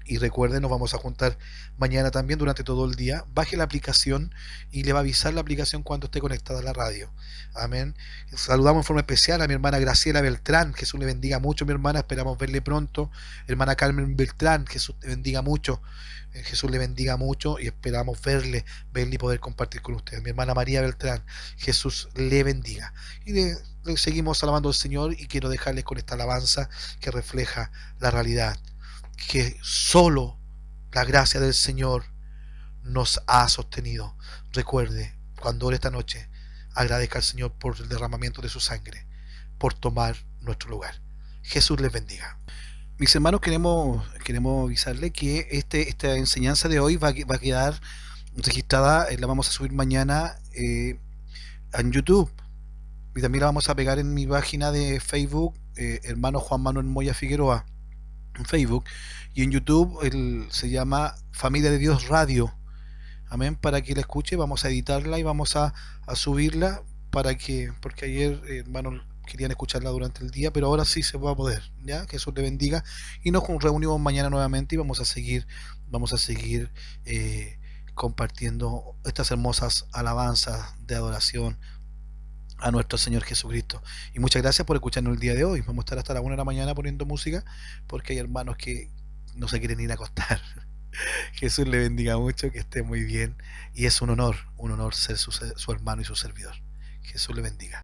Speaker 1: Y recuerden, nos vamos a juntar mañana también durante todo el día. Baje la aplicación y le va a avisar la aplicación cuando esté conectada a la radio. Amén. Saludamos en forma especial a mi hermana Graciela Beltrán. Jesús le bendiga mucho, mi hermana. Esperamos verle pronto. Hermana Carmen Beltrán, Jesús le bendiga mucho. Jesús le bendiga mucho y esperamos verle y poder compartir con ustedes. Mi hermana María Beltrán, Jesús le bendiga. Y le seguimos alabando al Señor y quiero dejarles con esta alabanza que refleja la realidad, que solo la gracia del Señor nos ha sostenido. Recuerde, cuando ore esta noche, agradezca al Señor por el derramamiento de su sangre, por tomar nuestro lugar. Jesús les bendiga. Mis hermanos, queremos avisarle que esta enseñanza de hoy va a quedar registrada, la vamos a subir mañana en YouTube. Y también la vamos a pegar en mi página de Facebook, hermano Juan Manuel Moya Figueroa, en Facebook, y en YouTube se llama Familia de Dios Radio. Amén, para que la escuche. Vamos a editarla y vamos a subirla porque ayer, hermanos, querían escucharla durante el día, pero ahora sí se va a poder. Ya, que Jesús te bendiga y nos reunimos mañana nuevamente y vamos a seguir compartiendo estas hermosas alabanzas de adoración a nuestro Señor Jesucristo. Y muchas gracias por escucharnos el día de hoy. Vamos a estar hasta la 1 de la mañana poniendo música porque hay hermanos que no se quieren ir a acostar. Jesús le bendiga mucho, que esté muy bien y es un honor ser su hermano y su servidor. Jesús le bendiga.